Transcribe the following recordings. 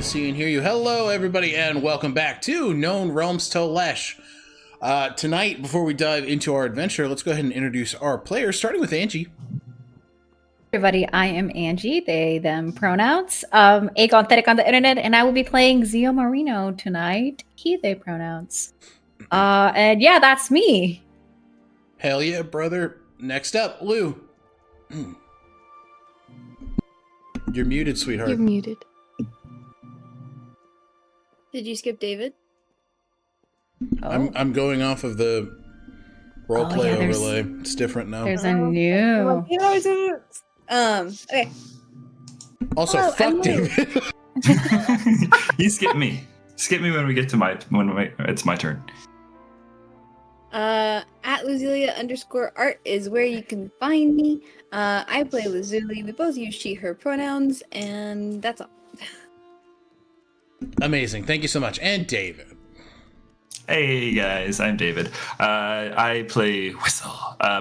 see and hear you. Hello, everybody, and welcome back to Known Realms Tolesh. Tonight, before we dive into our adventure, let's go ahead and introduce our players, starting with Angie. Everybody, I am Angie, they, them pronouns, Agonethetic on the internet, and I will be playing Zio Marino tonight, he, they pronouns. And yeah, that's me. Hell yeah, brother. Next up, Lou. You're muted, sweetheart. You're muted. Did you skip David? Oh. I'm going off of the roleplay overlay. It's different now. There's a new. Okay. Also, Hello, fuck I'm David. You skip me. Skip me when we get to it's my turn. At Lazulia_art is where you can find me. I play Lazuli. We both use she, her pronouns, and that's all. Amazing. Thank you so much. And David. Hey guys, I'm David. I play Whistle.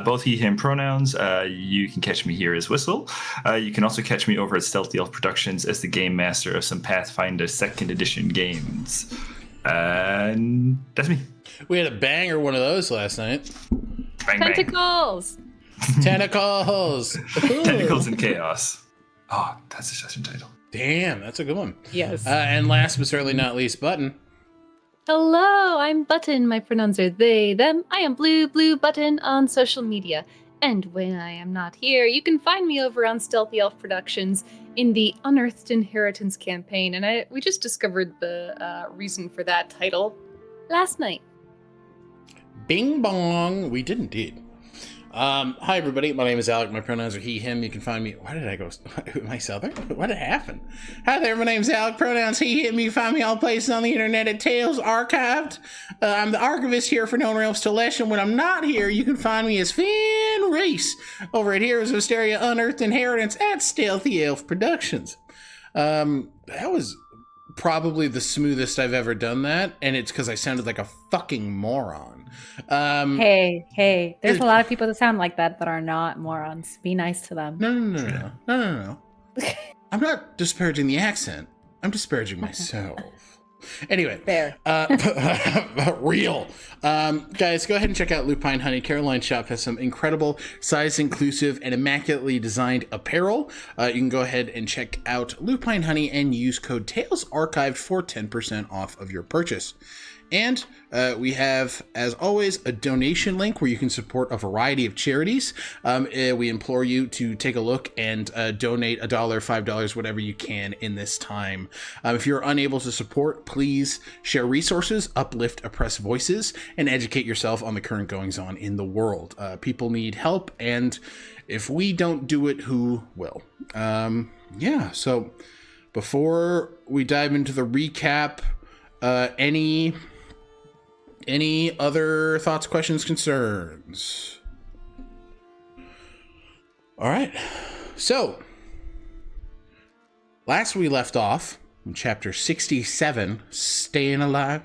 Both he, him pronouns. You can catch me here as Whistle. You can also catch me over at Stealthy Elf Productions as the game master of some Pathfinder 2nd Edition games. And that's me. We had a banger one of those last night. Bang, bang. Tentacles! Tentacles! Tentacles and Chaos. Oh, that's a session title. Damn, that's a good one. Yes. And last but certainly not least, Button. Hello, I'm Button. My pronouns are they, them. I am Bluebluebutton on social media. And when I am not here, you can find me over on Stealthy Elf Productions in the Unearthed Inheritance campaign. And we just discovered the reason for that title last night. Bing bong. We did indeed. Hi, everybody. My name is Alec. My pronouns are he, him. You can find me. Why did I go? Am I Southern? What did happen? Hi there. My name's Alec. Pronouns he, him. You can find me all places on the internet at Tales Archived. I'm the Archivist here for Known Realms Tolesh. And when I'm not here, you can find me as Finn Reese over at Heroes of Hysteria Unearthed Inheritance at Stealthy Elf Productions. That was probably the smoothest I've ever done that, and it's because I sounded like a fucking moron. Hey, there's a lot of people that sound like that are not morons. Be nice to them. No. I'm not disparaging the accent. I'm disparaging myself. Anyway, Fair. Real. Guys, go ahead and check out Lupine Honey. Caroline's shop has some incredible size-inclusive and immaculately designed apparel. You can go ahead and check out Lupine Honey and use code TALESARCHIVED for 10% off of your purchase. And we have, as always, a donation link where you can support a variety of charities. We implore you to take a look and donate $1, $5, whatever you can in this time. If you're unable to support, please share resources, uplift oppressed voices, and educate yourself on the current goings-on in the world. People need help, and if we don't do it, who will? So before we dive into the recap, any other thoughts, questions, concerns? All right. So, last we left off in chapter 67, Staying Alive.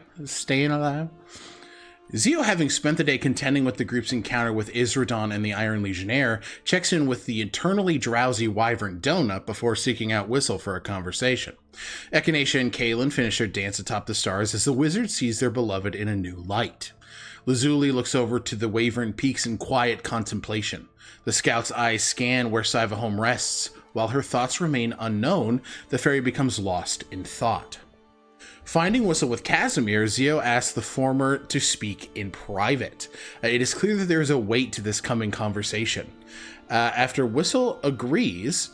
Zio, having spent the day contending with the group's encounter with Isradon and the Iron Legionnaire, checks in with the eternally drowsy Wyvern Donut before seeking out Whistle for a conversation. Echinacea and Kaelin finish their dance atop the stars as the wizard sees their beloved in a new light. Lazuli looks over to the Wyvern Peaks in quiet contemplation. The scout's eyes scan where Sivahome rests. While her thoughts remain unknown, the fairy becomes lost in thought. Finding Whistle with Casimir, Zio asks the former to speak in private. It is clear that there is a weight to this coming conversation. After Whistle agrees,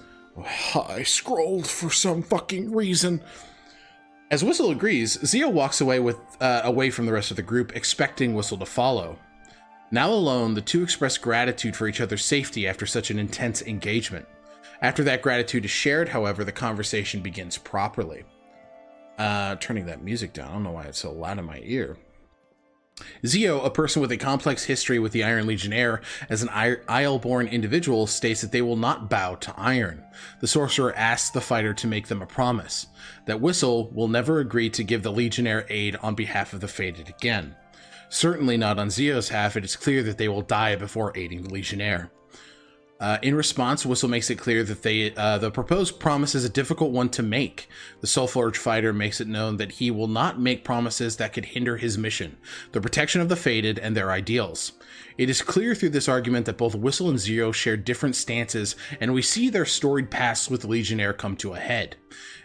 I scrolled for some fucking reason. As Whistle agrees, Zio walks away from the rest of the group, expecting Whistle to follow. Now alone, the two express gratitude for each other's safety after such an intense engagement. After that gratitude is shared, however, the conversation begins properly. Turning that music down. I don't know why it's so loud in my ear. Zio, a person with a complex history with the Iron Legionnaire as an Isle-born individual, states that they will not bow to Iron. The Sorcerer asks the fighter to make them a promise, that Whistle will never agree to give the Legionnaire aid on behalf of the Fated again. Certainly not on Zio's half, it is clear that they will die before aiding the Legionnaire. In response, Whistle makes it clear that the proposed promise is a difficult one to make. The Soulforge fighter makes it known that he will not make promises that could hinder his mission, the protection of the Fated and their ideals. It is clear through this argument that both Whistle and Zio share different stances, and we see their storied pasts with the Legionnaire come to a head.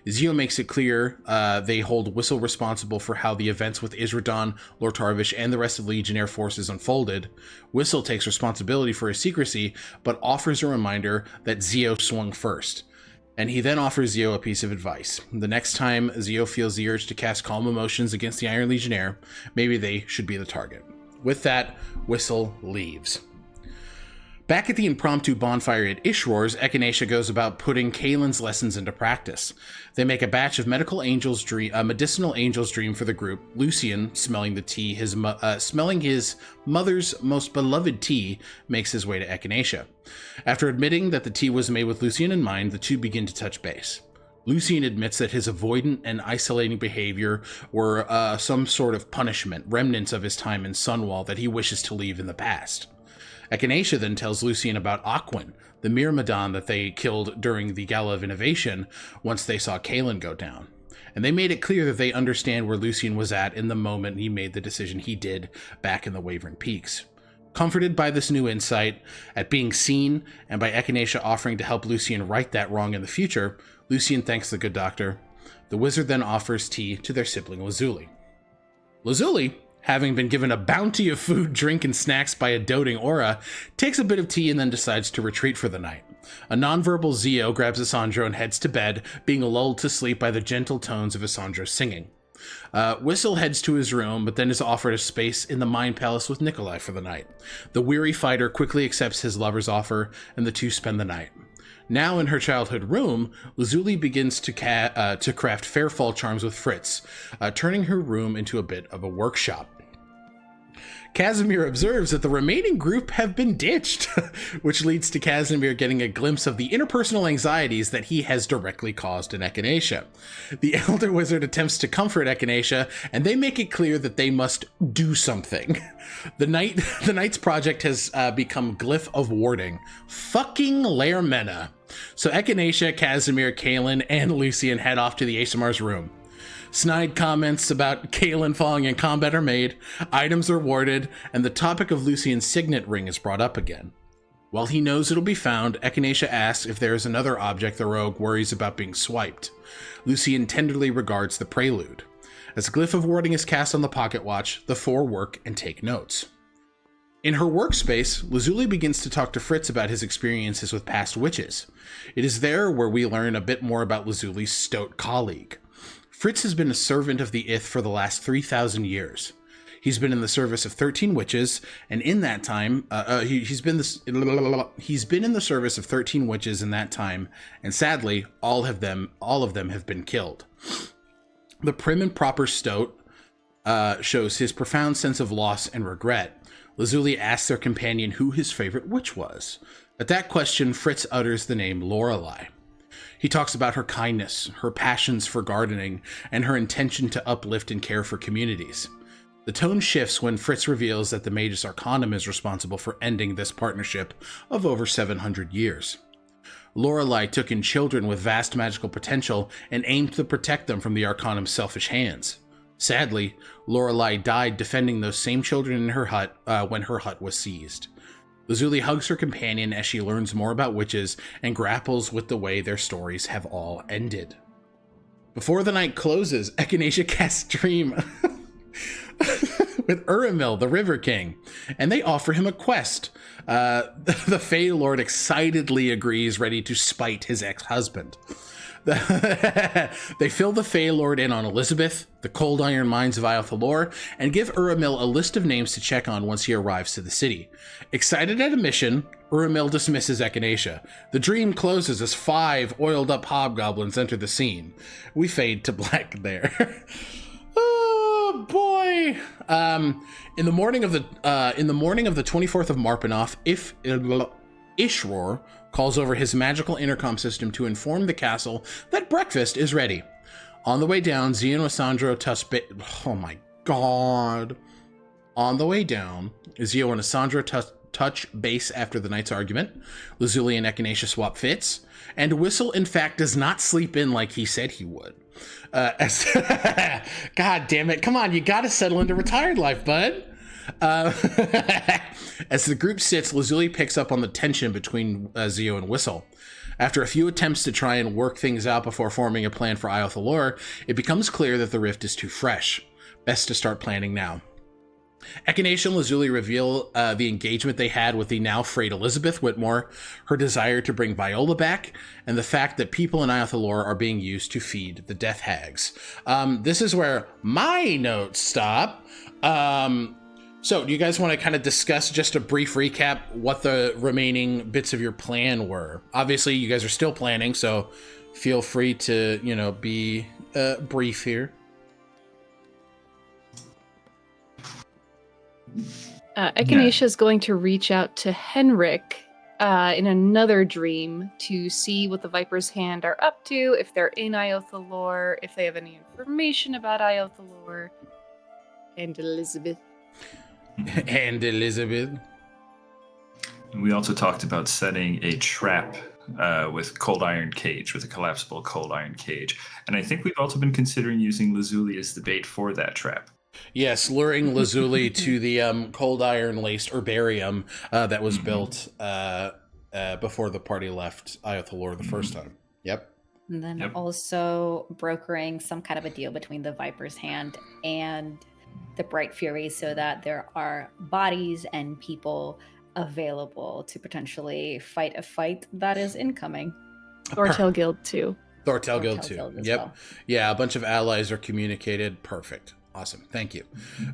Zio makes it clear they hold Whistle responsible for how the events with Isradon, Lord Tarvish, and the rest of the Legionnaire forces unfolded. Whistle takes responsibility for his secrecy, but offers a reminder that Zio swung first. And he then offers Zio a piece of advice. The next time Zio feels the urge to cast Calm Emotions against the Iron Legionnaire, maybe they should be the target. With that, Whistle leaves. Back at the impromptu bonfire at Ishroar's, Echinacea goes about putting Kaelin's lessons into practice. They make a batch of medicinal angel's dream for the group. Lucian, smelling the tea, smelling his mother's most beloved tea, makes his way to Echinacea. After admitting that the tea was made with Lucian in mind, the two begin to touch base. Lucian admits that his avoidant and isolating behavior were some sort of punishment, remnants of his time in Sunwall that he wishes to leave in the past. Echinacea then tells Lucian about Aquin, the Myrmidon that they killed during the Gala of Innovation once they saw Kaelin go down. And they made it clear that they understand where Lucian was at in the moment he made the decision he did back in the Wavering Peaks. Comforted by this new insight, at being seen, and by Echinacea offering to help Lucian right that wrong in the future, Lucian thanks the good doctor. The wizard then offers tea to their sibling Lazuli. Lazuli, having been given a bounty of food, drink, and snacks by a doting Aura, takes a bit of tea and then decides to retreat for the night. A nonverbal Zio grabs Isandro and heads to bed, being lulled to sleep by the gentle tones of Isandro's singing. Whistle heads to his room, but then is offered a space in the Mind Palace with Nikolai for the night. The weary fighter quickly accepts his lover's offer, and the two spend the night. Now in her childhood room, Lazuli begins to craft fair fall charms with Fritz, turning her room into a bit of a workshop. Casimir observes that the remaining group have been ditched, which leads to Casimir getting a glimpse of the interpersonal anxieties that he has directly caused in Echinacea. The Elder Wizard attempts to comfort Echinacea, and they make it clear that they must do something. The Knight's project has become Glyph of Warding. Fucking Lairmena. So Echinacea, Casimir, Kaelin, and Lucian head off to the Aasimar's room. Snide comments about Kaelin falling in combat are made, items are awarded, and the topic of Lucian's signet ring is brought up again. While he knows it'll be found, Echinacea asks if there is another object the rogue worries about being swiped. Lucian tenderly regards the prelude. As Glyph of Warding is cast on the pocket watch, the four work and take notes. In her workspace, Lazuli begins to talk to Fritz about his experiences with past witches. It is there where we learn a bit more about Lazuli's stoat colleague. Fritz has been a servant of the Ith for the last 3,000 years. He's been in the service of 13 witches, and in that time, he's been in the service of 13 witches in that time, and sadly, all of them have been killed. The prim and proper stoat shows his profound sense of loss and regret. Lazuli asks their companion who his favorite witch was. At that question, Fritz utters the name Lorelei. He talks about her kindness, her passions for gardening, and her intention to uplift and care for communities. The tone shifts when Fritz reveals that the Magus Arcanum is responsible for ending this partnership of over 700 years. Lorelei took in children with vast magical potential and aimed to protect them from the Arcanum's selfish hands. Sadly, Lorelei died defending those same children in her hut when her hut was seized. Lazuli hugs her companion as she learns more about witches and grapples with the way their stories have all ended. Before the night closes, Echinacea casts Dream with Uramil, the River King, and they offer him a quest. The Fey Lord excitedly agrees, ready to spite his ex-husband. They fill the Fey Lord in on Elizabeth, the cold iron mines of Iyo Thalor, and give Uramil a list of names to check on once he arrives to the city. Excited at a mission, Uramil dismisses Echinacea. The dream closes as 5 oiled-up hobgoblins enter the scene. We fade to black there. Oh boy! In the morning of the 24th of Marpanoth, Ishroar calls over his magical intercom system to inform the castle that breakfast is ready. On the way down, Zio and Isandro oh my god. On the way down, Zio and Isandro touch base after the night's argument. Lazuli and Echinacea swap fits. And Whistle, in fact, does not sleep in like he said he would. God damn it. Come on, you gotta settle into retired life, bud. As the group sits, Lazuli picks up on the tension between Zio and Whistle. After a few attempts to try and work things out before forming a plan for Iyo Thalor, it becomes clear that the rift is too fresh. Best to start planning now. Echinacea and Lazuli reveal the engagement they had with the now frayed Elizabeth Whitmore, her desire to bring Viola back, and the fact that people in Iyo Thalor are being used to feed the death hags. This is where my notes stop. So do you guys want to kind of discuss just a brief recap what the remaining bits of your plan were? Obviously, you guys are still planning, so feel free to, be brief here. Echinacea is going to reach out to Henrik in another dream to see what the Viper's Hand are up to, if they're in Iyo Thalor, if they have any information about Iyo Thalor, and Elizabeth. And Elizabeth. We also talked about setting a trap with cold iron cage, with a collapsible cold iron cage. And I think we've also been considering using Lazuli as the bait for that trap. Yes, luring Lazuli to the cold iron laced herbarium that was built before the party left Iyo Thalor the first time. Yep. And then also brokering some kind of a deal between the Viper's Hand and the Bright Fury so that there are bodies and people available to potentially fight a fight that is incoming. Thortail Guild too. Thortail Guild too. Yep. Well. Yeah, a bunch of allies are communicated. Perfect. Awesome. Thank you.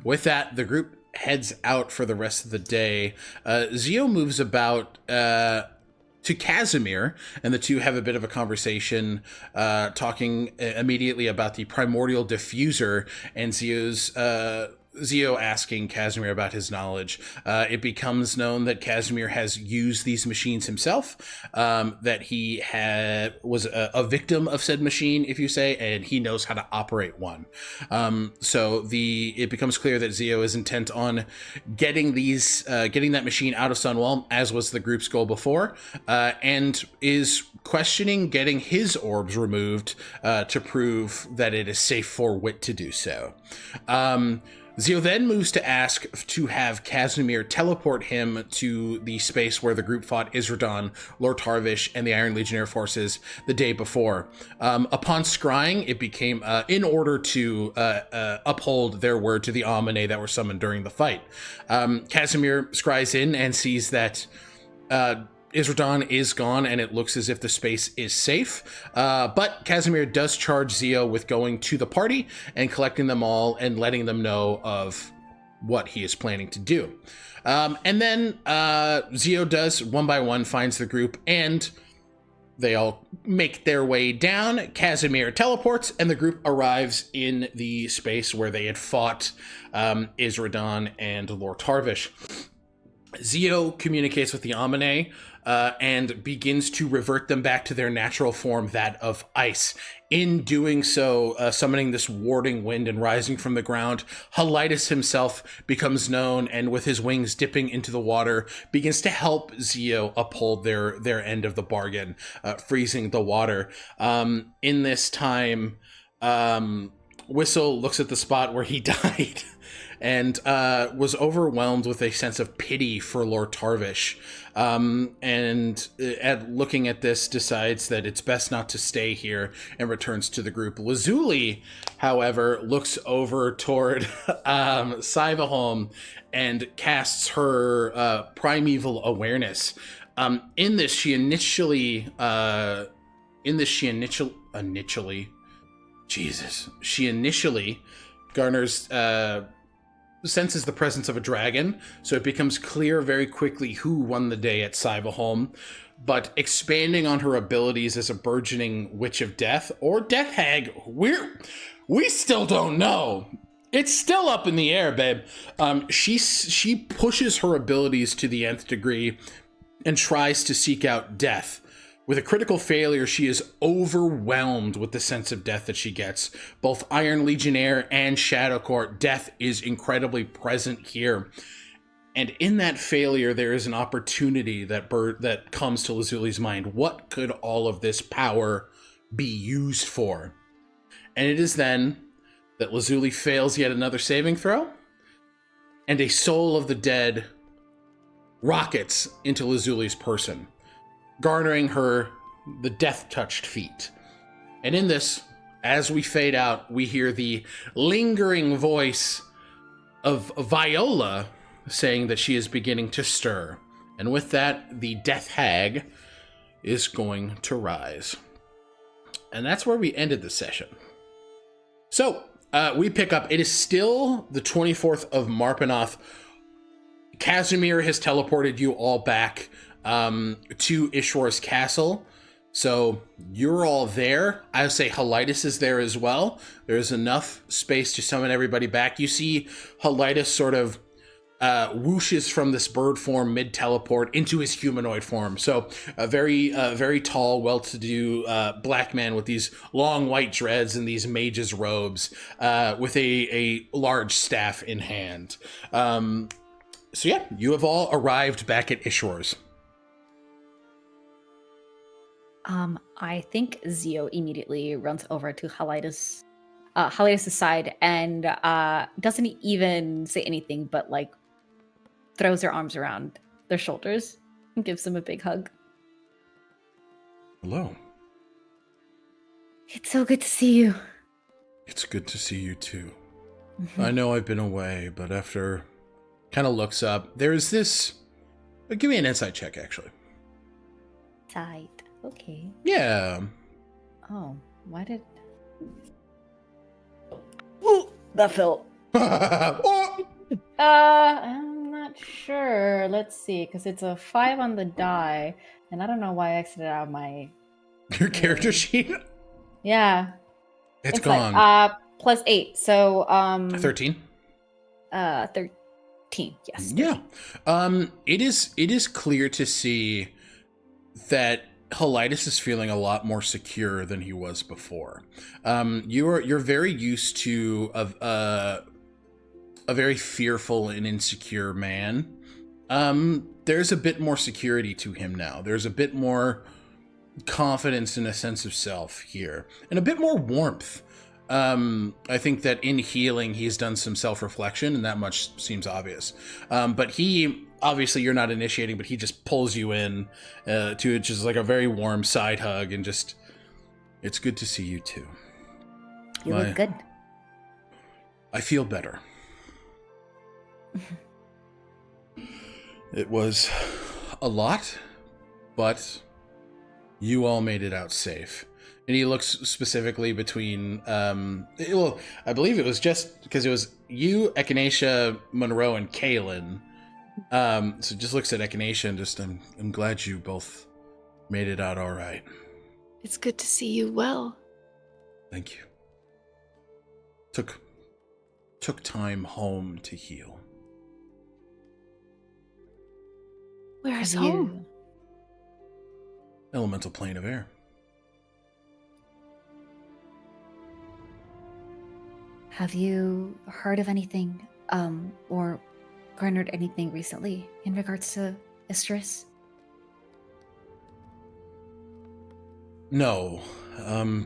With that, the group heads out for the rest of the day. Zio moves about to Casimir, and the two have a bit of a conversation, talking immediately about the primordial diffuser and Zio asking Casimir about his knowledge. It becomes known that Casimir has used these machines himself, that he was a victim of said machine, if you say, and he knows how to operate one. So it becomes clear that Zio is intent on getting that machine out of Sunwell, as was the group's goal before, and is questioning getting his orbs removed to prove that it is safe for Wit to do so. Zio then moves to ask to have Casimir teleport him to the space where the group fought Isradon, Lord Tarvish, and the Iron Legionnaire forces the day before. Upon scrying, it became in order to uphold their word to the Amine that were summoned during the fight. Casimir scries in and sees that Isradon is gone, and it looks as if the space is safe. But Casimir does charge Zio with going to the party and collecting them all and letting them know of what he is planning to do. And then Zio does, one by one, finds the group, and they all make their way down. Casimir teleports, and the group arrives in the space where they had fought Isradon and Lord Tarvish. Zio communicates with the Amine and begins to revert them back to their natural form, that of ice. In doing so, summoning this warding wind and rising from the ground, Halitus himself becomes known, and with his wings dipping into the water, begins to help Zio uphold their end of the bargain, freezing the water. In this time, Whistle looks at the spot where he died and was overwhelmed with a sense of pity for Lord Tarvish. And at looking at this, decides that it's best not to stay here and returns to the group. Lazuli, however, looks over toward Sivaholm and casts her primeval awareness. In this, she initially garners senses the presence of a dragon, so it becomes clear very quickly who won the day at Sivaholm. But expanding on her abilities as a burgeoning Witch of Death or Death Hag, we still don't know. It's still up in the air, babe. She pushes her abilities to the nth degree and tries to seek out death. With a critical failure, she is overwhelmed with the sense of death that she gets. Both Iron Legionnaire and Shadow Court, death is incredibly present here. And in that failure, there is an opportunity that comes to Lazuli's mind. What could all of this power be used for? And it is then that Lazuli fails yet another saving throw, and a soul of the dead rockets into Lazuli's person, garnering her the death-touched feat. And in this, as we fade out, we hear the lingering voice of Viola saying that she is beginning to stir. And with that, the death hag is going to rise. And that's where we ended the session. So, we pick up. It is still the 24th of Marpanoth. Casimir has teleported you all back to Ishwar's castle. So you're all there. I would say Helitis is there as well. There's enough space to summon everybody back. You see Helitis sort of whooshes from this bird form mid-teleport into his humanoid form. So a very tall, well-to-do black man with these long white dreads and these mage's robes with a large staff in hand. So yeah, you have all arrived back at Ishwar's. I think Zio immediately runs over to Helitis' side and doesn't even say anything, but like throws her arms around their shoulders and gives them a big hug. Hello. It's so good to see you. It's good to see you too. I know I've been away, but after kind of looks up, there's this. Give me an insight check, actually. Side. Okay. Yeah. Oh, why did... Ooh, that fell. Oh! I'm not sure. Let's see, because it's a 5 on the die, and I don't know why I exited out my... Your character sheet? Yeah. It's like, gone. plus 8, so... 13? 13, yes. 13. Yeah. It is clear to see that Helitis is feeling a lot more secure than he was before. You're very used to a very fearful and insecure man. There's a bit more security to him now. There's a bit more confidence and a sense of self here, and a bit more warmth. I think that in healing, he's done some self-reflection, and that much seems obvious. But he, obviously you're not initiating, but he just pulls you in to just like a very warm side hug, and just, it's good to see you too. You look good. I feel better. It was a lot, but you all made it out safe. And he looks specifically between, well, I believe it was just because it was you, Echinacea, Monroe, and Kaylin. So just looks at Echinacea and just, I'm glad you both made it out all right. It's good to see you well. Thank you. Took time home to heal. Where's home? Elemental plane of air. Have you heard of anything, or garnered anything recently in regards to Istris? No,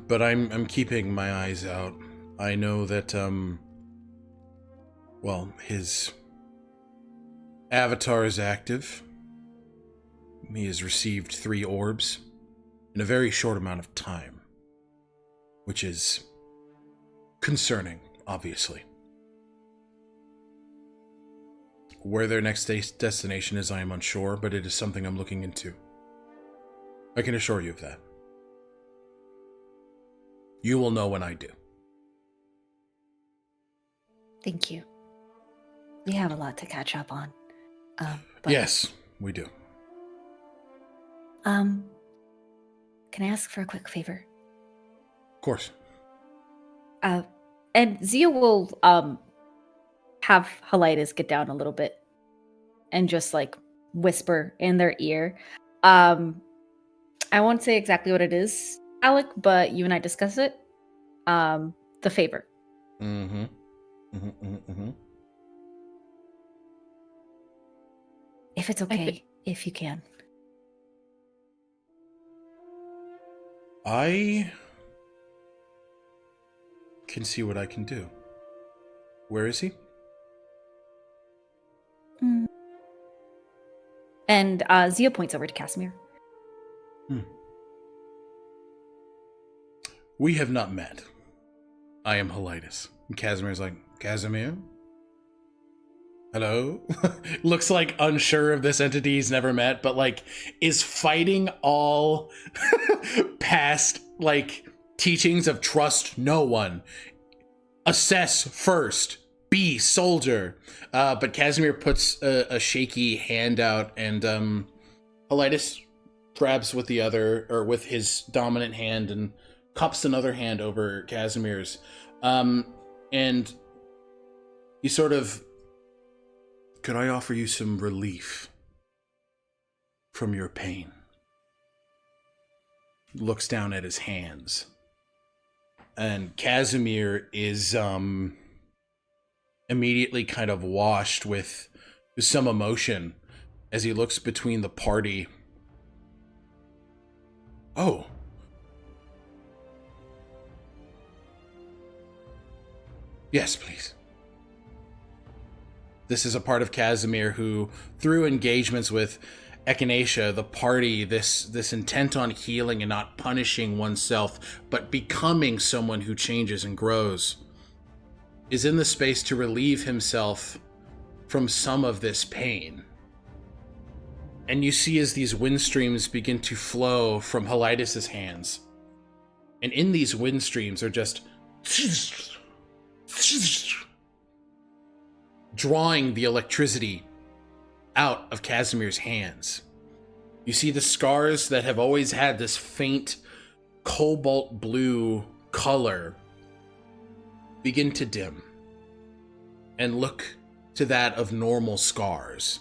but I'm keeping my eyes out. I know that, well, his avatar is active. He has received 3 orbs in a very short amount of time, which is concerning, obviously. Where their next destination is, I am unsure, but it is something I'm looking into. I can assure you of that. You will know when I do. Thank you. We have a lot to catch up on. Yes, we do. Can I ask for a quick favor? Of course. And Zia will have Helitis get down a little bit and just like whisper in their ear. I won't say exactly what it is, Alec, but you and I discuss it. The favor. If it's okay, if you can. I can see what I can do. Where is he? And Zio points over to Casimir. We have not met. I am Helitis. And Casimir's like, Casimir? Hello? Looks like unsure of this entity he's never met, but like is fighting all past like teachings of trust no one. Assess first. Be soldier. But Casimir puts a shaky hand out, and Helitis grabs with the other, or with his dominant hand, and cups another hand over Casimir's. And he sort of, could I offer you some relief from your pain? Looks down at his hands. And Casimir is immediately kind of washed with some emotion as he looks between the party. Oh. Yes, please. This is a part of Casimir who, through engagements with Echinacea, the party, this intent on healing and not punishing oneself, but becoming someone who changes and grows, is in the space to relieve himself from some of this pain. And you see as these wind streams begin to flow from Helitis' hands. And in these wind streams are just drawing the electricity out of Casimir's hands. You see the scars that have always had this faint cobalt blue color begin to dim and look to that of normal scars.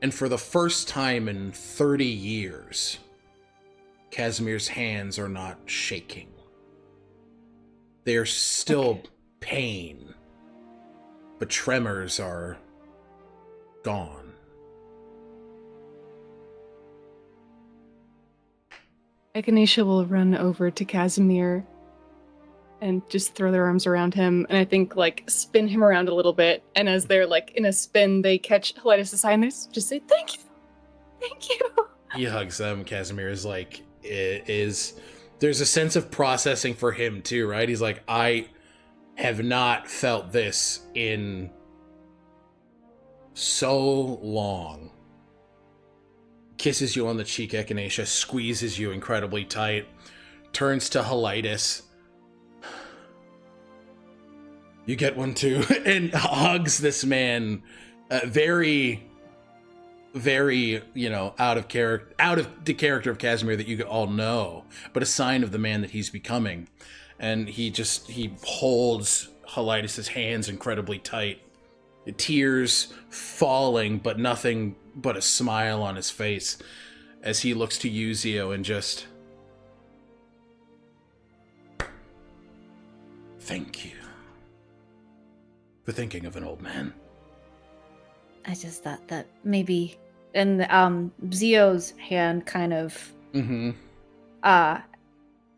And for the first time in 30 years, Casimir's hands are not shaking. They are still pain, but tremors are gone. Echinacea will run over to Casimir and just throw their arms around him, and I think like spin him around a little bit. And as they're like in a spin, they catch Helitis' eye and they just say, "Thank you, thank you." He hugs them. Casimir is like, there's a sense of processing for him too, right? He's like, I have not felt this in so long. Kisses you on the cheek, Echinacea, squeezes you incredibly tight, turns to Helitis. You get one too, and hugs this man, very, very, out of the character of Casimir that you all know, but a sign of the man that he's becoming. And he holds Helitis' hands incredibly tight, the tears falling, but nothing but a smile on his face as he looks to you, Zio, and just, thank you for thinking of an old man. I just thought that maybe, and Zio's hand kind of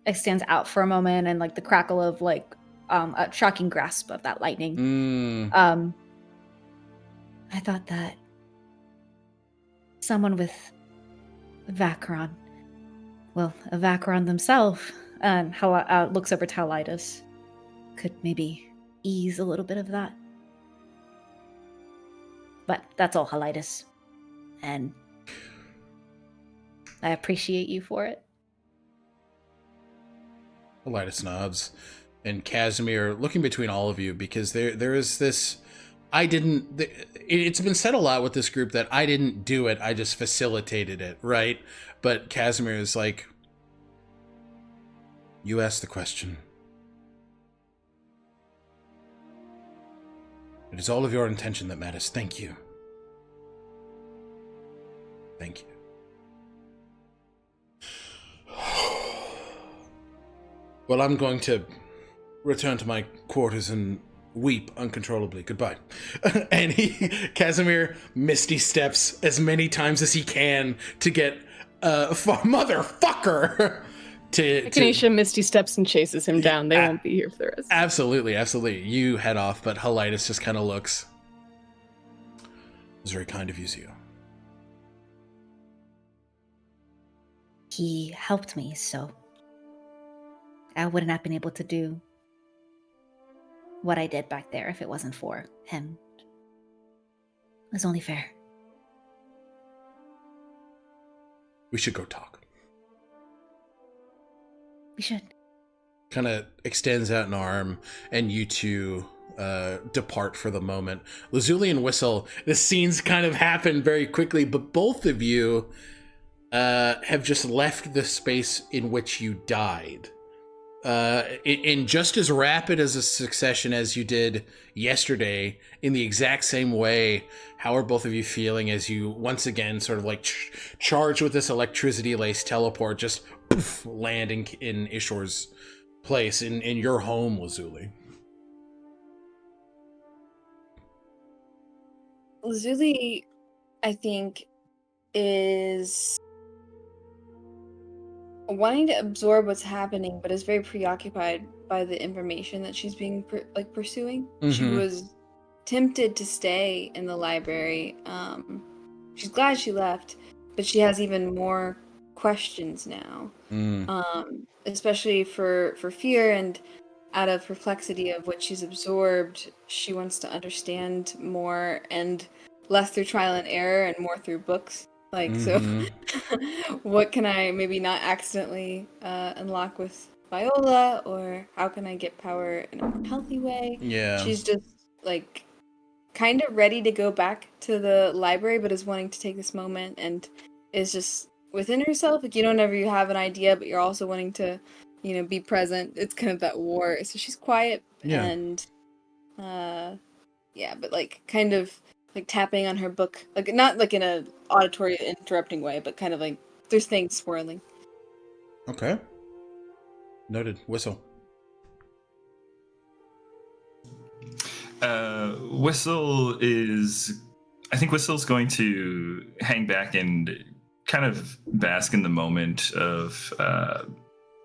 extends out for a moment, and like the crackle of like a shocking grasp of that lightning. I thought that someone with Vacron, a Vacron themselves, and looks over to Helitis, could maybe ease a little bit of that. But that's all, Helitis. And I appreciate you for it. Helitis nods. And Casimir, looking between all of you, because there is this... It's been said a lot with this group that I didn't do it, I just facilitated it, right? But Casimir is like, you asked the question. It is all of your intention that matters. Thank you. Thank you. Well, I'm going to return to my quarters and weep uncontrollably. Goodbye. And Casimir misty steps as many times as he can to get motherfucker to Echinacea misty steps and chases him down. They won't be here for the rest. Absolutely. You head off, but Helitis just kind of looks. It was very kind of you, Zio. He helped me, so I wouldn't have been able to do what I did back there if it wasn't for him. It was only fair. We should go talk. We should. Kind of extends out an arm, and you two depart for the moment. Lazuli and Whistle, the scenes kind of happen very quickly, but both of you have just left the space in which you died. In just as rapid as a succession as you did yesterday, in the exact same way. How are both of you feeling as you once again sort of like charge with this electricity-laced teleport, just poof, landing in Ishor's place in your home, Lazuli? Lazuli, I think, is wanting to absorb what's happening, but is very preoccupied by the information that she's being pursuing. She was tempted to stay in the library. She's glad she left, but she has even more questions now, especially for fear and out of perplexity of what she's absorbed. She wants to understand more, and less through trial and error and more through books. So what can I maybe not accidentally unlock with Viola, or how can I get power in a more healthy way? Yeah. She's just like kind of ready to go back to the library, but is wanting to take this moment and is just within herself. Like, whenever you have an idea, but you're also wanting to, be present. It's kind of that war. So she's quiet and but like kind of like tapping on her book, like not like in a auditory interrupting way, but kind of like there's things swirling. Okay. Noted. Whistle. I think Whistle's going to hang back and kind of bask in the moment of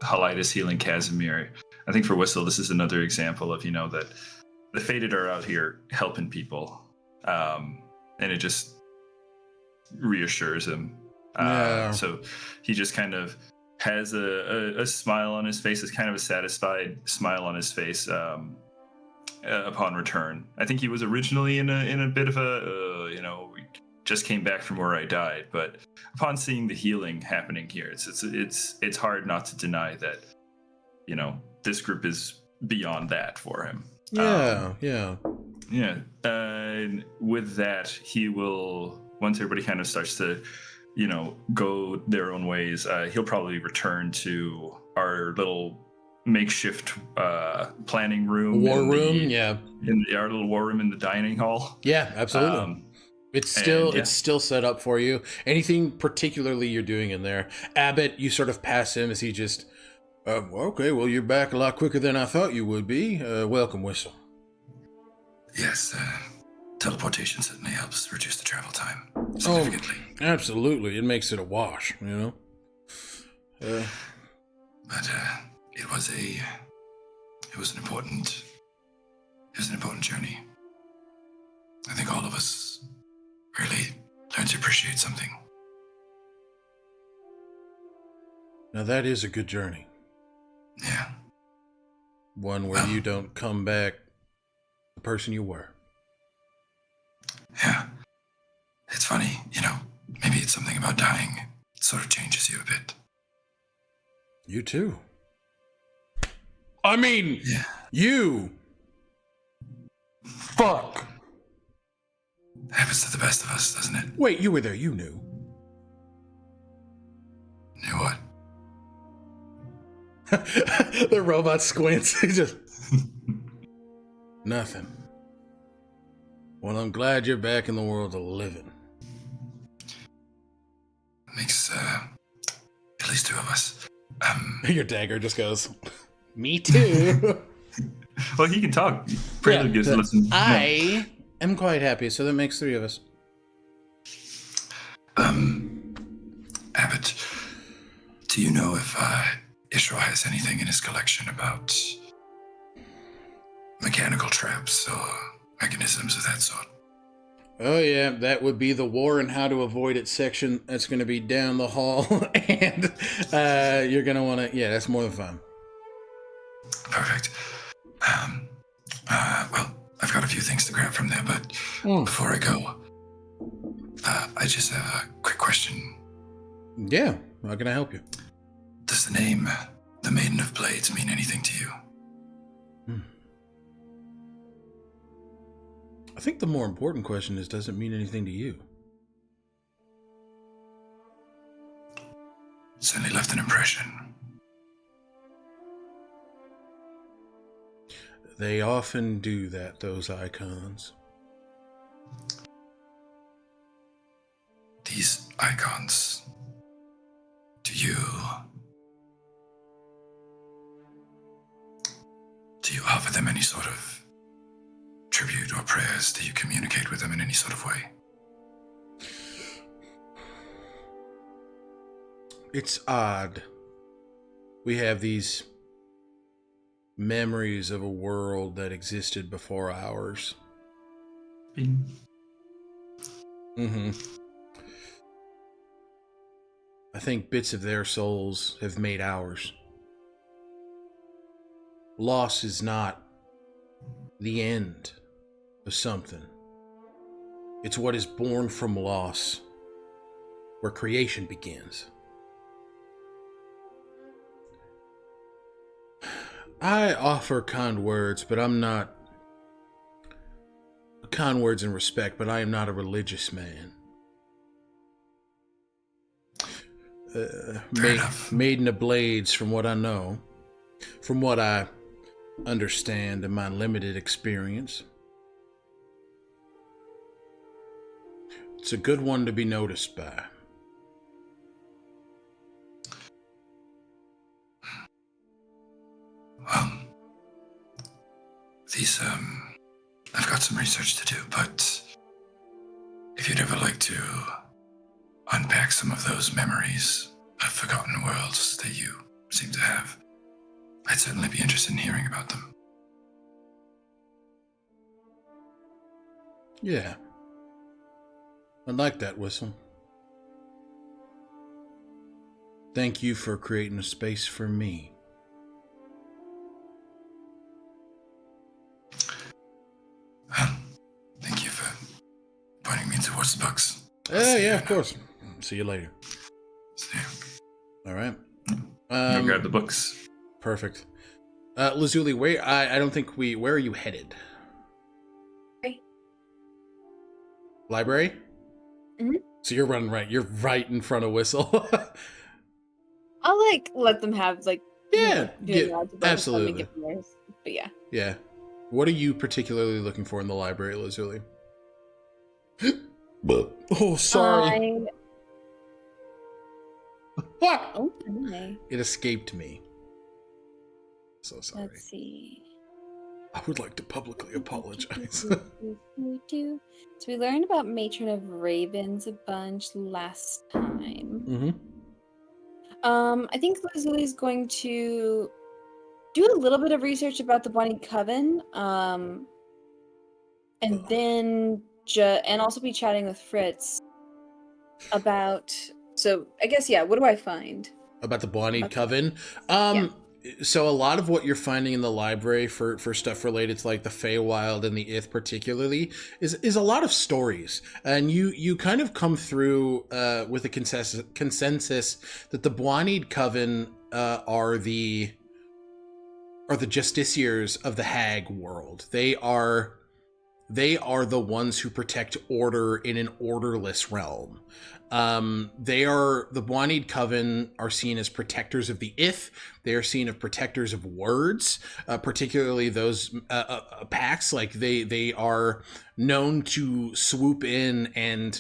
Helitis healing Casimir. I think for Whistle, this is another example of, that the Fated are out here helping people. And it just reassures him. So he just kind of has a smile on his face. It's kind of a satisfied smile on his face upon return. I think he was originally in a bit of we just came back from where I died, but upon seeing the healing happening here, it's hard not to deny that this group is beyond that for him. And with that, he will, once everybody kind of starts to go their own ways, he'll probably return to our little makeshift planning room, our little war room in the dining hall. Absolutely. It's still set up for you. Anything particularly you're doing in there? Abbott, you sort of pass him as he just okay, well, you're back a lot quicker than I thought you would be. Welcome, Whistle. Yes, teleportation certainly helps reduce the travel time significantly. Oh, absolutely. It makes it a wash, But it was an important journey. I think all of us really learned to appreciate something. Now that is a good journey. Yeah. One where you don't come back the person you were. Yeah. It's funny, maybe it's something about dying. It sort of changes you a bit. You too. I mean, you. Fuck. Happens to the best of us, doesn't it? Wait, you were there, you knew. Knew what? The robot squints. He just... Nothing. Well, I'm glad you're back in the world of living. Makes, at least two of us. Your dagger just goes, me too. Well, he can talk. Prelude gives a listen. I am quite happy, so that makes 3 of us. Abbott, do you know if Ishra has anything in his collection about mechanical traps or mechanisms of that sort? Oh yeah, that would be the war and how to avoid it section. That's going to be down the hall, and you're going to want to. Yeah, that's more than fun. Perfect. Well, I've got a few things to grab from there, but before I go, I just have a quick question. Yeah, how can I help you? Does the name, the Maiden of Blades, mean anything to you? I think the more important question is, does it mean anything to you? Certainly left an impression. They often do that, those icons. These icons, do you offer them any sort of tribute or prayers? Do you communicate with them in any sort of way? It's odd. We have these memories of a world that existed before ours. I think bits of their souls have made ours. Loss is not the end of something. It's what is born from loss, where creation begins. I offer kind words, but I'm not... Kind words and respect, but I am not a religious man. Maiden of Blades, from what I know, from what I understand in my limited experience, it's a good one to be noticed by. Well, these, I've got some research to do, but if you'd ever like to unpack some of those memories of forgotten worlds that you seem to have, I'd certainly be interested in hearing about them. Yeah. I like that, Whistle. Thank you for creating a space for me. Thank you for pointing me towards the books. Yeah, of course. See you later. See you. All right. Go grab the books. Perfect. Lazuli, I don't think where are you headed? Okay. Library? Mm-hmm. So you're right in front of Whistle. I'll let them have absolutely. But yeah. Yeah. What are you particularly looking for in the library, Lazuli? Oh, sorry. Okay. It escaped me. So sorry. Let's see. I would like to publicly apologize. So we learned about Matron of Ravens a bunch last time. Mm-hmm. I think Lazuli's going to do a little bit of research about the Bonnie Coven, and then and also be chatting with Fritz about. So I guess what do I find About the Bonnie Coven? So a lot of what you're finding in the library for stuff related to like the Feywild and the Ith particularly is a lot of stories, and you kind of come through with a consensus that the Bwanid Coven are the justiciars of the Hag world. They are the ones who protect order in an orderless realm. The Bwanid Coven are seen as protectors of the Ith. They are seen as protectors of words, particularly those pacts. Like they are known to swoop in and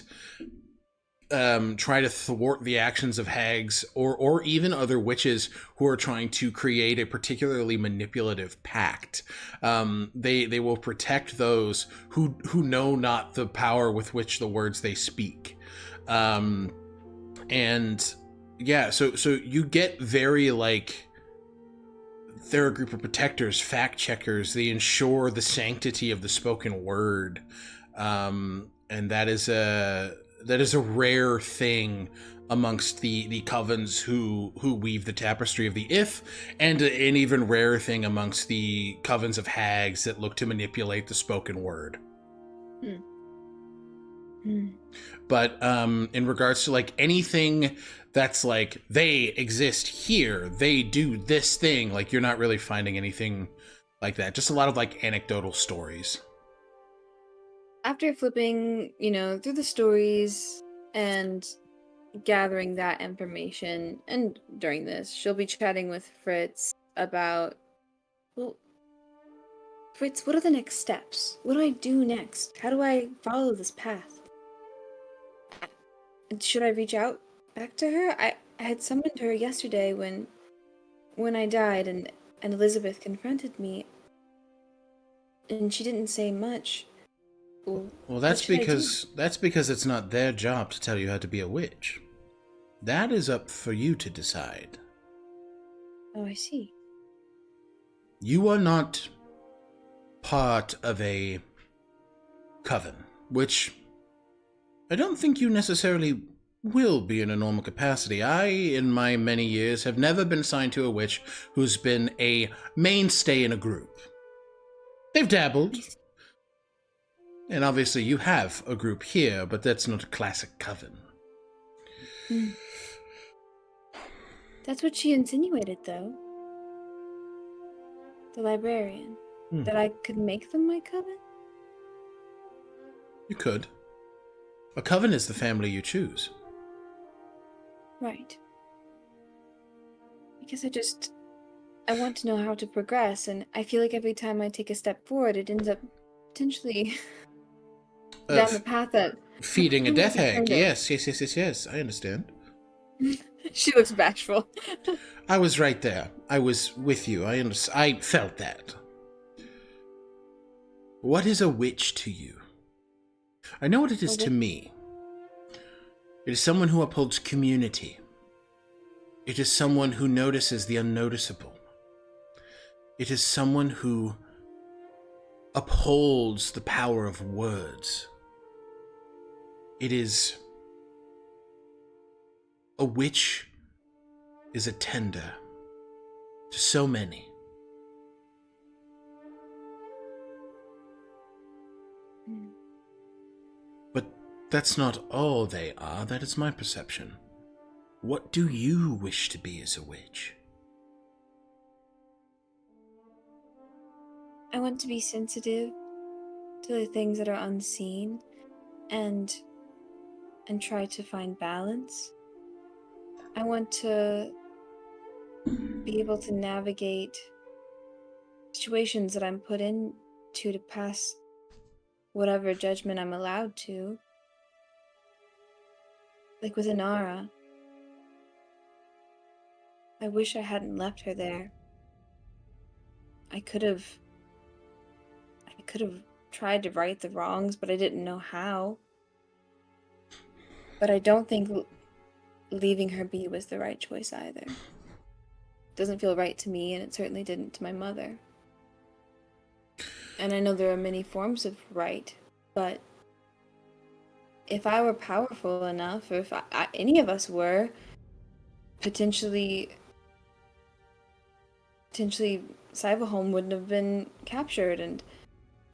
try to thwart the actions of hags or even other witches who are trying to create a particularly manipulative pact. They will protect those who know not the power with which the words they speak. And yeah, so you get very like, they're a group of protectors, fact checkers. They ensure the sanctity of the spoken word, and that is a rare thing amongst the covens who weave the tapestry of the If, and an even rarer thing amongst the covens of hags that look to manipulate the spoken word. But in regards to like anything that's like, they exist here, they do this thing, like you're not really finding anything like that. Just a lot of like anecdotal stories. After flipping, through the stories and gathering that information, and during this, she'll be chatting with Fritz about, well, Fritz, what are the next steps? What do I do next? How do I follow this path? Should I reach out back to her? I had summoned her yesterday when I died and Elizabeth confronted me, and she didn't say much. Well, that's because it's not their job to tell you how to be a witch. That is up for you to decide. Oh, I see. You are not part of a coven, which I don't think you necessarily will be in a normal capacity. I, in my many years, have never been assigned to a witch who's been a mainstay in a group. They've dabbled. And obviously you have a group here, but that's not a classic coven. That's what she insinuated, though. The librarian. That I could make them my coven? You could. A coven is the family you choose. Right. Because I want to know how to progress, and I feel like every time I take a step forward, it ends up potentially down the path that... Feeding a death hag. Yes. I understand. She looks bashful. I was right there. I was with you. I felt that. What is a witch to you? I know what it is to me. It is someone who upholds community. It is someone who notices the unnoticeable. It is someone who upholds the power of words. It is... A witch is a tender to so many. But that's not all they are. That is my perception. What do you wish to be as a witch? I want to be sensitive to the things that are unseen and try to find balance. I want to be able to navigate situations that I'm put into to pass whatever judgment I'm allowed to. Like with Inara. I wish I hadn't left her there. I could have tried to right the wrongs, but I didn't know how. But I don't think leaving her be was the right choice either. It doesn't feel right to me, and it certainly didn't to my mother. And I know there are many forms of right, but if I were powerful enough, or if any of us were, potentially Cyberholm wouldn't have been captured, and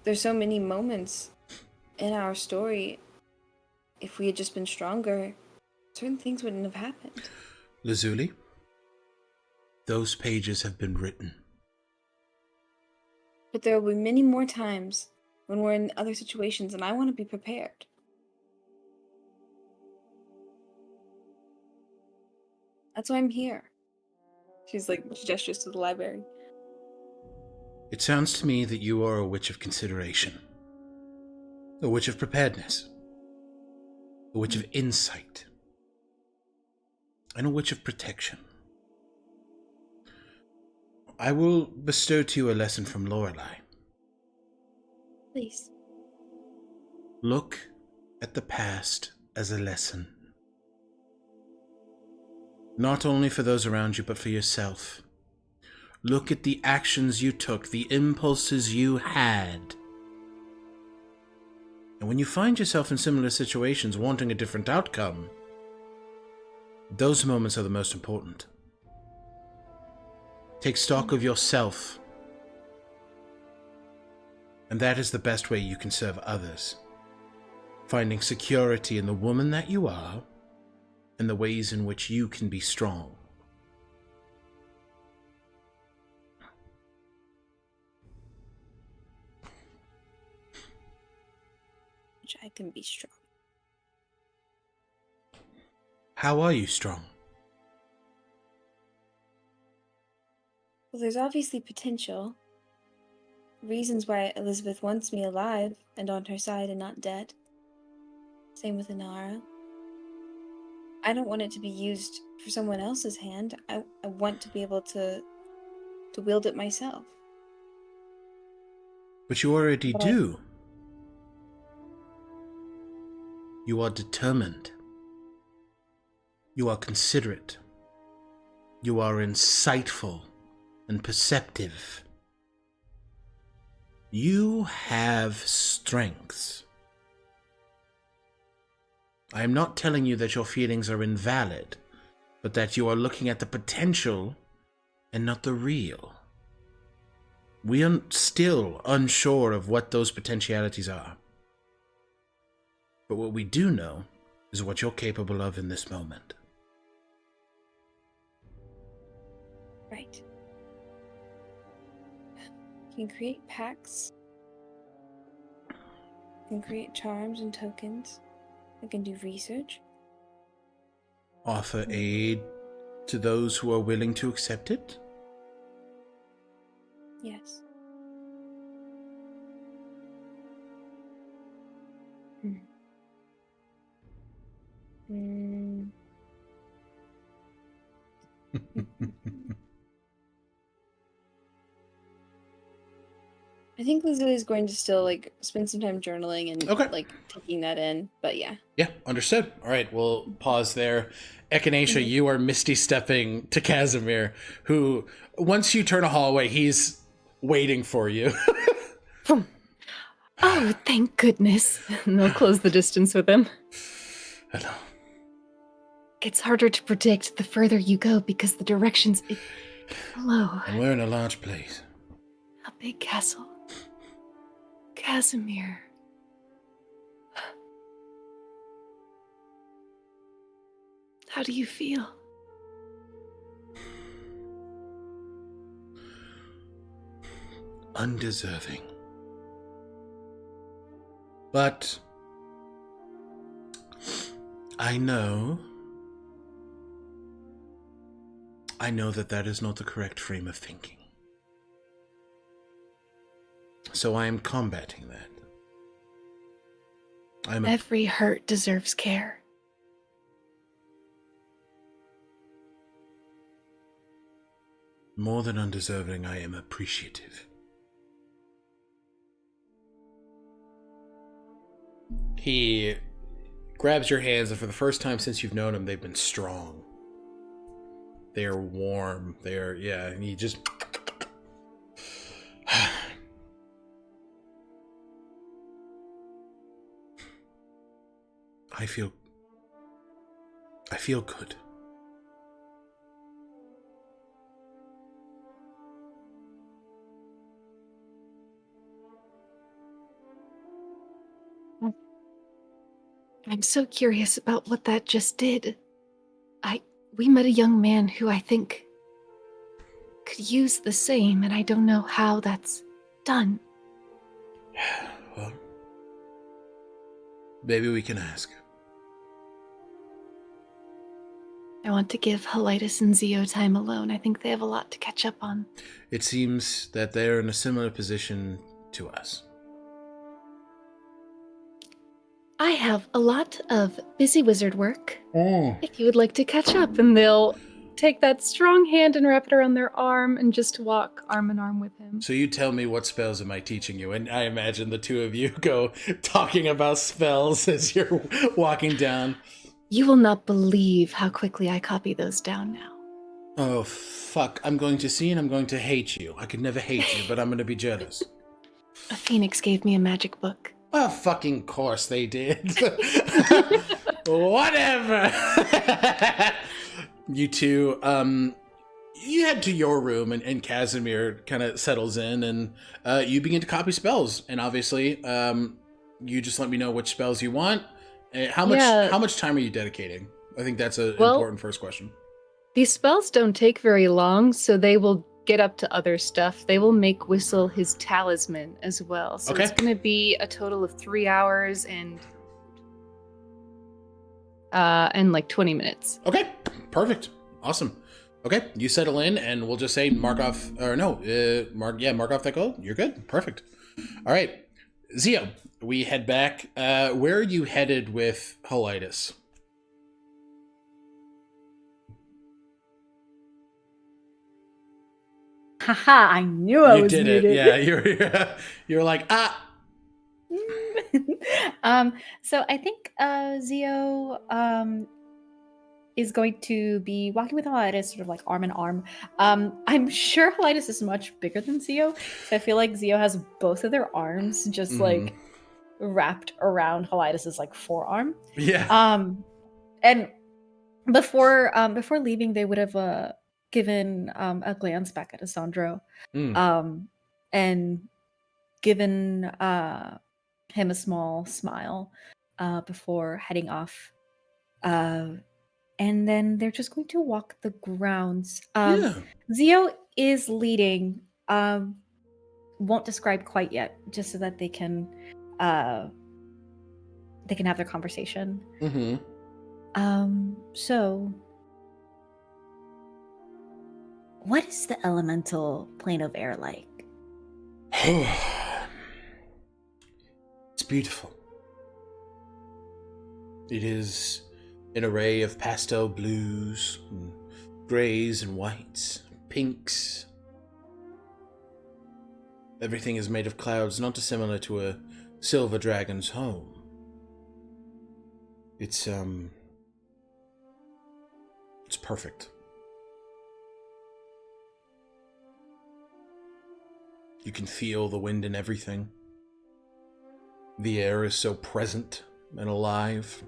there's so many moments in our story. If we had just been stronger, certain things wouldn't have happened. Lazuli, those pages have been written. But there will be many more times when we're in other situations, and I want to be prepared. That's why I'm here. She gestures to the library. It sounds to me that you are a witch of consideration. A witch of preparedness. A witch of insight. and a witch of protection. I will bestow to you a lesson from Lorelei. Please. Look at the past as a lesson. Not only for those around you, but for yourself. Look at the actions you took, the impulses you had. And when you find yourself in similar situations wanting a different outcome, those moments are the most important. Take stock of yourself. And that is the best way you can serve others. Finding security in the woman that you are, and the ways in which you can be strong. Which I can be strong. How are you strong? Well, there's obviously potential. Reasons why Elizabeth wants me alive and on her side and not dead. Same with Inara. I don't want it to be used for someone else's hand. I want to be able to wield it myself. But you already do. You are determined. You are considerate. You are insightful and perceptive. You have strengths. I am not telling you that your feelings are invalid, but that you are looking at the potential and not the real. We are still unsure of what those potentialities are. But what we do know is what you're capable of in this moment. Right. You can create pacts. You can create charms and tokens. I can do research. Offer aid to those who are willing to accept it? Yes. I think Lazuli is going to still spend some time journaling and taking that in, but yeah. Yeah, understood. All right, we'll pause there. Echinacea, you are misty stepping to Casimir, who, once you turn a hallway, he's waiting for you. Oh, thank goodness. And they'll close the distance with him. Hello. It's harder to predict the further you go because the directions... Hello. And we're in a large place. A big castle. Casimir. How do you feel? Undeserving. But I know that is not the correct frame of thinking. So I am combating that. Every hurt deserves care. More than undeserving, I am appreciative. He grabs your hands, and for the first time since you've known him, they've been strong. They're warm. And he just... I feel good. I'm so curious about what that just did. We met a young man who I think could use the same, and I don't know how that's done. Well, maybe we can ask. I want to give Helitis and Zio time alone. I think they have a lot to catch up on. It seems that they're in a similar position to us. I have a lot of busy wizard work. Oh. If you would like to catch up, and they'll take that strong hand and wrap it around their arm and just walk arm in arm with him. So you tell me, what spells am I teaching you? And I imagine the two of you go talking about spells as you're walking down. You will not believe how quickly I copy those down now. Oh, fuck. I'm going to see and I'm going to hate you. I could never hate you, but I'm going to be jealous. A phoenix gave me a magic book. Oh, fucking course they did. Whatever. You two, you head to your room and Casimir kind of settles in and you begin to copy spells. And obviously, you just let me know which spells you want. How much time are you dedicating? I think that's an important first question. These spells don't take very long, so they will get up to other stuff. They will make Whistle his talisman as well. So it's going to be a total of 3 hours and like 20 minutes. Okay, perfect. Awesome. Okay, you settle in and we'll just say mark off that goal. You're good. Perfect. All right. Zio, we head back. Where are you headed with Holitis? Haha, I knew I was muted. Yeah, you're like, So I think Zio is going to be walking with Holitis sort of like arm in arm. I'm sure Holitis is much bigger than Zio, so I feel like Zio has both of their arms just like wrapped around Holitis's like forearm. Yeah. And before leaving, they would have given a glance back at Asandro, and given him a small smile before heading off. And then they're just going to walk the grounds. Zio is leading. Won't describe quite yet, just so that they can have their conversation. So, what is the elemental plane of air like? It's beautiful. It is an array of pastel blues, and grays and whites, pinks. Everything is made of clouds not dissimilar to a silver dragon's home. It's perfect. You can feel the wind in everything. The air is so present and alive.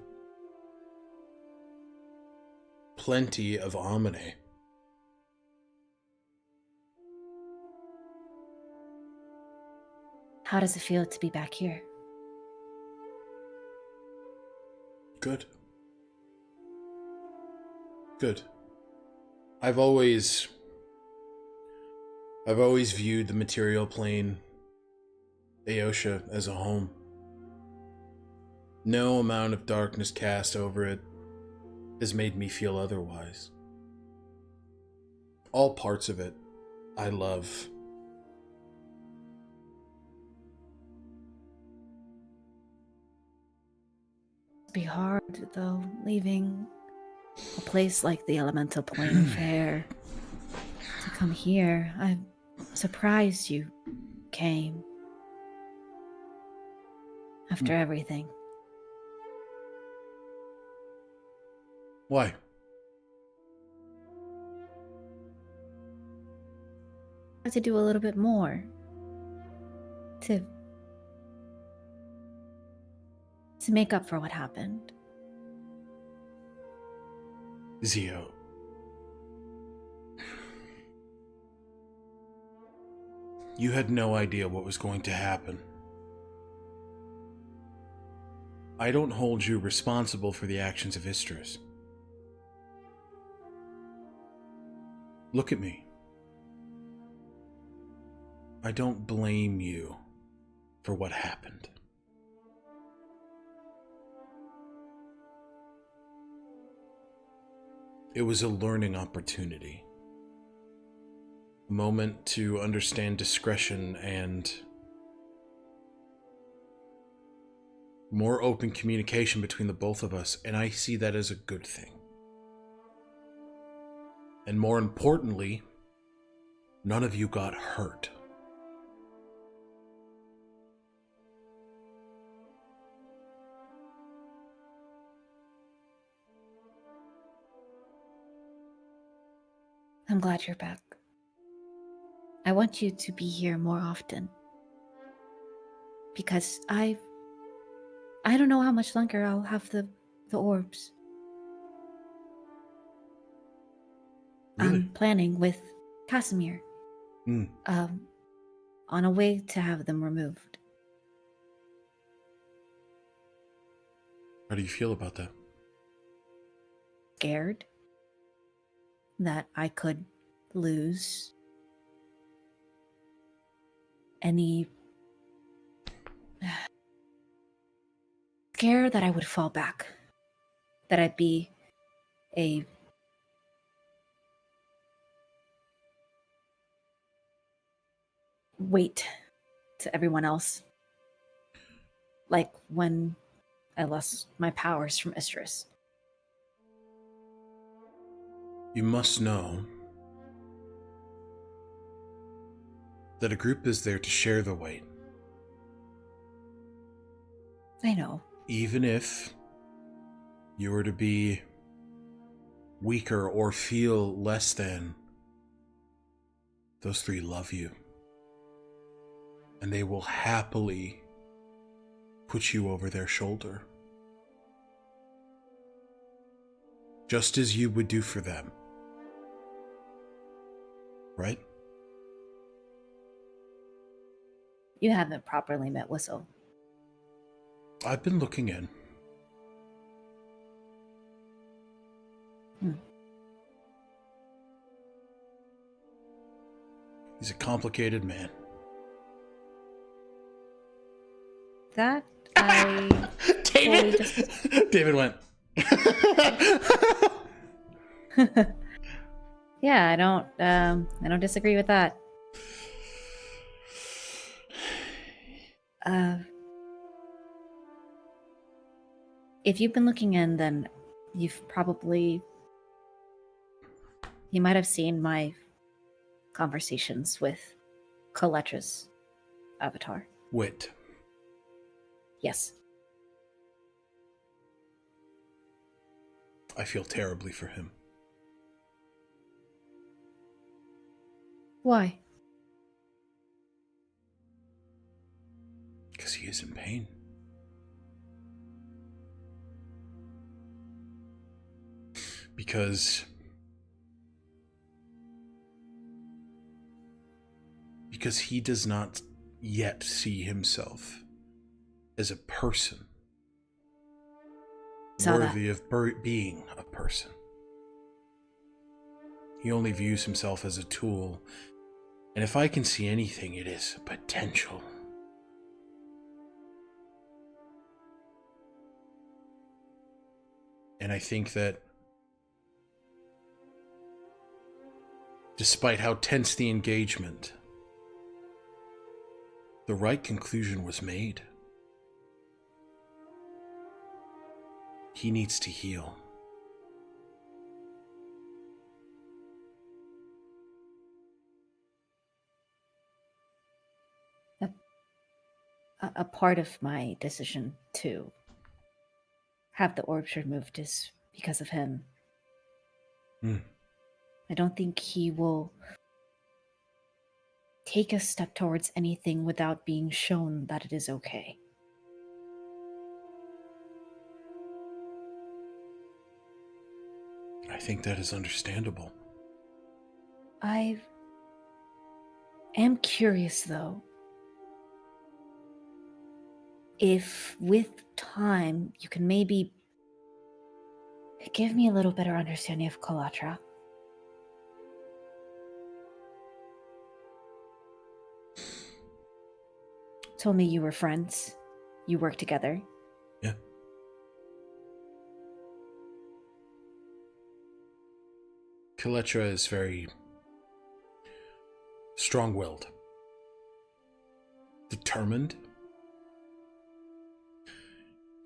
Plenty of harmony. How does it feel to be back here? Good. I've always viewed the material plane, Aosha, as a home. No amount of darkness cast over it has made me feel otherwise. All parts of it I love. It'd be hard, though, leaving a place like the elemental plane of air to come here. I'm surprised you came after everything. Why? I have to do a little bit more to make up for what happened. Zio. You had no idea what was going to happen. I don't hold you responsible for the actions of Istris. Look at me. I don't blame you for what happened. It was a learning opportunity. A moment to understand discretion and more open communication between the both of us, and I see that as a good thing. And more importantly, none of you got hurt. I'm glad you're back. I want you to be here more often. Because I don't know how much longer I'll have the orbs. Really? I'm planning with Aasimar on a way to have them removed. How do you feel about that? Scared that I could lose any... Scared that I would fall back. That I'd be a... weight to everyone else. Like when I lost my powers from Istrus. You must know that a group is there to share the weight. I know. Even if you were to be weaker or feel less than, those three love you. And they will happily put you over their shoulder. Just as you would do for them. Right? You haven't properly met Whistle. I've been looking in. He's a complicated man. That I... David! David went. Yeah, I don't disagree with that. If you've been looking in, then you might have seen my conversations with Coletra's avatar. Wit. Yes. I feel terribly for him. Why? Because he is in pain. Because he does not yet see himself as a person worthy of being a person. He only views himself as a tool, and if I can see anything, it is potential. And I think that despite how tense the engagement, the right conclusion was made. He needs to heal. A part of my decision to have the orbs removed is because of him. I don't think he will take a step towards anything without being shown that it is okay. I think that is understandable. I am curious, though, if with time you can maybe give me a little better understanding of Colatra. Told me you were friends. You worked together. Yeah. Coletra is very strong-willed, determined,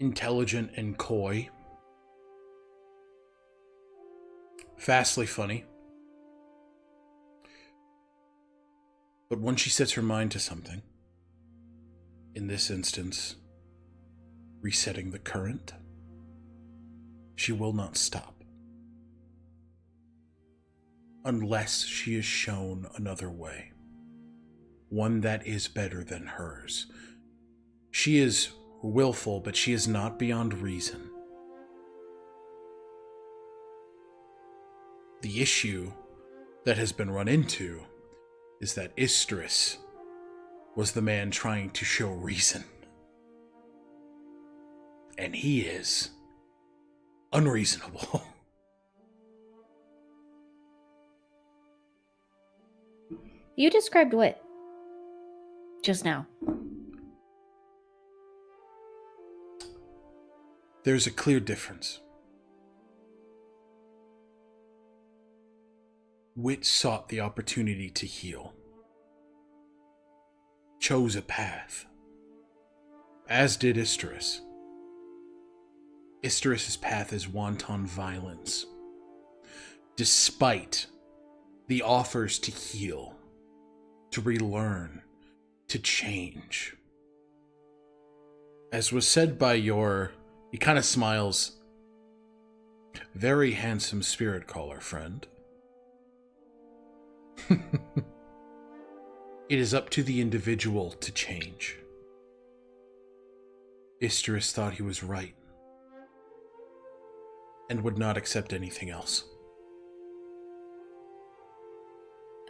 intelligent and coy, fastly funny. But once she sets her mind to something, in this instance, resetting the current, she will not stop. Unless she is shown another way. One that is better than hers. She is willful, but she is not beyond reason. The issue that has been run into is that Istris was the man trying to show reason. And he is unreasonable. You described what? Just now. There's a clear difference. Wit sought the opportunity to heal. Chose a path. As did Isterus. Isterus' path is wanton violence. Despite the offers to heal, to relearn, to change. As was said by he kind of smiles, very handsome spirit caller friend. It is up to the individual to change. Isterus thought he was right and would not accept anything else.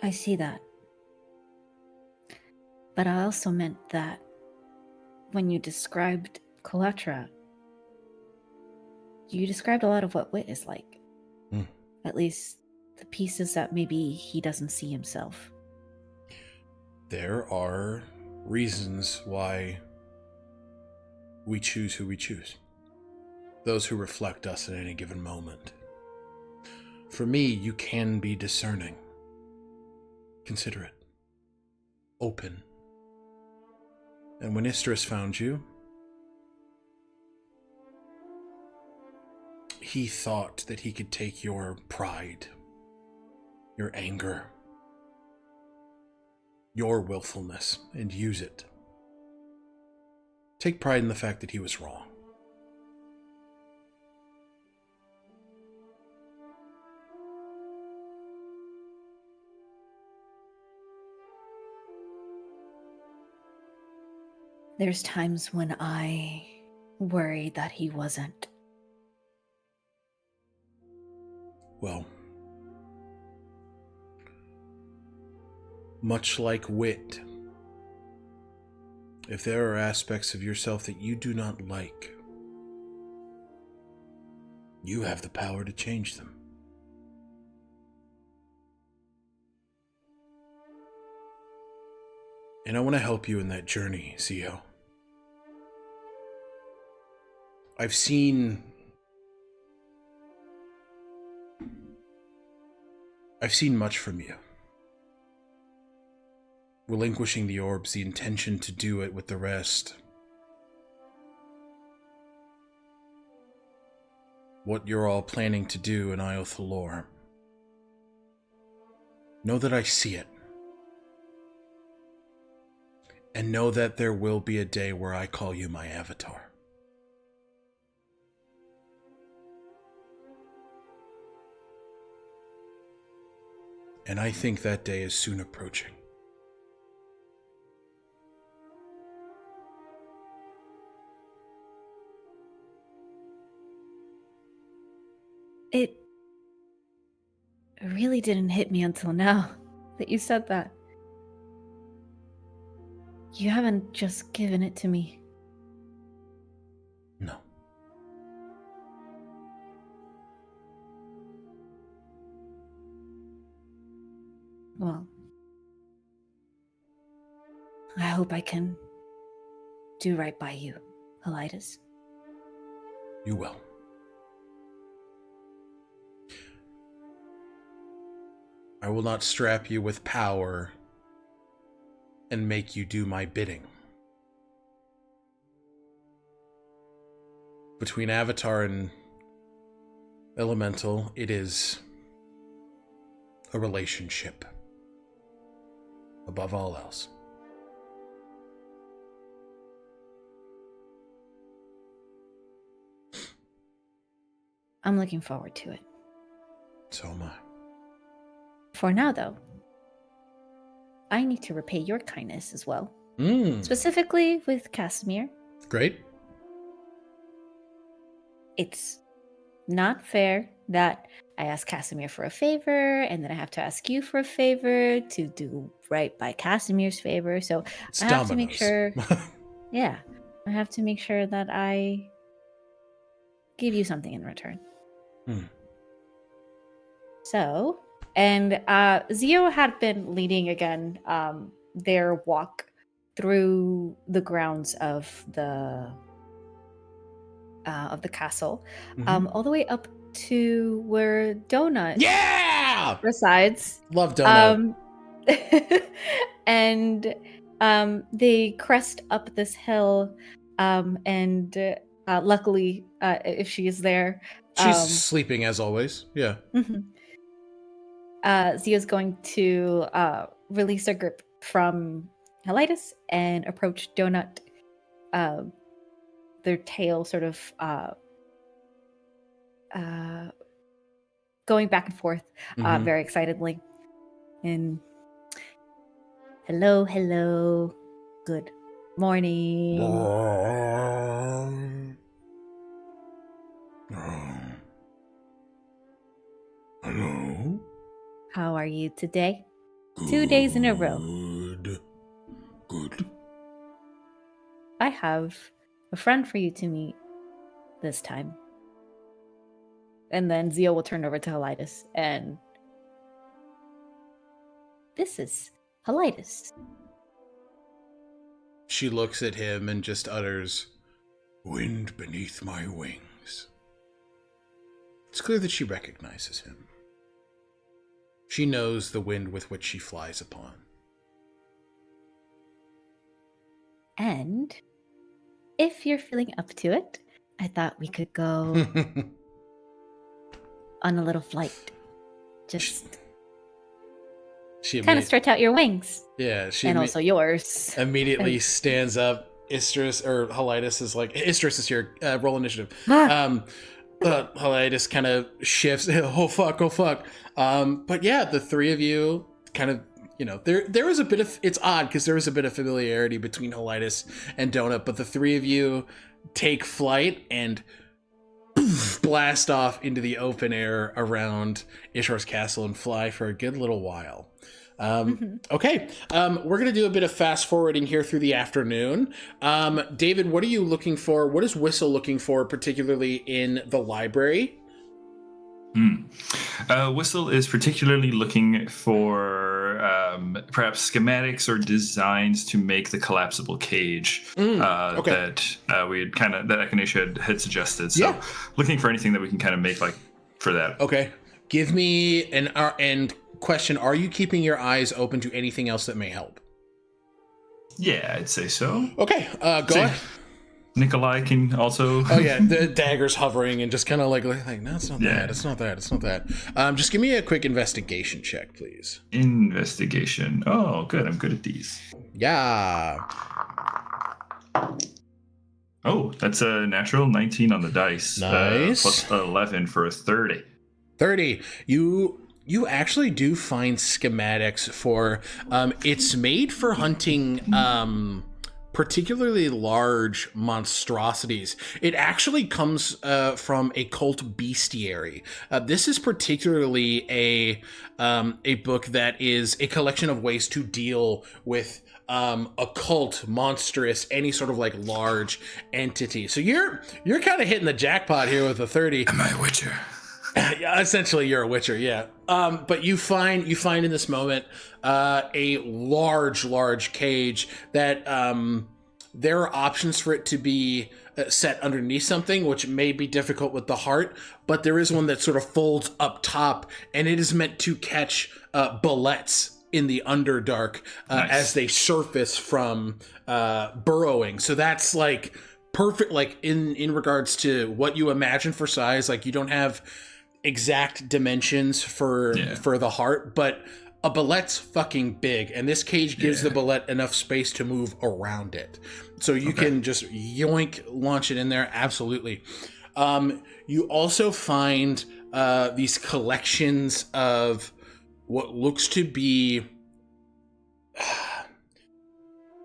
I see that. But I also meant that when you described Coletra, you described a lot of what Wit is like. At least the pieces that maybe he doesn't see himself. There are reasons why we choose who we choose. Those who reflect us at any given moment. For me, you can be discerning, considerate, open. And when Isterus found you, he thought that he could take your pride, your anger, your willfulness, and use it. Take pride in the fact that he was wrong. There's times when I worry that he wasn't. Well, much like Wit, if there are aspects of yourself that you do not like, you have the power to change them. And I want to help you in that journey, Zio. I've seen much from you. Relinquishing the orbs, the intention to do it with the rest. What you're all planning to do in Iyo Thalor. Know that I see it. And know that there will be a day where I call you my avatar. And I think that day is soon approaching. It really didn't hit me until now that you said that. You haven't just given it to me. No. Well, I hope I can do right by you, Elidas. You will. I will not strap you with power and make you do my bidding. between Avatar and Elemental, it is a relationship above all else. I'm looking forward to it. So am I. For now, though, I need to repay your kindness as well. Specifically with Casimir. Great. It's not fair that I ask Casimir for a favor, and then I have to ask you for a favor to do right by Casimir's favor. So It's I have to make dominoes. sure. Yeah, I have to make sure that I give you something in return. So, and Zio had been leading again their walk through the grounds of the castle, all the way up to where Donut resides. Love Donut. And they crest up this hill, and luckily, if she is there, She's sleeping as always. Yeah. Zio's going to release her grip from Helitis and approach Donut, their tail sort of going back and forth very excitedly. And hello, good morning. Hello. How are you today? 2 days in a row. Good. I have a friend for you to meet this time. And then Zio will turn over to Helitis, and this is Helitis. She looks at him and just utters, "Wind beneath my wings." It's clear that she recognizes him. She knows the wind with which she flies upon. And if you're feeling up to it, I thought we could go on a little flight. Just She kind of stretch out your wings. Yeah, she And also yours. immediately stands up. Helitis is like, Istris is here, roll initiative. Helitis kind of shifts. Oh fuck. But yeah, the three of you kind of, there is a bit of, it's odd because there is a bit of familiarity between Helitis and Donut, but the three of you take flight and blast off into the open air around Ishor's castle and fly for a good little while. Okay, we're going to do a bit of fast forwarding here through the afternoon. David, what are you looking for? What is Whistle looking for, particularly in the library? Whistle is particularly looking for perhaps schematics or designs to make the collapsible cage that we had that Echinacea had suggested. So looking for anything that we can kind of make like for that. Okay, give me and question: are you keeping your eyes open to anything else that may help? Yeah, I'd say so. Okay, go ahead. Nikolai can also. Oh yeah, the dagger's hovering and just kind of like no, it's not that. It's not that. Just give me a quick investigation check, please. Investigation. Oh, good. I'm good at these. Yeah. Oh, that's a natural 19 on the dice. Nice. Plus 11 for a 30. 30. You actually do find schematics for. It's made for hunting. Particularly large monstrosities. It actually comes from a cult bestiary. This is particularly a book that is a collection of ways to deal with occult, monstrous, any sort of like large entity. So you're kind of hitting the jackpot here with a 30. Am I a witcher? Yeah, essentially you're a witcher, yeah. But you find in this moment a large cage that there are options for it to be set underneath something, which may be difficult with the heart, but there is one that sort of folds up top, and it is meant to catch bullets in the Underdark as they surface from burrowing. So that's like perfect, like in regards to what you imagine for size. Like you don't have exact dimensions for the heart, but a bullet's fucking big, and this cage gives the bullet enough space to move around it. So you can just yoink, launch it in there. Absolutely. You also find these collections of what looks to be...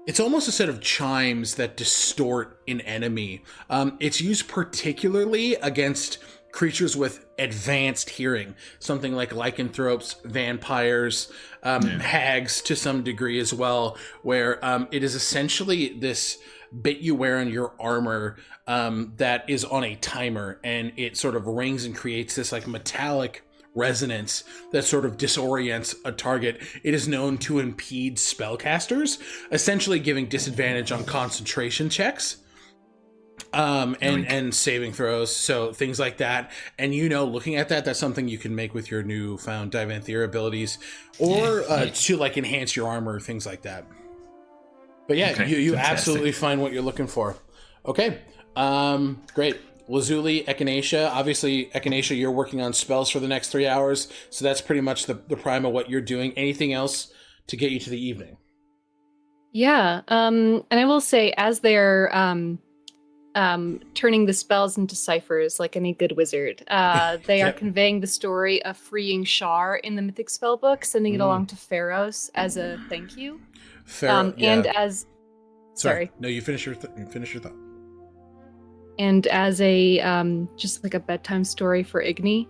It's almost a set of chimes that distort an enemy. It's used particularly against creatures with advanced hearing, something like lycanthropes, vampires, hags to some degree as well, where it is essentially this bit you wear on your armor that is on a timer, and it sort of rings and creates this like metallic resonance that sort of disorients a target. It is known to impede spellcasters, essentially giving disadvantage on concentration checks and saving throws, so things like that. And looking at that, that's something you can make with your newfound Divanthir abilities, or to like enhance your armor, things like that. But you absolutely find what you're looking for. Okay, great. Lazuli, Echinacea. Obviously, Echinacea, you're working on spells for the next 3 hours, so that's pretty much the prime of what you're doing. Anything else to get you to the evening? Yeah, and I will say, as they're turning the spells into ciphers like any good wizard, they are conveying the story of freeing Shar in the Mythic Spellbook, sending it along to Pharos as a thank you. And as... Sorry. No, you finish your thought. And as a just like a bedtime story for Igni.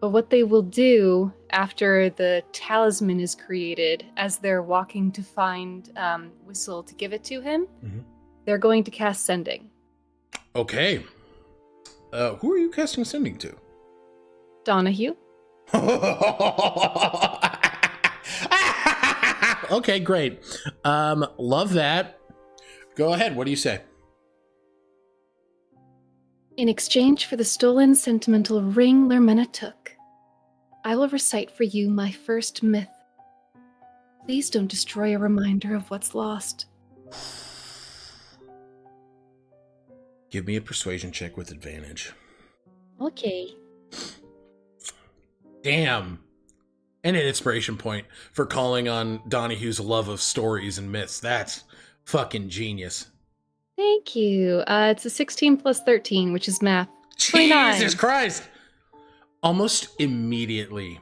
But what they will do after the talisman is created, as they're walking to find Whistle to give it to him, they're going to cast Sending. Okay. Who are you casting Sending to? Donahue. Okay, great. Love that. Go ahead. What do you say? In exchange for the stolen sentimental ring Lermena took, I will recite for you my first myth. Please don't destroy a reminder of what's lost. Give me a persuasion check with advantage. Okay. Damn. And an inspiration point for calling on Donahue's love of stories and myths. That's fucking genius. Thank you. It's a 16 plus 13, which is math. 29. Jesus Christ! Almost immediately,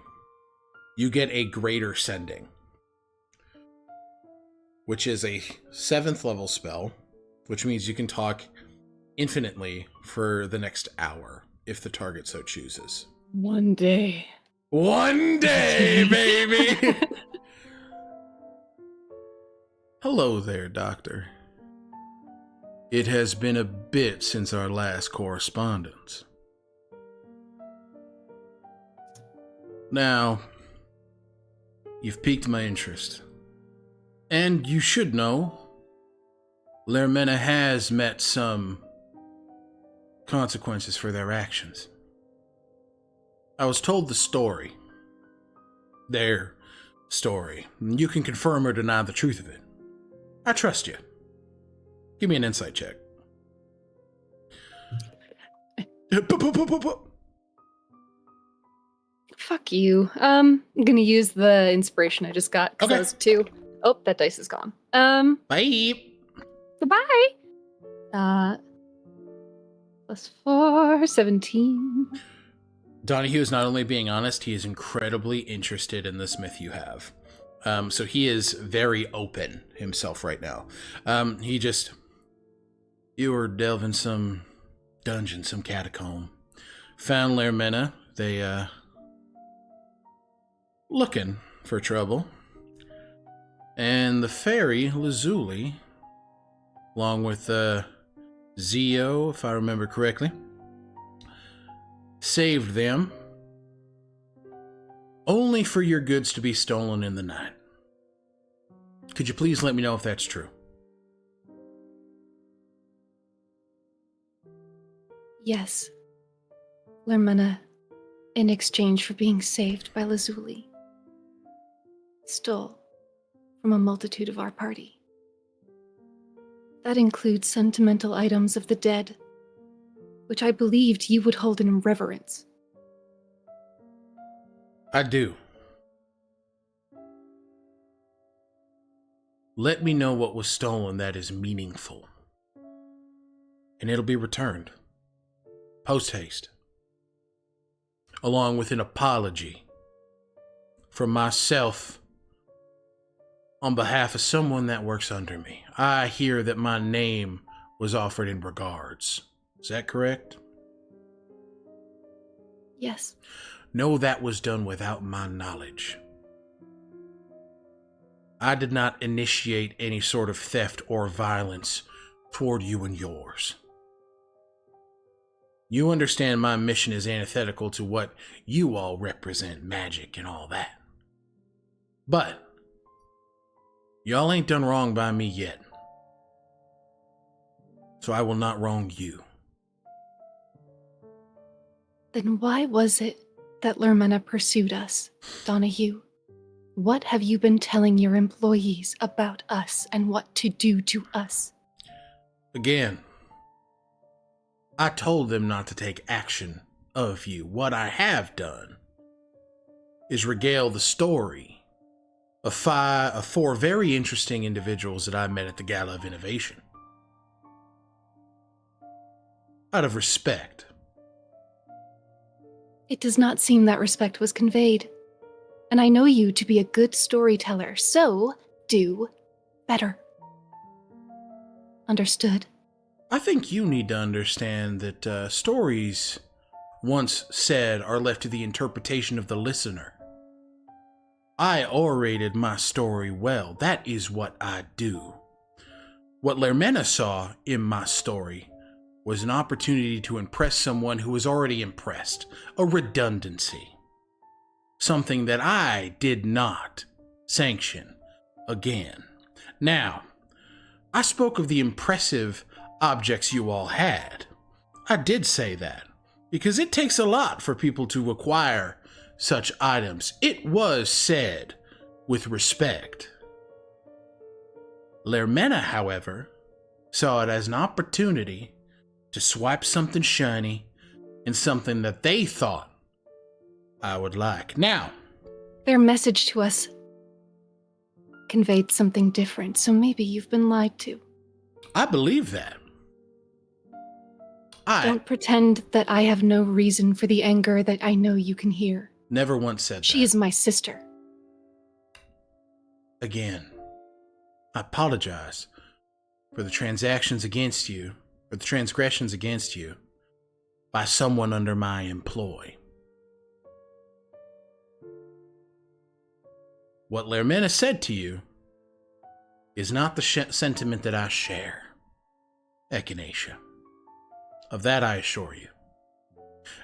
you get a greater sending, which is a 7th level spell, which means you can talk infinitely for the next hour, if the target so chooses. One day. One day, baby! Hello there, Doctor. It has been a bit since our last correspondence. Now, you've piqued my interest. And you should know, Lermena has met some consequences for their actions. I was told the story. Their story. You can confirm or deny the truth of it. I trust you. Give me an insight check. Fuck you. I'm gonna use the inspiration I just got, because Okay. that was 2. Oh, that dice is gone. Bye. Goodbye. Plus 4, 17. Donahue is not only being honest, he is incredibly interested in this myth you have. So he is very open himself right now. You were delving some dungeon, some catacomb. Found Lermena. They, looking for trouble. And the fairy, Lazuli, along with, Zio, if I remember correctly, saved them, only for your goods to be stolen in the night. Could you please let me know if that's true? Yes. Lermena, in exchange for being saved by Lazuli, stole from a multitude of our party. That includes sentimental items of the dead, which I believed you would hold in reverence. I do. Let me know what was stolen that is meaningful, and it'll be returned. Post haste. Along with an apology from myself on behalf of someone that works under me. I hear that my name was offered in regards. Is that correct? Yes. No, that was done without my knowledge. I did not initiate any sort of theft or violence toward you and yours. You understand my mission is antithetical to what you all represent, magic and all that. But y'all ain't done wrong by me yet. So I will not wrong you. Then why was it that Lermena pursued us, Donahue? What have you been telling your employees about us and what to do to us? Again, I told them not to take action of you. What I have done is regale the story of four very interesting individuals that I met at the Gala of Innovation. Out of respect. It does not seem that respect was conveyed. And I know you to be a good storyteller, so do better. Understood? I think you need to understand that stories, once said, are left to the interpretation of the listener. I orated my story well. That is what I do. What Lermena saw in my story was an opportunity to impress someone who was already impressed. A redundancy. Something that I did not sanction again. Now, I spoke of the impressive objects you all had. I did say that, because it takes a lot for people to acquire such items. It was said with respect. Lermena, however, saw it as an opportunity to swipe something shiny and something that they thought I would like. Now, their message to us conveyed something different, so maybe you've been lied to. I believe that. Don't pretend that I have no reason for the anger that I know you can hear. Never once said that. She is my sister. Again, I apologize for the transactions against you, or the transgressions against you, by someone under my employ. What Lermena said to you is not the sentiment that I share, Echinacea. Of that I assure you.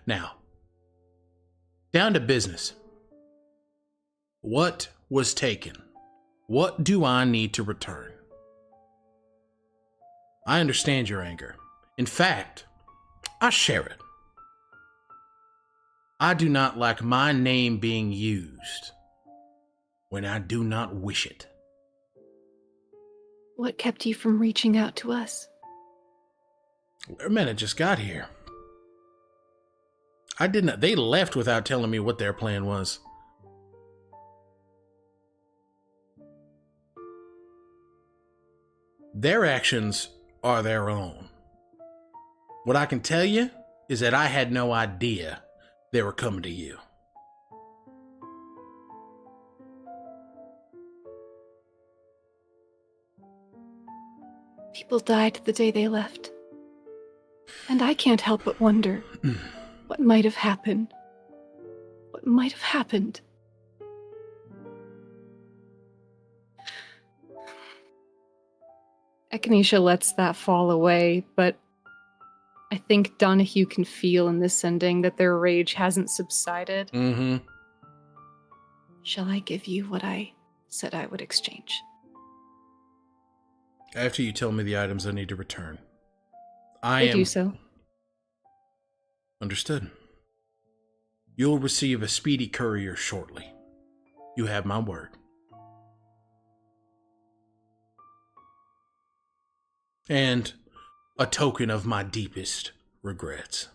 Now, down to business. What was taken? What do I need to return? I understand your anger. In fact, I share it. I do not like my name being used when I do not wish it. What kept you from reaching out to us? Lermena just got here. I didn't. They left without telling me what their plan was. Their actions are their own. What I can tell you is that I had no idea they were coming to you. People died the day they left. And I can't help but wonder what might have happened. What might have happened. Echinacea lets that fall away, but I think Donahue can feel in this sending that their rage hasn't subsided. Mm-hmm. Shall I give you what I said I would exchange? After you tell me the items I need to return. I do so. Understood. You'll receive a speedy courier shortly. You have my word. And a token of my deepest regrets.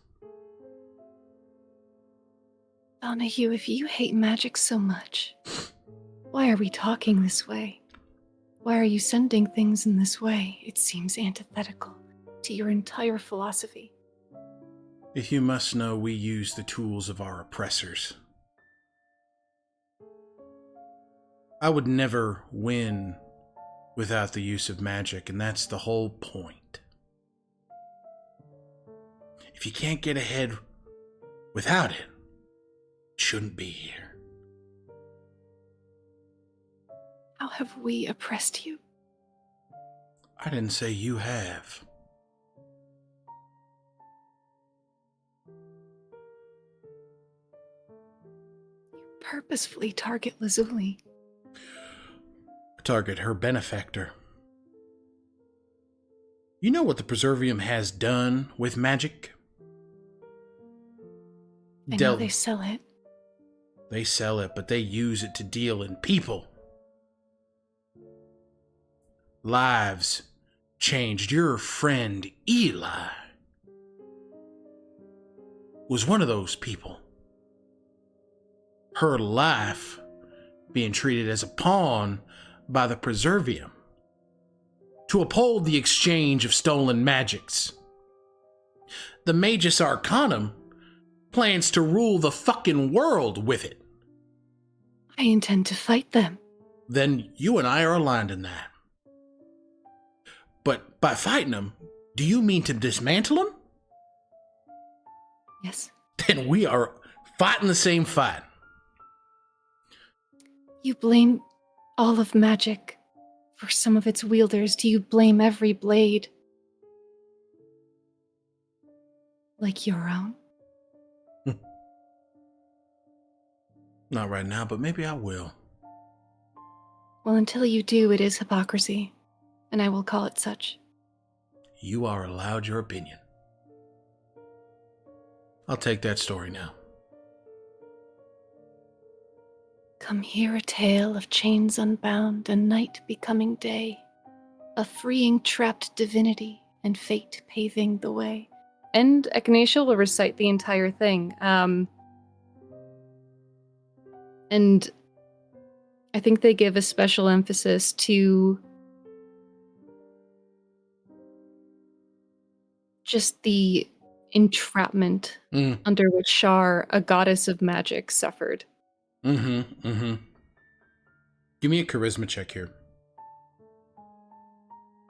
Donahue, if you hate magic so much, why are we talking this way? Why are you sending things in this way? It seems antithetical to your entire philosophy. If you must know, we use the tools of our oppressors. I would never win without the use of magic, and that's the whole point. If you can't get ahead without it, it shouldn't be here. How have we oppressed you? I didn't say you have. You purposefully target Lazuli. Target her benefactor. You know what the Preservium has done with magic? I know they sell it. They sell it, but they use it to deal in people. Lives changed. Your friend Eli was one of those people. Her life being treated as a pawn by the Preservium to uphold the exchange of stolen magics. The Magus Arcanum plans to rule the fucking world with it. I intend to fight them. Then you and I are aligned in that. But by fighting them, do you mean to dismantle them? Yes. Then we are fighting the same fight. You blame all of magic for some of its wielders. Do you blame every blade like your own? Not right now, but maybe I will. Well, until you do, it is hypocrisy, and I will call it such. You are allowed your opinion. I'll take that story now. Come hear a tale of chains unbound and night becoming day, a freeing trapped divinity and fate paving the way. And Echinacea will recite the entire thing. And I think they give a special emphasis to just the entrapment under which Shar, a goddess of magic, suffered. Give me a charisma check here.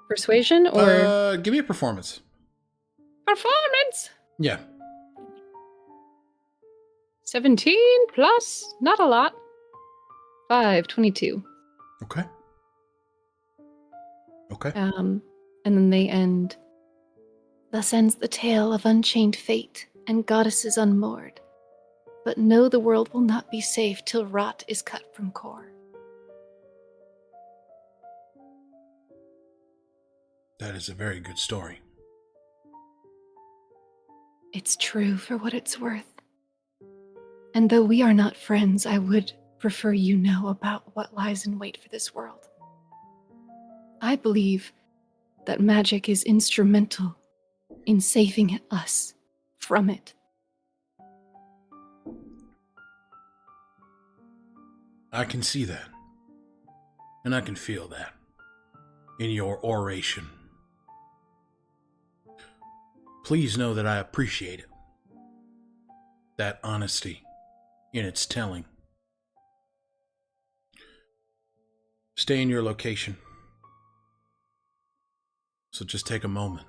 Persuasion or give me a performance. Performance? Yeah. 17 plus, not a lot. 5, 22. Okay. And then they end. Thus ends the tale of unchained fate and goddesses unmoored. But know the world will not be safe till rot is cut from core. That is a very good story. It's true for what it's worth. And though we are not friends, I would prefer you know about what lies in wait for this world. I believe that magic is instrumental in saving us from it. I can see that. And I can feel that in your oration. Please know that I appreciate it. That honesty in its telling. Stay in your location. So just take a moment.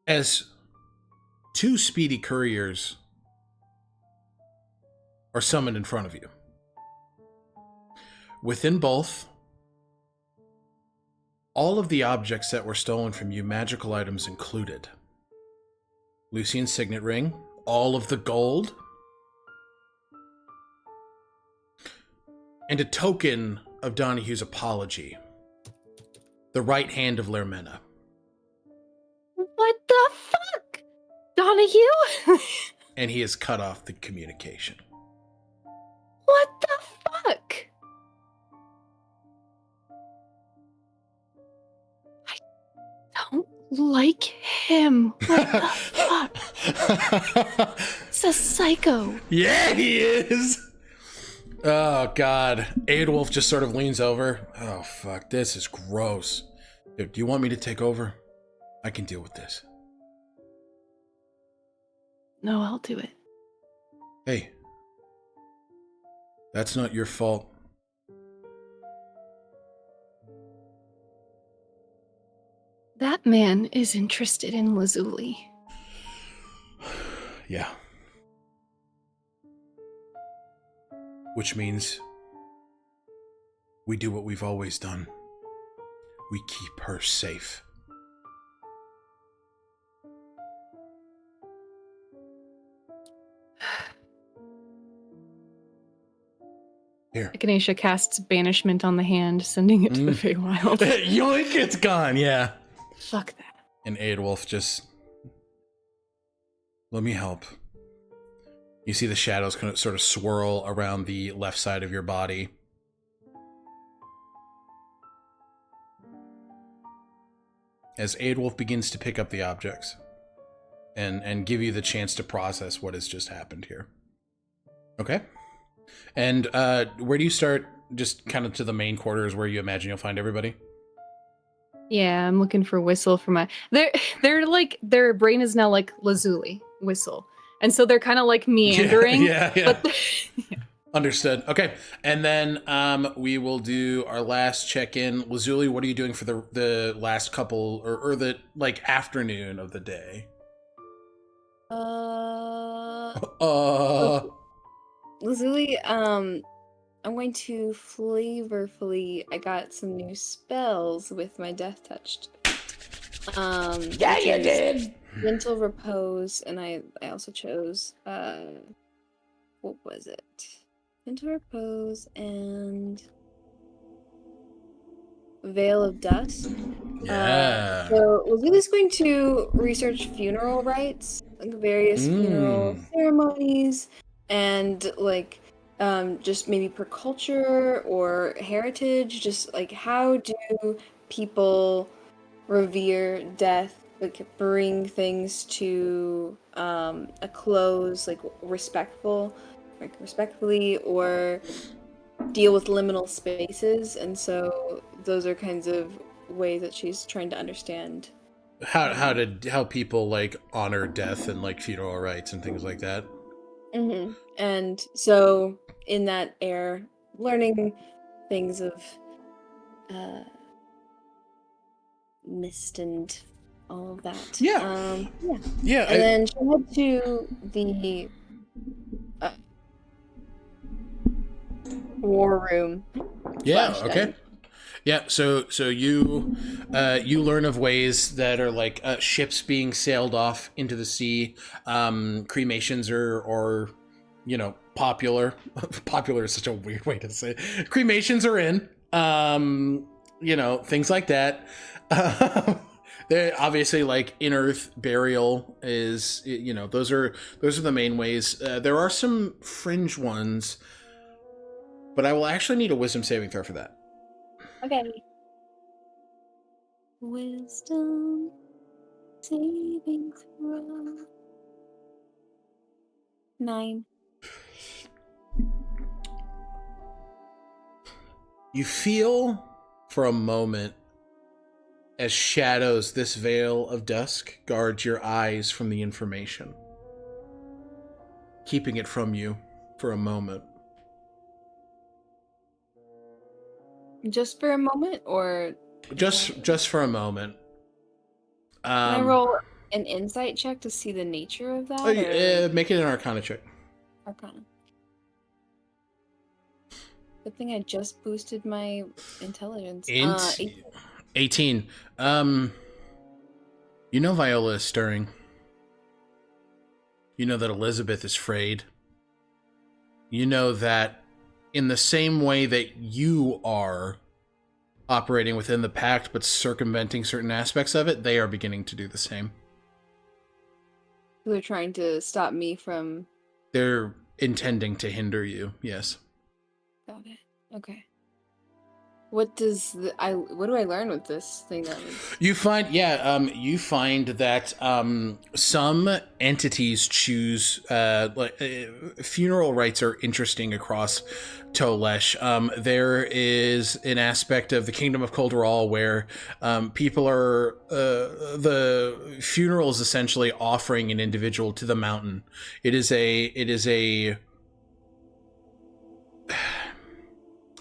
As two speedy couriers are summoned in front of you. Within both, all of the objects that were stolen from you, magical items included. Lucian's signet ring, all of the gold, and a token of Donahue's apology. The right hand of Lermena. What the fuck? Donahue? And he has cut off the communication. What the fuck? I like him. What the fuck? It's a psycho. Yeah, he is. Oh, God. Aedwulf just sort of leans over. Oh, fuck. This is gross. Dude, do you want me to take over? I can deal with this. No, I'll do it. Hey. That's not your fault. That man is interested in Lazuli. Yeah. Which means we do what we've always done. We keep her safe. Here. Echinacea casts banishment on the hand, sending it to the Feywild. Yoink, it's gone, yeah. Fuck that. And Aedwulf just... Let me help. You see the shadows kind of sort of swirl around the left side of your body. As Aedwulf begins to pick up the objects and give you the chance to process what has just happened here. Okay. And where do you start? Just kind of to the main quarters where you imagine you'll find everybody? Yeah, I'm looking for Whistle for my... They're like... Their brain is now like Lazuli, Whistle. And so they're kind of like meandering. Yeah. But yeah. Understood. Okay. And then we will do our last check-in. Lazuli, what are you doing for the last couple or the like afternoon of the day? Lazuli, I'm going to flavorfully. I got some new spells with my Death Touch. Yeah, you did. Gentle Repose, and I also chose what was it? Gentle Repose and Veil of Dust. Yeah. So Lazuli's going to research funeral rites, like various funeral ceremonies, and like just maybe per culture or heritage, just like how do people revere death, like bring things to a close, like respectfully, or deal with liminal spaces. And so those are kinds of ways that she's trying to understand how people like honor death and like funeral rites and things like that. Mm-hmm. And so in that air, learning things of mist and all of that. Yeah. Yeah. And then she went to the war room. Yeah. / Okay. Yeah. So you learn of ways that are like ships being sailed off into the sea. Cremations are popular. Popular is such a weird way to say it. Cremations are in. Things like that. They're obviously like in-earth burial is, those are the main ways. There are some fringe ones, but I will actually need a wisdom saving throw for that. Okay. Wisdom saving throw. 9. You feel for a moment as shadows, this veil of dusk guards your eyes from the information, keeping it from you for a moment. Just for a moment, or just for a moment. can I roll an insight check to see the nature of that? Make it an Arcana check. Arcana. Good thing I just boosted my intelligence. 18. Viola is stirring. You know that Elizabeth is frayed. You know that in the same way that you are operating within the pact but circumventing certain aspects of it, they are beginning to do the same. They're trying to stop me from... They're intending to hinder you, yes. Got it. Okay. What do I learn with this thing that was... You find that some entities choose funeral rites are interesting across Tolesh. There is an aspect of the Kingdom of Kolderal where people are the funeral is essentially offering an individual to the mountain.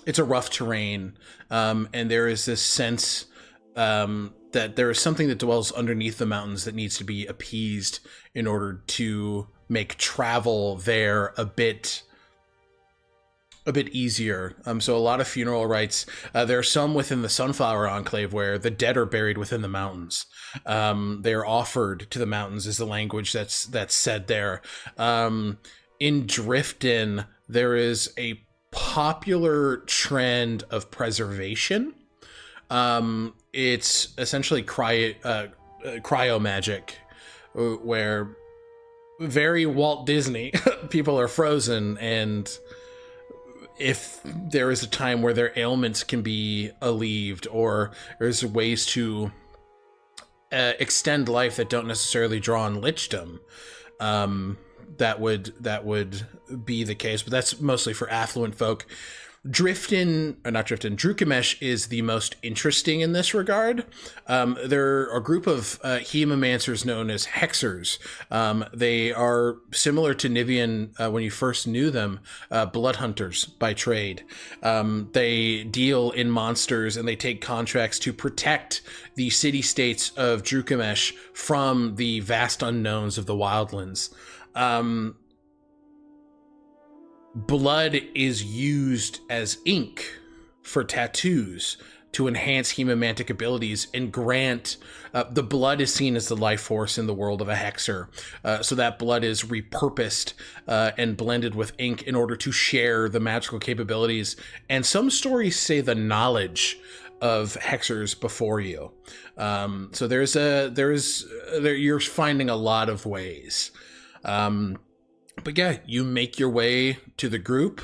It's a rough terrain, and there is this sense that there is something that dwells underneath the mountains that needs to be appeased in order to make travel there a bit easier. So a lot of funeral rites. There are some within the Sunflower Enclave where the dead are buried within the mountains. They are offered to the mountains is the language that's said there. In Driftin, there is a popular trend of preservation. It's essentially cryo magic, where very Walt Disney people are frozen, and if there is a time where their ailments can be alleviated, or there's ways to extend life that don't necessarily draw on lichdom, that would be the case, but that's mostly for affluent folk. Drukamesh is the most interesting in this regard. There are a group of hemomancers known as hexers. They are similar to Nivian when you first knew them, blood hunters by trade. They deal in monsters, and they take contracts to protect the city-states of Drukamesh from the vast unknowns of the wildlands. Blood is used as ink for tattoos to enhance hemomantic abilities and grant the blood is seen as the life force in the world of a hexer. So that blood is repurposed and blended with ink in order to share the magical capabilities. And some stories say the knowledge of hexers before you. So you're finding a lot of ways. But yeah, you make your way to the group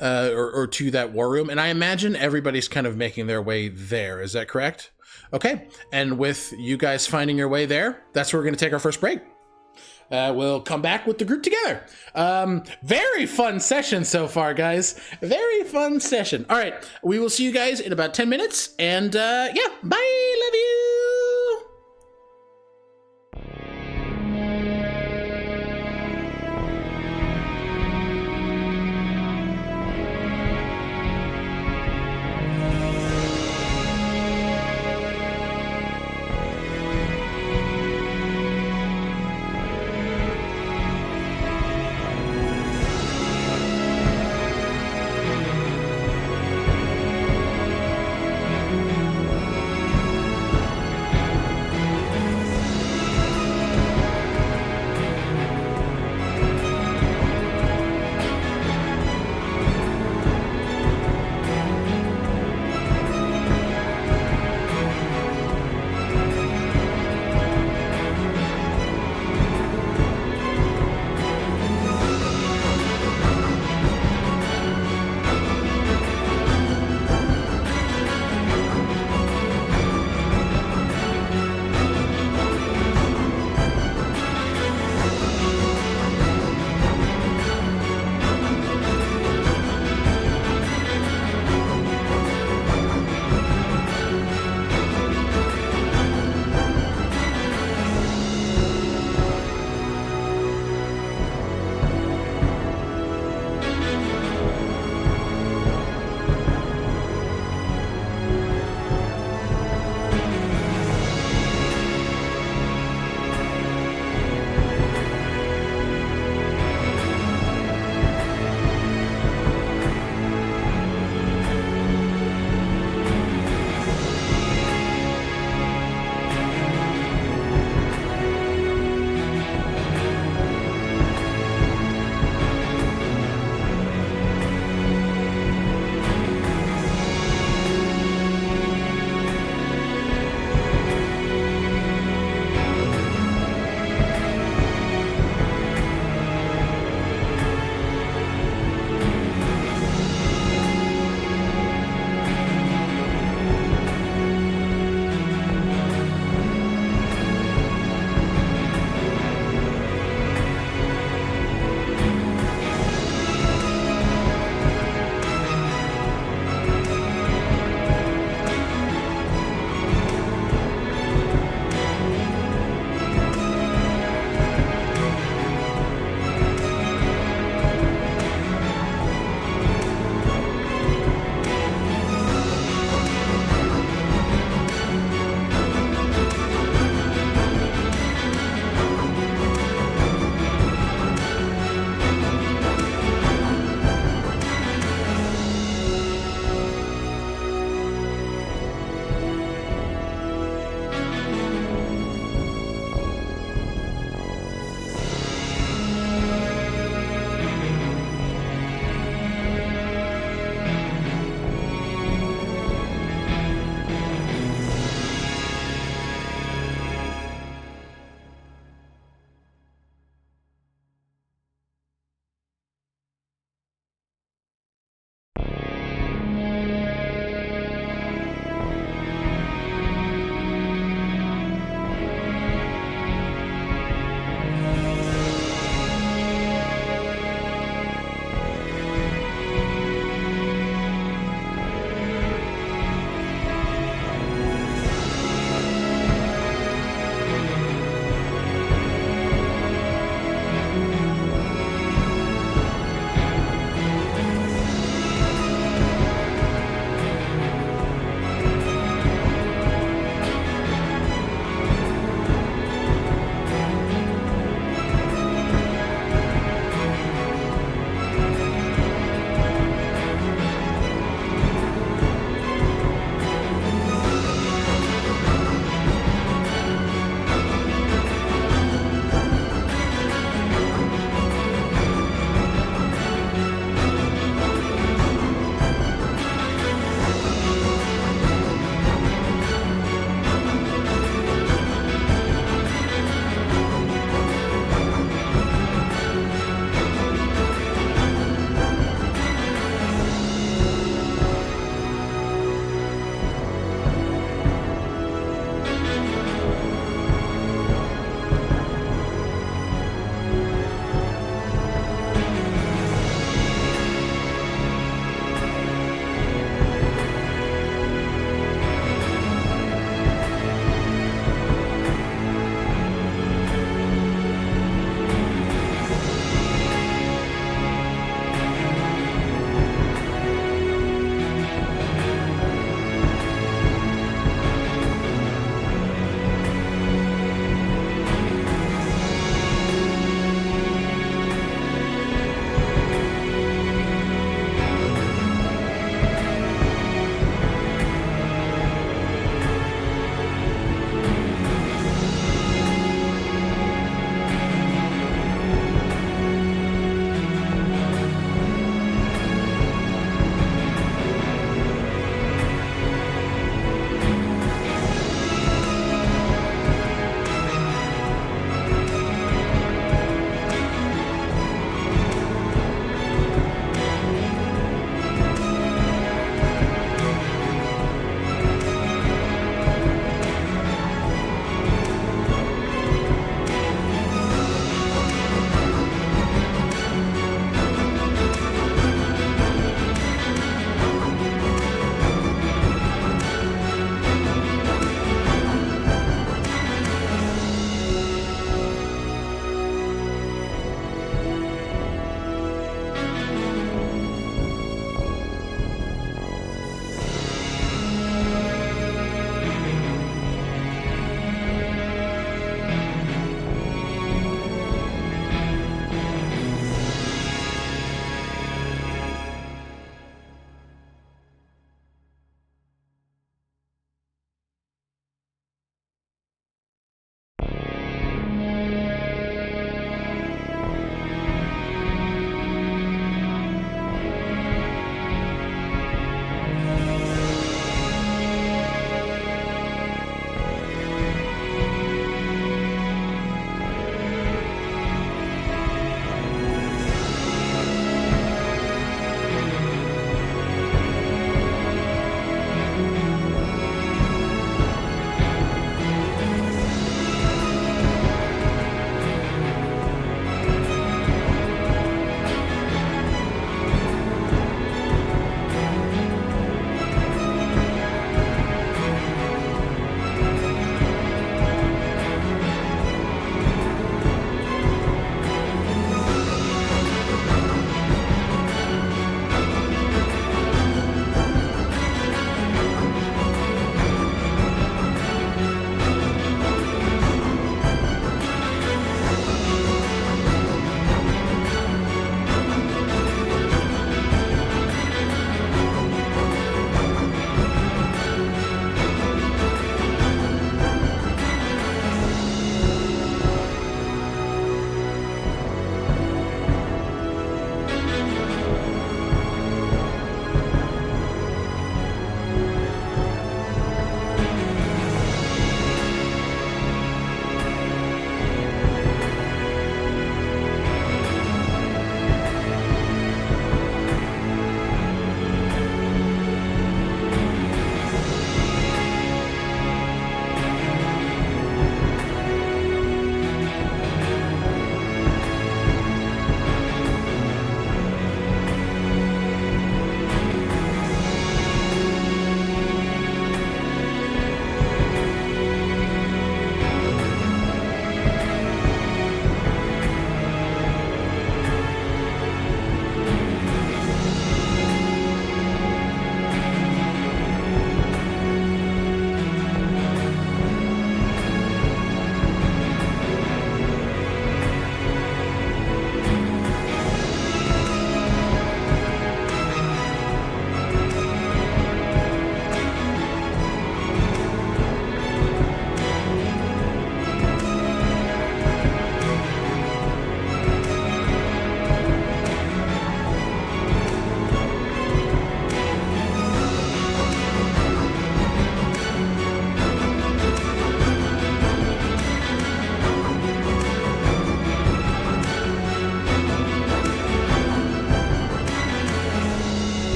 or to that war room, and I imagine everybody's kind of making their way there. Is that correct? Okay, and with you guys finding your way there, that's where we're going to take our first break. We'll come back with the group together. Very fun session so far, guys. Very fun session. All right, we will see you guys in about 10 minutes, and yeah, bye, love you.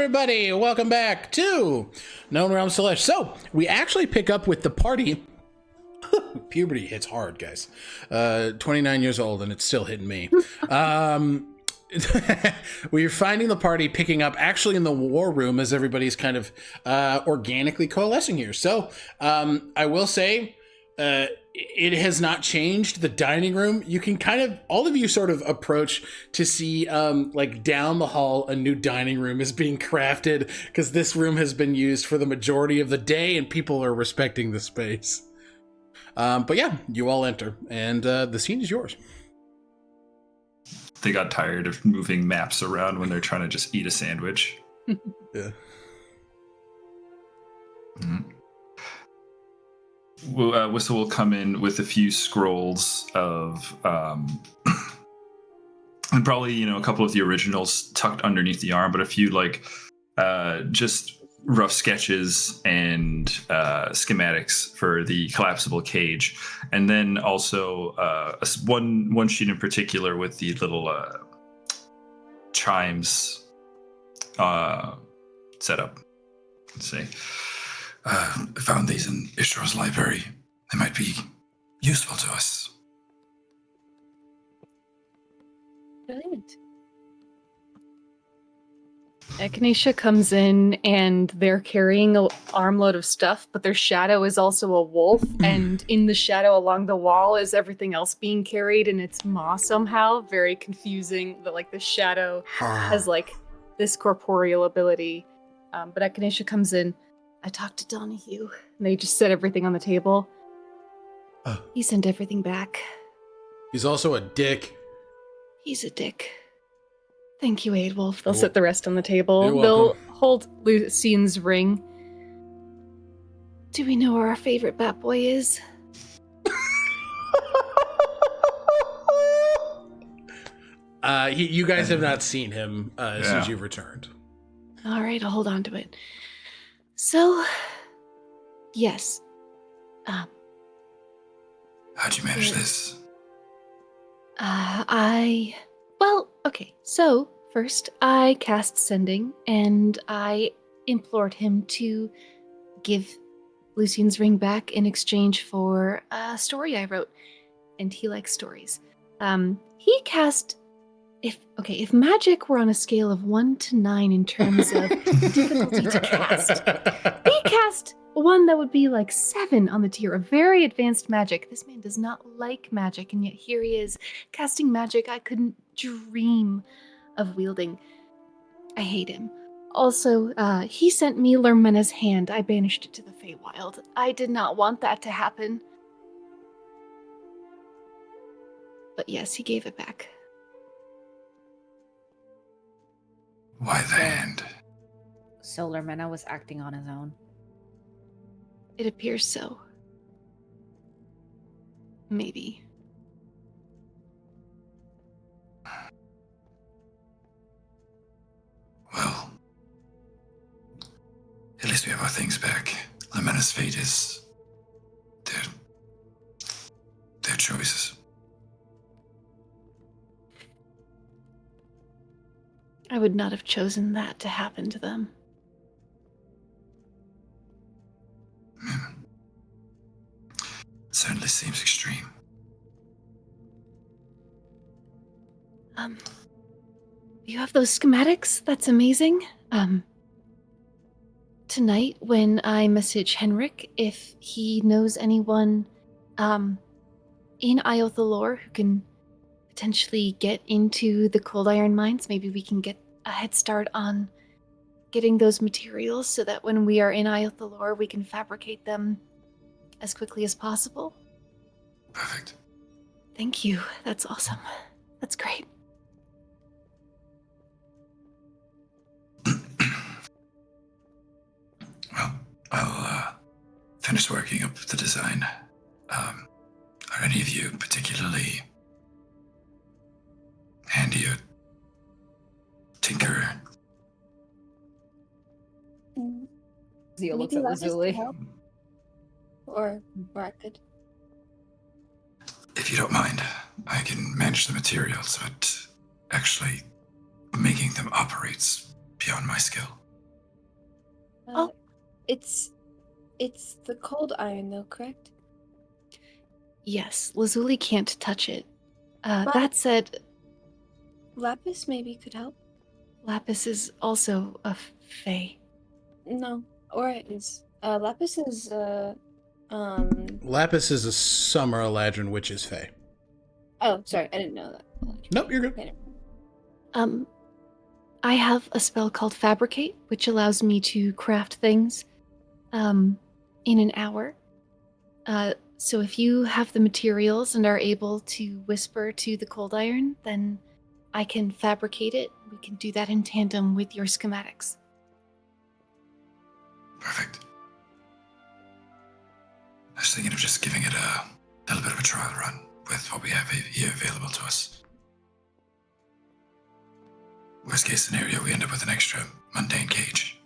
everybody. Welcome back to Known Realms Tolesh. So, we actually pick up with the party. Puberty hits hard, guys. 29 years old, and it's still hitting me. We're finding the party picking up actually in the war room as everybody's kind of organically coalescing here. So, I will say, it has not changed. The dining room, you can kind of, all of you sort of approach to see, like down the hall, a new dining room is being crafted because this room has been used for the majority of the day and people are respecting the space. But yeah, you all enter and the scene is yours. They got tired of moving maps around when they're trying to just eat a sandwich. Yeah. Mm-hmm. Whistle will come in with a few scrolls of, and probably, a couple of the originals tucked underneath the arm, but a few just rough sketches and schematics for the collapsible cage. And then also one sheet in particular with the little chimes set up. Let's see. Found these in Ishtar's library. They might be useful to us. Brilliant. Echinacea comes in and they're carrying an armload of stuff, but their shadow is also a wolf, and in the shadow along the wall is everything else being carried, and it's maw somehow. Very confusing that the shadow has this corporeal ability. But Echinacea comes in. I talked to Donahue, and they just set everything on the table. He sent everything back. He's also a dick. He's a dick. Thank you, Aidwolf. They'll set the rest on the table. You're They'll welcome. hold Lucien's ring. Do we know where our favorite bat boy is? You guys have not seen him since you've returned. All right, I'll hold on to it. So, yes. How'd you manage this? Okay. So, first, I cast Sending, and I implored him to give Lucien's ring back in exchange for a story I wrote. And he likes stories. He cast... If magic were on a scale of 1 to 9 in terms of difficulty to cast, he cast one that would be 7 on the tier of very advanced magic. This man does not like magic, and yet here he is, casting magic I couldn't dream of wielding. I hate him. Also, he sent me Lermena's hand. I banished it to the Feywild. I did not want that to happen. But yes, he gave it back. Why the hand? So Lermena was acting on his own. It appears so. Maybe. Well, at least we have our things back. Lermena's fate is their choices. I would not have chosen that to happen to them. Certainly seems extreme. You have those schematics? That's amazing. Tonight, when I message Henrik, if he knows anyone, in Iyo Thalor who can potentially get into the cold iron mines, maybe we can get a head start on getting those materials so that when we are in Iyo Thalor, we can fabricate them as quickly as possible. Perfect. Thank you. That's awesome. That's great. Well, I'll finish working up the design. Are any of you particularly handy or tinker? Zio looks at Lazuli. Or I could. If you don't mind, I can manage the materials, but actually making them operates beyond my skill. Oh. It's the cold iron, though, correct? Yes, Lazuli can't touch it. But- That said, Lapis maybe could help. Lapis is also a fae. No, Aura is. Lapis is. Lapis is a summer Eladrin witch's fae. Oh, sorry, I didn't know that. Nope, you're good. Okay, I have a spell called Fabricate, which allows me to craft things, in an hour. So if you have the materials and are able to whisper to the cold iron, then I can fabricate it. We can do that in tandem with your schematics. Perfect. I was thinking of just giving it a little bit of a trial run with what we have here available to us. Worst case scenario, we end up with an extra mundane cage.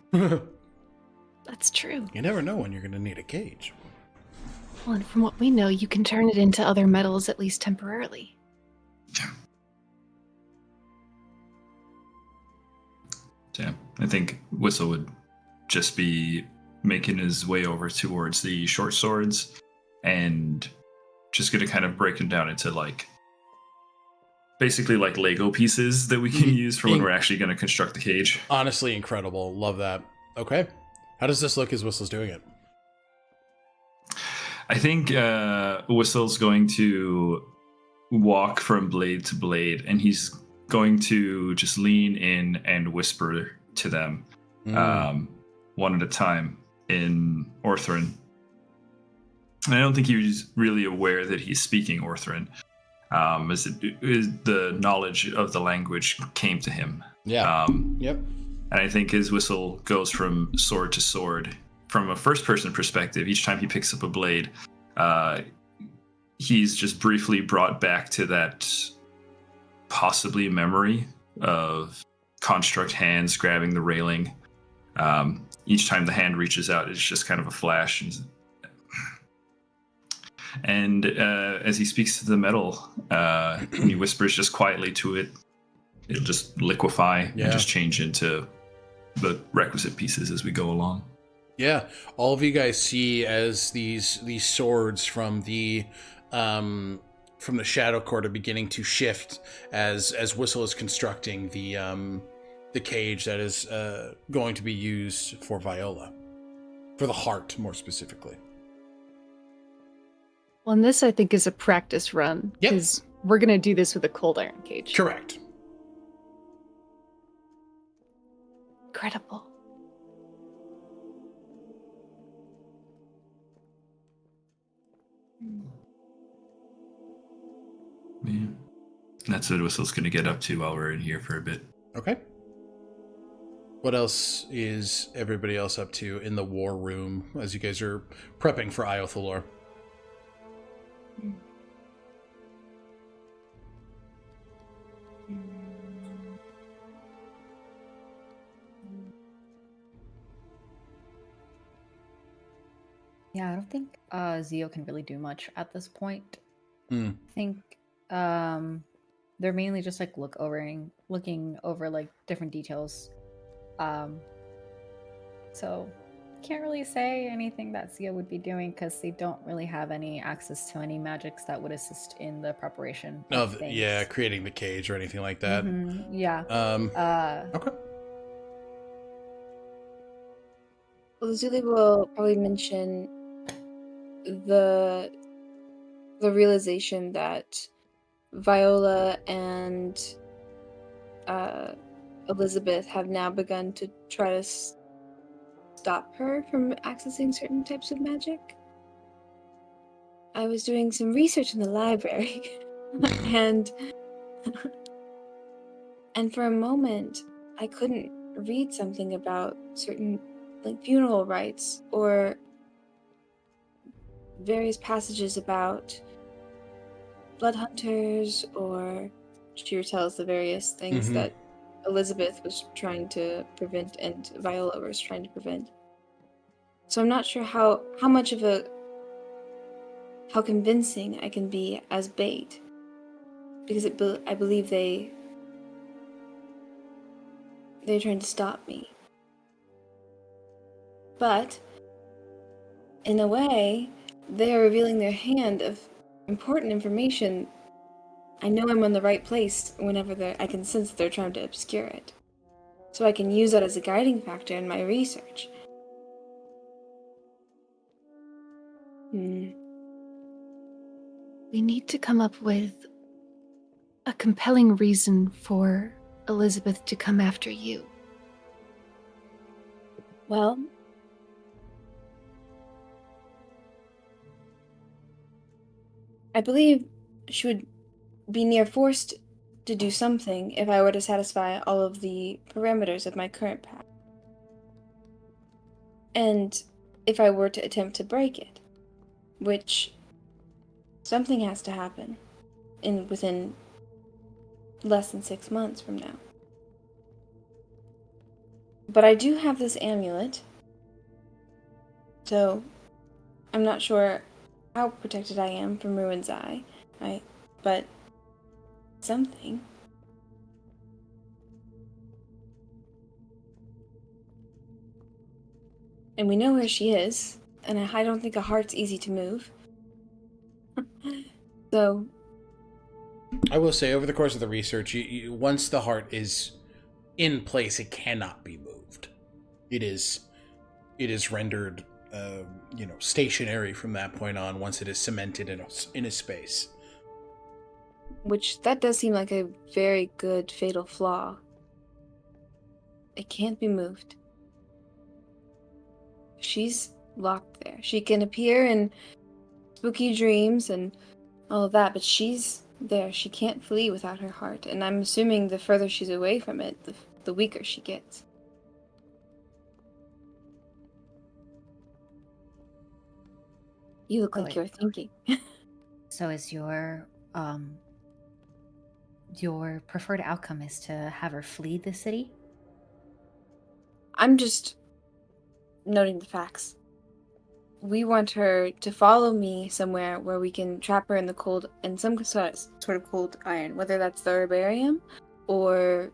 That's true. You never know when you're going to need a cage. Well, and from what we know, you can turn it into other metals at least temporarily. Yeah. Yeah, I think Whistle would just be making his way over towards the short swords and just going to kind of break them down into basically like Lego pieces that we can use for when we're actually going to construct the cage. Honestly, incredible. Love that. Okay. How does this look as Whistle's doing it? I think Whistle's going to walk from blade to blade, and he's going to just lean in and whisper to them one at a time in Orthrin. And I don't think he's really aware that he's speaking Orthrin, as the knowledge of the language came to him. Yeah. Yep. And I think his whistle goes from sword to sword. From a first-person perspective, each time he picks up a blade, he's just briefly brought back to that possibly memory of construct hands grabbing the railing. Each time the hand reaches out, it's just kind of a flash. And as he speaks to the metal, and he whispers just quietly to it, it'll just liquefy and just change into the requisite pieces as we go along. Yeah, all of you guys see as these swords from the Shadow Court are beginning to shift as Whistle is constructing the cage that is going to be used for Viola, for the heart more specifically. Well, and this I think is a practice run because we're gonna do this with a cold iron cage. Correct. Incredible. Yeah. That's what Whistle's going to get up to while we're in here for a bit. Okay. What else is everybody else up to in the war room as you guys are prepping for Iyo Thalor? Yeah, I don't think Zio can really do much at this point. Hmm. I think they're mainly just like looking over like different details. So can't really say anything that Zio would be doing because they don't really have any access to any magics that would assist in the preparation of things. Creating the cage or anything like that. Mhm, yeah. Okay. Lazuli will probably mention the realization that Viola and Elizabeth have now begun to try to stop her from accessing certain types of magic. I was doing some research in the library and for a moment I couldn't read something about certain like funeral rites or various passages about blood hunters, or she retells the various things that Elizabeth was trying to prevent and Viola was trying to prevent. So I'm not sure how much of how convincing I can be as bait, because I believe they're trying to stop me. But, in a way, they are revealing their hand of important information. I know I'm on the right place whenever I can sense they're trying to obscure it. So I can use that as a guiding factor in my research. We need to come up with a compelling reason for Elizabeth to come after you. Well, I believe she would be near forced to do something if I were to satisfy all of the parameters of my current path. And if I were to attempt to break it, which something has to happen within less than 6 months from now. But I do have this amulet, so I'm not sure how protected I am from Ruin's Eye, right? But something. And we know where she is, and I don't think a heart's easy to move. So I will say, over the course of the research, once the heart is in place, it cannot be moved. It is rendered, stationary from that point on. Once it is cemented in a space, which that does seem like a very good fatal flaw. It can't be moved. She's locked there. She can appear in spooky dreams and all of that, but she's there. She can't flee without her heart, and I'm assuming the further she's away from it, the weaker she gets. You look like you're thinking. So is your preferred outcome is to have her flee the city? I'm just noting the facts. We want her to follow me somewhere where we can trap her in the cold, in some sort of cold iron, whether that's the herbarium or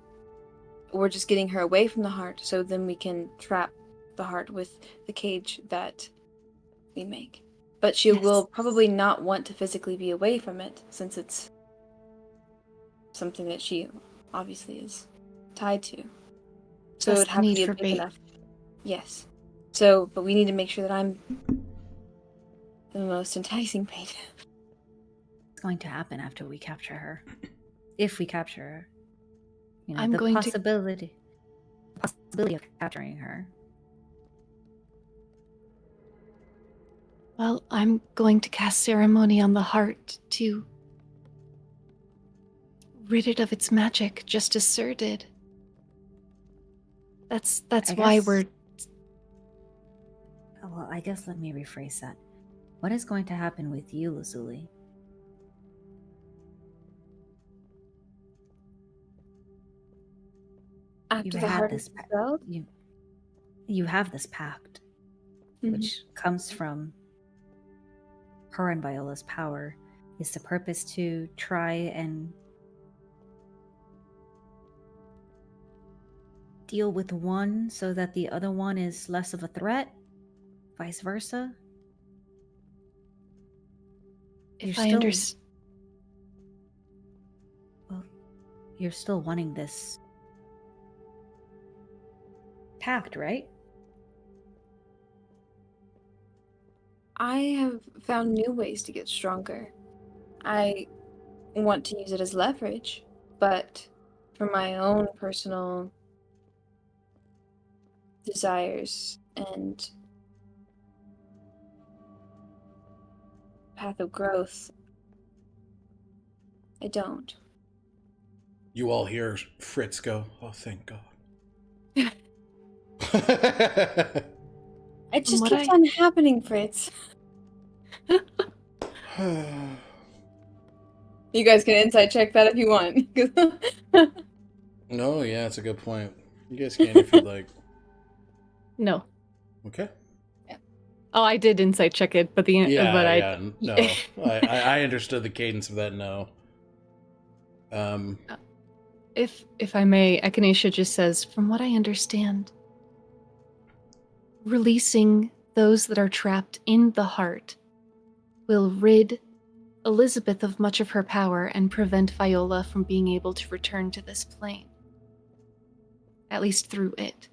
we're just getting her away from the heart, so then we can trap the heart with the cage that we make. But she will probably not want to physically be away from it, since it's something that she obviously is tied to. So it would have to be big enough. Yes. So, but we need to make sure that I'm the most enticing bait. What's going to happen after we capture her? If we capture her. I'm the going possibility of capturing her. Well, I'm going to cast Ceremony on the heart to rid it of its magic, just as Sir did. That's why we're... Well, I guess let me rephrase that. What is going to happen with you, Lazuli? After the heart is spelled? You have this pact, which comes from her and Viola's power. Is the purpose to try and deal with one so that the other one is less of a threat? Vice versa? If I understand... Well, you're still wanting this pact, right? I have found new ways to get stronger. I want to use it as leverage, but for my own personal desires and path of growth, I don't. You all hear Fritz go, "Oh, thank God." It just keeps on happening, Fritz. You guys can inside check that if you want. No, yeah, that's a good point. You guys can if you'd like. No. Okay. Yeah. Oh, I did insight check it, but no. I understood the cadence of that. No. If I may, Echinacea just says, from what I understand, releasing those that are trapped in the heart will rid Elizabeth of much of her power and prevent Viola from being able to return to this plane. At least through it.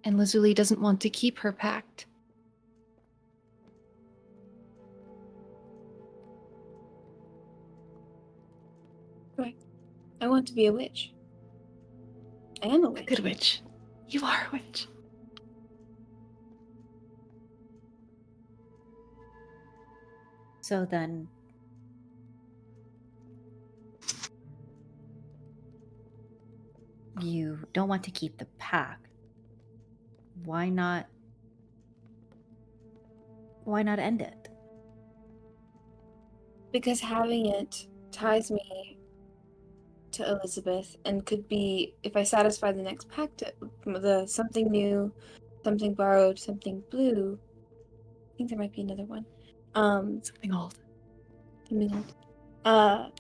And Lazuli doesn't want to keep her pact. Right. I want to be a witch. I am a A witch. good witch. You are a witch. So then, you don't want to keep the pack. Why not? Why not end it? Because having it ties me to Elizabeth and could be, if I satisfy the next pact, the something new, something borrowed, something blue. I think there might be another one. Something old. Something old.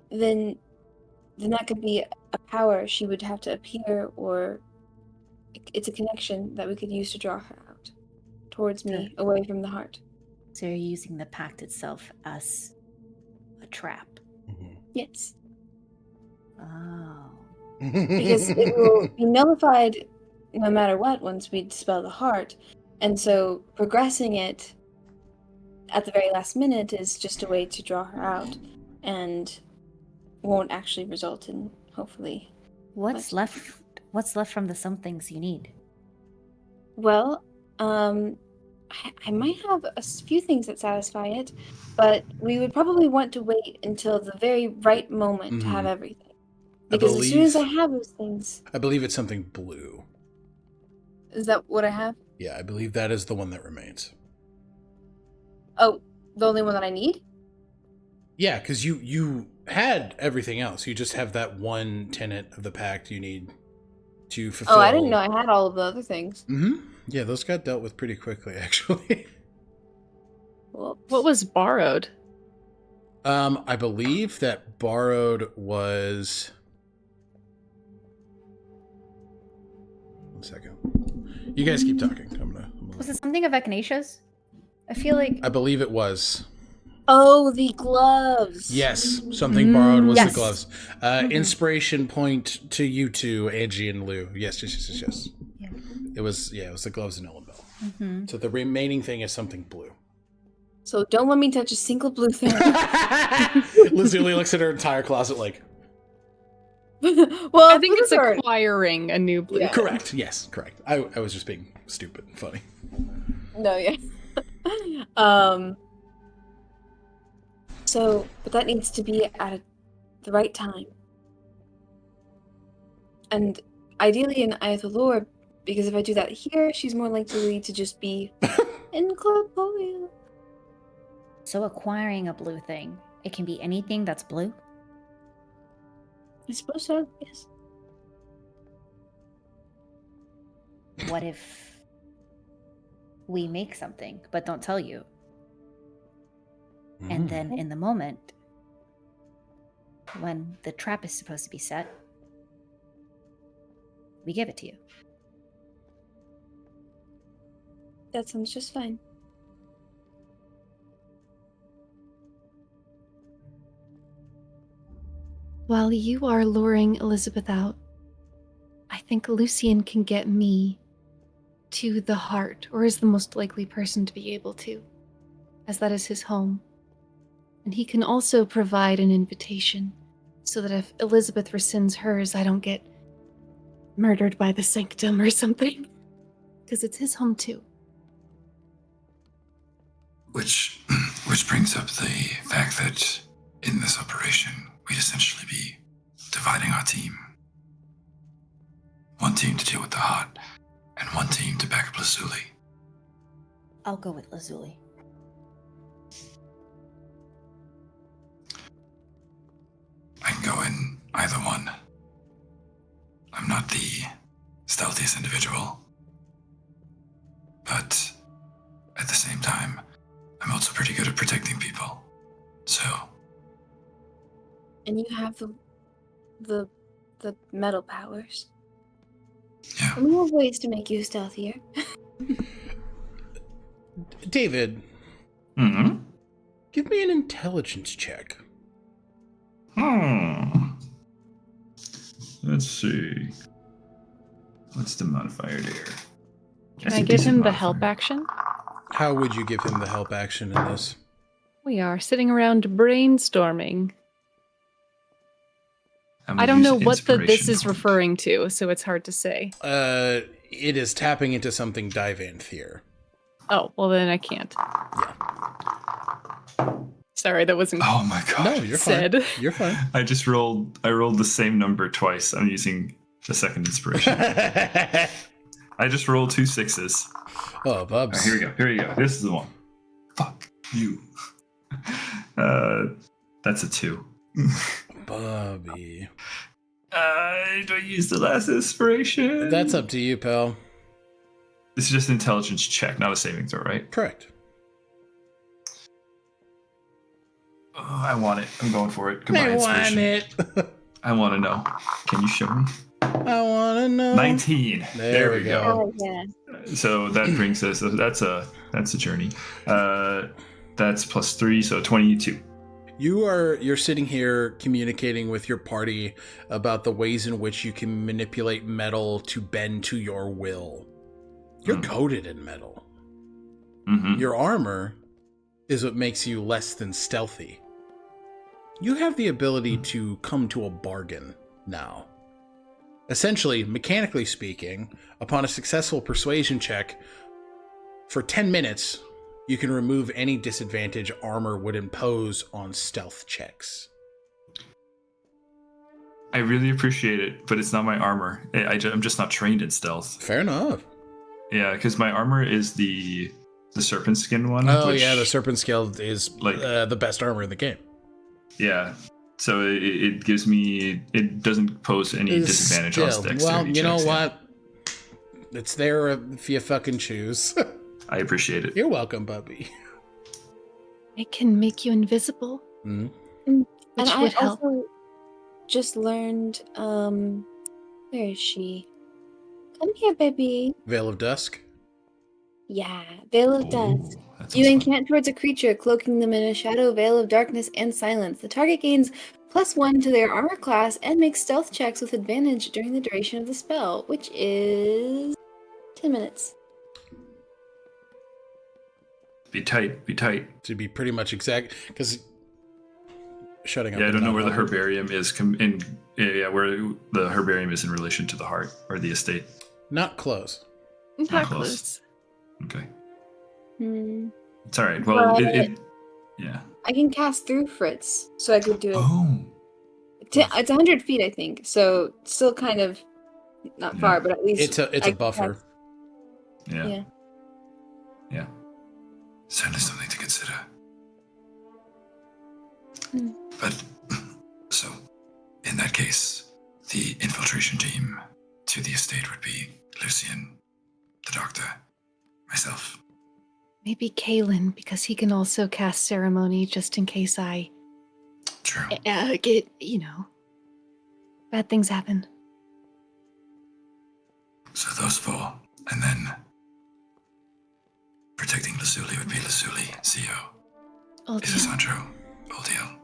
Then that could be a power. She would have to appear, or it's a connection that we could use to draw her out towards me, away from the heart. So you're using the pact itself as a trap. Yes. Oh. Because it will be nullified no matter what once we dispel the heart. And so progressing it at the very last minute is just a way to draw her out and won't actually result in, hopefully, What's left? What's left from the some things you need? well, I might have a few things that satisfy it, but we would probably want to wait until the very right moment to have everything. Because as soon as I have those things... I believe it's something blue. Is that what I have? Yeah, I believe that is the one that remains. Oh, the only one that I need? Yeah, because you had everything else. You just have that one tenet of the pact you need to fulfill. Oh, I didn't know I had all of the other things. Yeah, those got dealt with pretty quickly, actually. Whoops. What was borrowed? I believe that borrowed was... One second. You guys keep talking. I'm gonna... Was it something of Echinacea's? I feel like I believe it was. Oh, the gloves. Yes, something borrowed was Yes. the gloves. Inspiration point to you two, Angie and Lou. Yes. Yeah. It was the gloves and Ellenbell. So the remaining thing is something blue. So don't let me touch a single blue thing. Lazuli looks at her entire closet like, Well, I think it's blues are- acquiring a new blue. Yeah. correct, yes, correct. I was just being stupid and funny. No, yeah. So, but that needs to be at the right time. And ideally in Iyo Thalor, because if I do that here, she's more likely to just be incorporeal. so acquiring a blue thing. It can be anything that's blue. I suppose so, yes. What if we make something but don't tell you? And then in the moment, when the trap is supposed to be set, we give it to you. That sounds just fine. While you are luring Elizabeth out, I think Lucian can get me to the heart, or is the most likely person to be able to, as that is his home. And he can also provide an invitation, so that if Elizabeth rescinds hers, I don't get murdered by the sanctum or something. Because it's his home too. Which brings up the fact that in this operation, we'd essentially be dividing our team. One team to deal with the heart, and one team to back up Lazuli. I'll go with Lazuli. I can go in either one. I'm not the stealthiest individual, but at the same time, I'm also pretty good at protecting people. So, And you have the metal powers. Yeah. We have ways to make you stealthier. David, Mm-hmm. give me an intelligence check. Let's see. What's the modifier there? Can That's I a give decent him the help modifier. action? How would you give him the help action in this? We are sitting around brainstorming. I'm I gonna don't know use what the this inspiration is point. referring to, so it's hard to say. It is tapping into something Divanthier. Oh, well then I can't. Sorry, that wasn't Oh my god. No, you're said. fine. You're fine. I rolled the same number twice. I'm using the second inspiration. I just rolled 2 6s. Oh, Bubs. All right, here we go. This is the one. Fuck you. That's a 2. Bubby. Do I use the last inspiration? That's up to you, pal. This is just an intelligence check, not a saving throw, right? Correct. Oh, I want it. I'm going for it. Goodbye, I want inspiration. it. I want to know. Can you show me? I want to know. 19. There we go. Oh yeah. So that brings us. That's a journey. That's +3, so 22. You're sitting here communicating with your party about the ways in which you can manipulate metal to bend to your will. You're coated in metal. Mm-hmm. Your armor is what makes you less than stealthy. You have the ability to come to a bargain now. Essentially, mechanically speaking, upon a successful persuasion check, for 10 minutes, you can remove any disadvantage armor would impose on stealth checks. I really appreciate it, but it's not my armor. I'm just not trained in stealth. Fair enough. Yeah, because my armor is the serpent skin one. Oh which, yeah, the serpent scale is like the best armor in the game. Yeah, so it gives me, it doesn't pose any disadvantage on dexterity. Well, you know checks, yeah. what? It's there if you fucking choose. I appreciate it. You're welcome, Bubby. It can make you invisible, Mm-hmm. And which I would help. also just learned, where is she? Come here, baby. Veil of Dusk. Yeah, Veil of Dusk. Ooh, that You sounds fun. encant towards a creature, cloaking them in a shadow, veil of darkness, and silence. The target gains +1 to their armor class and makes stealth checks with advantage during the duration of the spell, which is 10 minutes. Be tight. To be pretty much exact, because shutting up. Yeah, I don't know where the herb. herbarium is where the herbarium is in relation to the heart or the estate. Not close. Not close. close. Okay, Hmm. it's all right. Well, But- yeah. I can cast through Fritz, so I could do it. Oh, It's 100 feet, I think, so still kind of not Yeah. far, but at least It's I a can buffer. cast- yeah. Yeah. Certainly something to consider. Hmm. But, so, in that case, the infiltration team to the estate would be Lucian, the doctor, myself. Maybe Kalen, because he can also cast ceremony just in case I True. get, bad things happen. So those four, and then protecting Lazuli would be Lazuli, CO. Oh, Is Sandro, Oldiel.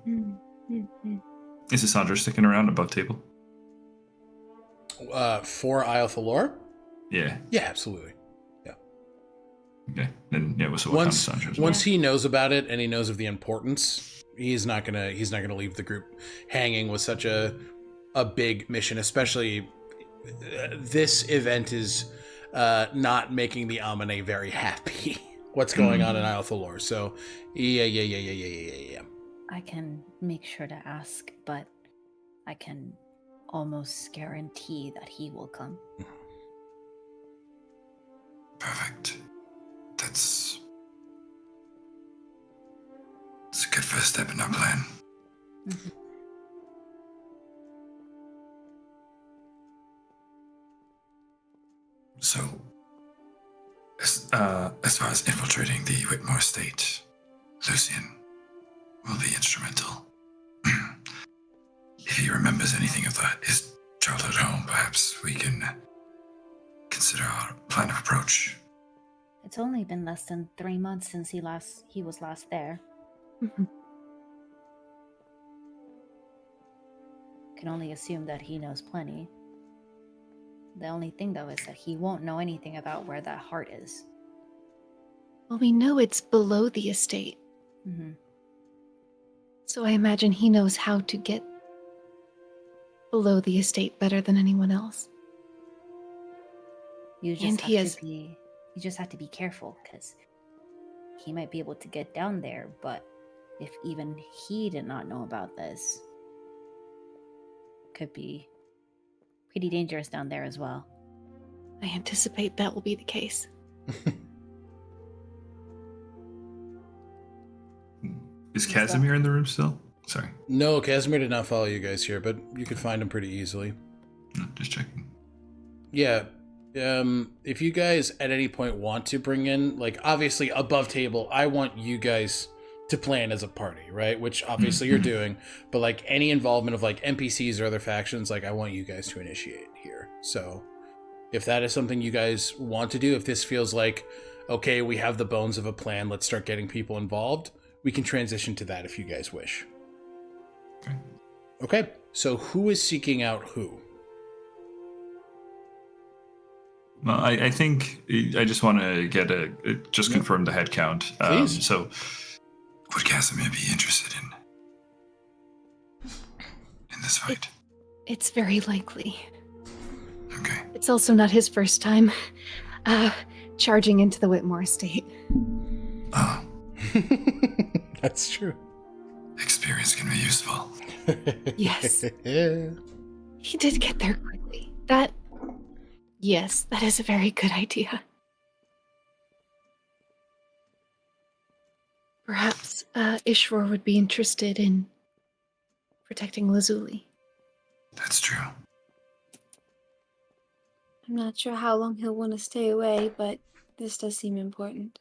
Hmm, hmm, hmm. Is Sandra sticking around above table? For Iyo Thalor? Yeah. Yeah, absolutely. Okay. Then yeah, so what Once comes Sandra's once he knows about it and he knows of the importance, he's not gonna leave the group hanging with such a big mission. Especially this event is not making the Amane very happy. What's going on in Iyo Thalor? So yeah. I can make sure to ask, but I can almost guarantee that he will come. Perfect. That's a good first step in our plan. So, as far as infiltrating the Whitmore estate, Lucian will be instrumental. If he remembers anything of his childhood home, perhaps we can consider our plan of approach. It's only been less than 3 months since he was last there. Mhm. Can only assume that he knows plenty. The only thing, though, is that he won't know anything about where that heart is. Well, we know it's below the estate, Mm-hmm. so I imagine he knows how to get below the estate better than anyone else. You And just he have has- to be. You just have to be careful, because he might be able to get down there. But if even he did not know about this, could be pretty dangerous down there as well. I anticipate that will be the case. Is Casimir in the room still? Sorry. No, Casimir did not follow you guys here, but you could find him pretty easily. No, just checking. Yeah. If you guys at any point want to bring in, like, obviously above table, I want you guys to plan as a party, right? Which obviously you're doing, but like any involvement of like NPCs or other factions, like I want you guys to initiate here. So if that is something you guys want to do, if this feels like, okay, we have the bones of a plan, let's start getting people involved, we can transition to that if you guys wish. Okay. Okay, so who is seeking out who? Well, I think I just want to get just confirm the head count. Please. So Would Casimir be interested in this fight? It's very likely. Okay. It's also not his first time charging into the Whitmore estate. Oh, That's true. experience can be useful. Yes. He did get there quickly. Yes, that is a very good idea. Perhaps Ishvor would be interested in protecting Lazuli. That's true. I'm not sure how long he'll want to stay away, but this does seem important.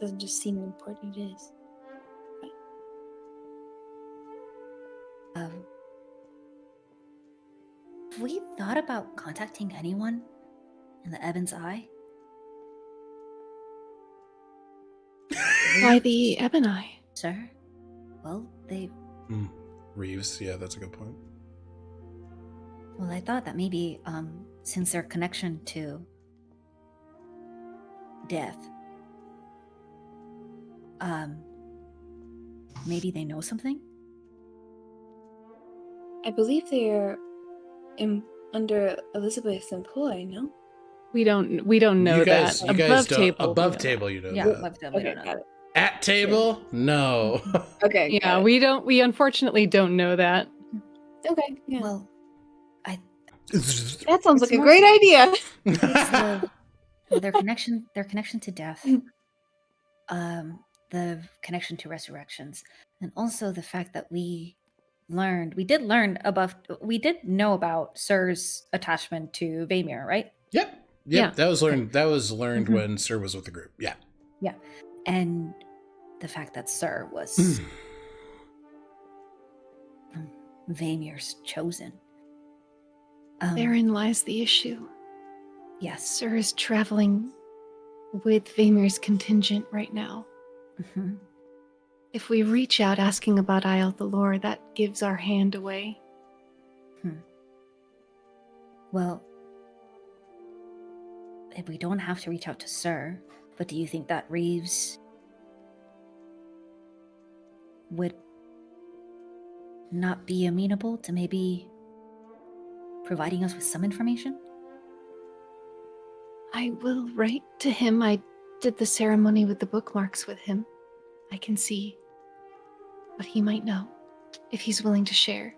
Doesn't just seem important, it is. Have we thought about contacting anyone in the Ebon's Eye? Why the Ebony? Sir? Well, Reeves, yeah, that's a good point. Well, I thought that maybe, since their connection to death, maybe they know something? I believe they're under Elizabeth's employ, no? We don't know you guys, that. You guys Above don't, table. above we know table, you know Yeah, that. above table, I Okay, don't know. got it. At table? No. Okay, that. got Yeah, it. we unfortunately don't know that. Okay, yeah. Well, That sounds like it's a more great so- idea. it's their connection to death, the connection to resurrections, and also the fact that we did know about Sir's attachment to Vaemir, right? Yep. Yeah. That was learned. That was learned Mhm. when Sir was with the group. Yeah. And the fact that Sir was Vaemir's chosen. Therein lies the issue. Yes. Sir is traveling with Vaemir's contingent right now. Mhm. If we reach out asking about Iyo Thalor, that gives our hand away. Well, if we don't have to reach out to Sir, but do you think that Reeves would not be amenable to maybe providing us with some information? I will write to him. I did the ceremony with the bookmarks with him. I can see what he might know, if he's willing to share.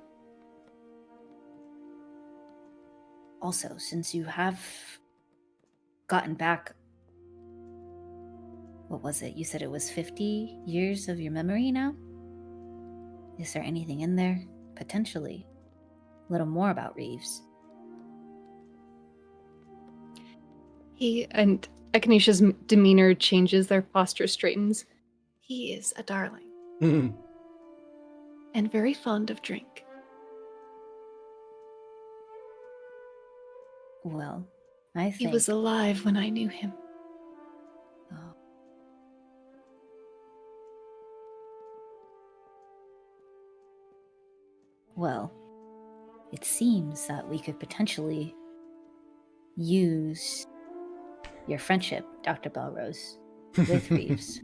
Also, since you have gotten back, what was it? You said it was 50 years of your memory now? Is there anything in there? Potentially. A little more about Reeves. He and Echinacea's demeanor changes, their posture straightens. He is a darling and very fond of drink. Well, I He think was alive when I knew him. Oh. Well, it seems that we could potentially use your friendship, Dr. Belrose, with Reeves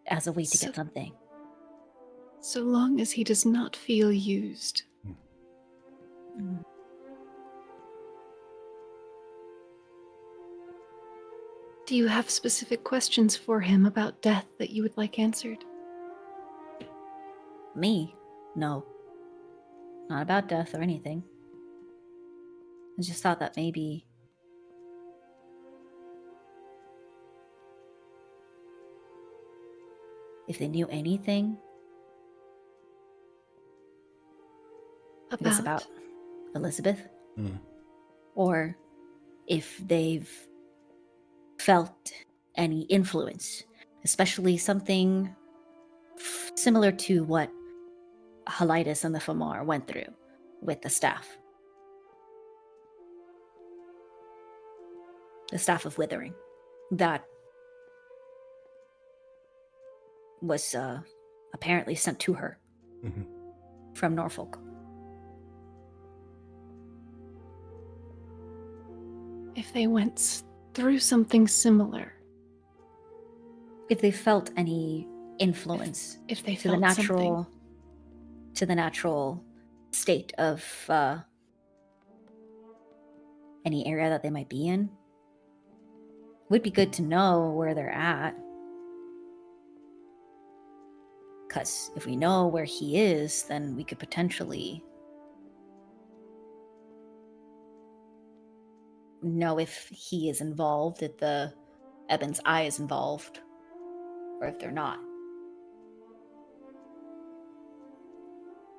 as a way to get something. So long as he does not feel used. Mm. Do you have specific questions for him about death that you would like answered? Me? No. Not about death or anything. I just thought that maybe if they knew anything, I guess about Elizabeth, or if they've felt any influence, especially something similar to what Halitus and the Famar went through with the staff. The staff of withering that was apparently sent to her from Norfolk. If they went through something similar. If they felt any influence If they to the felt something. natural state of any area that they might be in, would be good to know where they're at. Because if we know where he is, then we could potentially know if he is involved, if the Ebon's Eye is involved, or if they're not.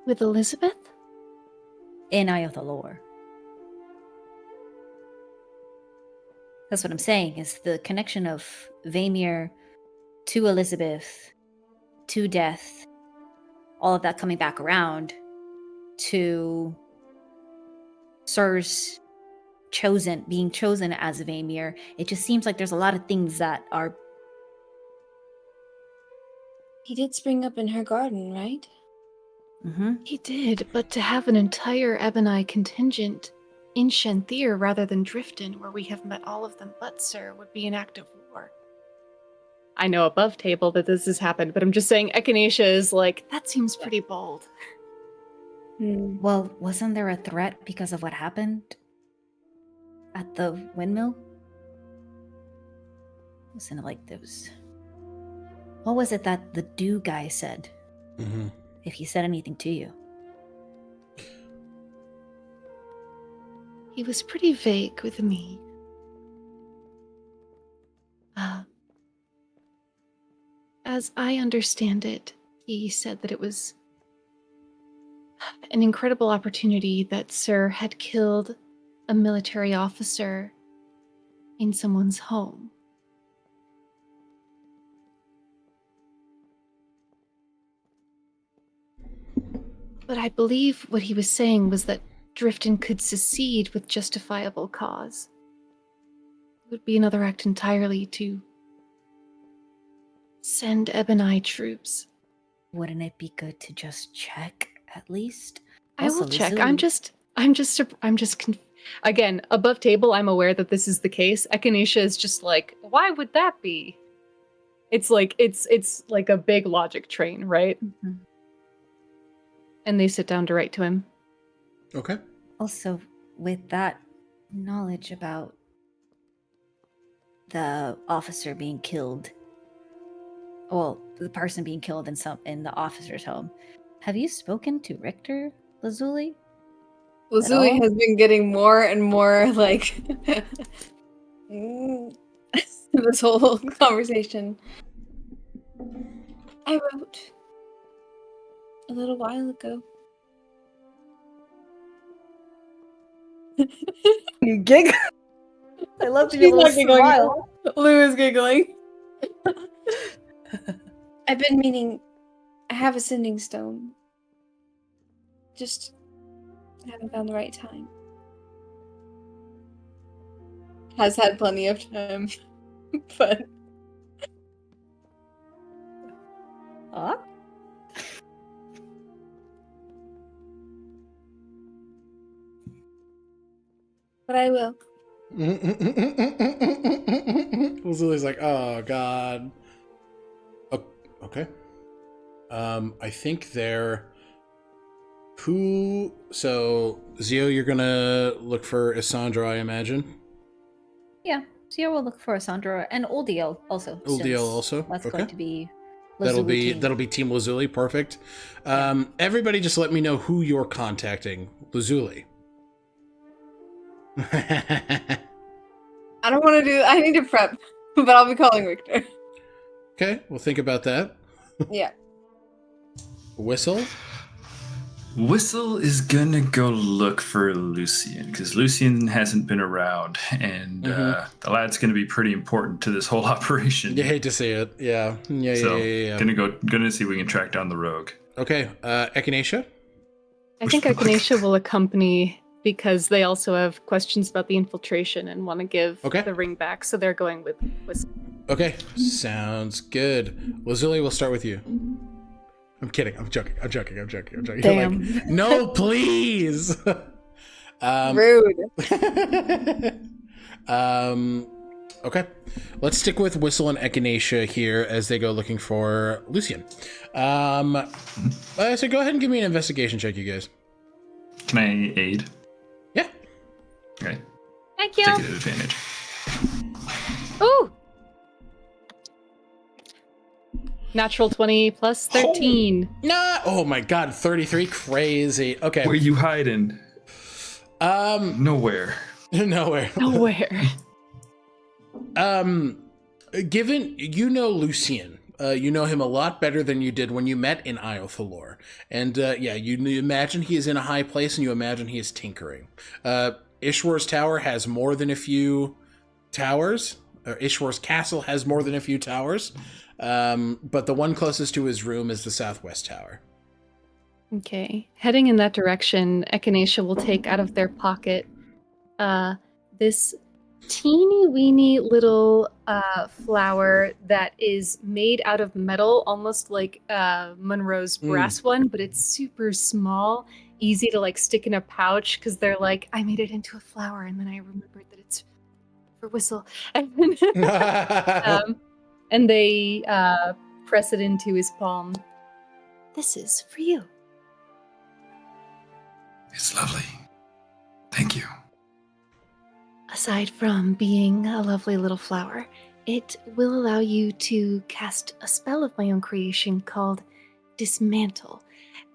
With Elizabeth? In Iyo Thalor. That's what I'm saying, is the connection of Vaemir to Elizabeth, to death, all of that coming back around to Sir's being chosen as Vaemir. It just seems like there's a lot of things that are... He did spring up in her garden, right? Mm-hmm. He did, but to have an entire Ebony contingent in Shanthier rather than Drifton, where we have met all of them but Sir, would be an act of war. I know above table that this has happened, but I'm just saying Echinacea is like, that seems pretty bold. Well, wasn't there a threat because of what happened at the windmill? Wasn't it like there was... What was it that the Dew guy said? Mm-hmm. If he said anything to you. He was pretty vague with me. As I understand it, he said that it was an incredible opportunity that Sir had killed a military officer in someone's home. But I believe what he was saying was that Drifton could secede with justifiable cause. It would be another act entirely to send Ebony troops. Wouldn't it be good to just check at least? I will Also, check. Lazuli. Again, above table, I'm aware that this is the case. Echinacea is just like, why would that be? It's like a big logic train, right? Mm-hmm. And they sit down to write to him. Okay. Also, with that knowledge about the officer being killed, well, the person being killed in the officer's home, have you spoken to Richter, Lazuli? Lazuli has been getting more and more like this whole conversation. I wrote a little while ago. You giggle. I love to be She's able to not giggling. smile. Lou is giggling. I've been meaning, I have a sending stone. Just I haven't found the right time. Has had plenty of time, but but I will. Lazuli's like, oh god. Okay. I think they're so Zio, you're gonna look for Isandra, I imagine. Yeah, Zio will look for Sandra and Uldiel also. Uldiel since also? That's Okay. going to be That'll Lazuli team. be Team Lazuli, perfect. Everybody just let me know who you're contacting. Lazuli. I don't want to do. I need to prep, but I'll be calling Richter. Okay, we'll think about that. Yeah. Whistle? Whistle is gonna go look for Lucian, because Lucian hasn't been around, and the lad's gonna be pretty important to this whole operation. You hate to see it. Yeah. Yeah. Gonna see if we can track down the rogue. Okay, Echinacea? I think Echinacea will accompany because they also have questions about the infiltration and want to give the ring back, so they're going with Whistle. Okay, sounds good. Lazuli, we'll start with you. I'm kidding. I'm joking. Damn. You're like, no, please. Rude. Okay. Let's stick with Whistle and Echinacea here as they go looking for Lucian. So go ahead and give me an investigation check, you guys. Can I aid? Yeah. Okay. Thank you. Take it at advantage. Ooh. Natural 20 plus 13. Nah. Oh my god, 33. Crazy. Okay. Where you hiding? Nowhere. Nowhere. Given you know Lucian, you know him a lot better than you did when you met in Iyo Thalor. And you imagine he is in a high place and you imagine he is tinkering. Ishwar's tower has more than a few towers. Ishwar's castle has more than a few towers. But the one closest to his room is the southwest tower. Okay. Heading in that direction, Echinacea will take out of their pocket this teeny weeny little flower that is made out of metal, almost like Monroe's brass one, but it's super small, easy to like stick in a pouch because they're like, I made it into a flower and then I remembered that it's for Whistle. And they press it into his palm. This is for you. It's lovely. Thank you. Aside from being a lovely little flower, it will allow you to cast a spell of my own creation called Dismantle.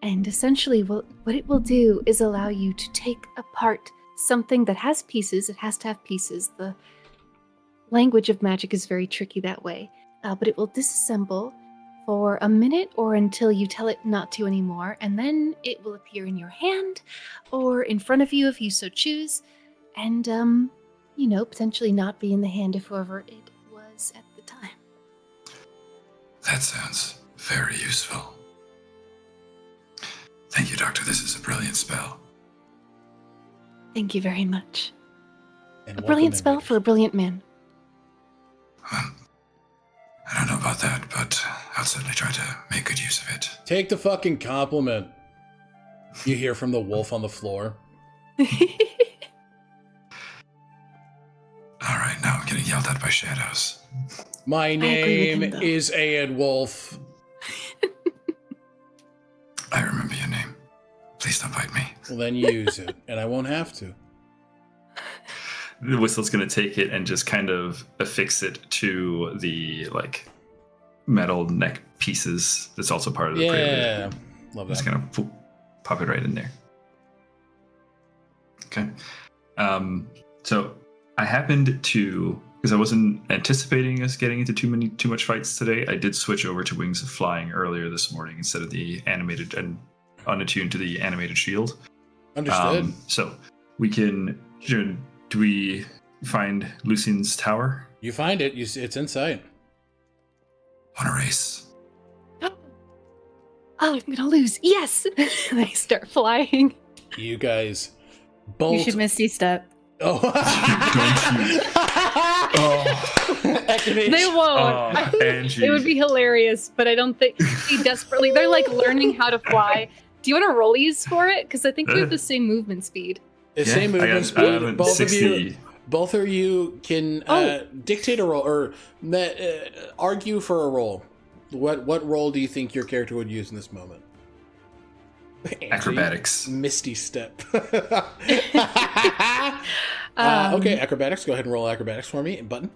And essentially what it will do is allow you to take apart something that has pieces. It has to have pieces. The language of magic is very tricky that way. But it will disassemble for a minute or until you tell it not to anymore, and then it will appear in your hand or in front of you if you so choose, and, potentially not be in the hand of whoever it was at the time. That sounds very useful. Thank you, Doctor. This is a brilliant spell. Thank you very much. And a brilliant spell for a brilliant man. I don't know about that, but I'll certainly try to make good use of it. Take the fucking compliment. You hear from the wolf on the floor. All right, now I'm getting yelled at by shadows. My name is Aed Wolf. I remember your name. Please don't bite me. Well, then use it, and I won't have to. The Whistle's gonna take it and just kind of affix it to the metal neck pieces. That's also part of the Yeah, love that. Just gonna pop it right in there. Okay. So I happened to, because I wasn't anticipating us getting into too much fights today, I did switch over to Wings of Flying earlier this morning instead of the animated and unattuned to the animated shield. Understood. So we can. Do we find Lucian's tower? You find it. It's in sight. Want a race? Oh, I'm gonna lose. Yes! They start flying. You guys You bolt. should Misty Step. Oh. Echinacea. They won't. I think Angie. it would be hilarious, but I don't think they desperately. They're like learning how to fly. Do you want to roll these for it? Because I think we have the same movement speed. The same movement speed. Both 60. Both of you can dictate a roll or argue for a roll. What role do you think your character would use in this moment? Angie, Acrobatics. Misty Step. Okay, acrobatics. Go ahead and roll acrobatics for me. Button.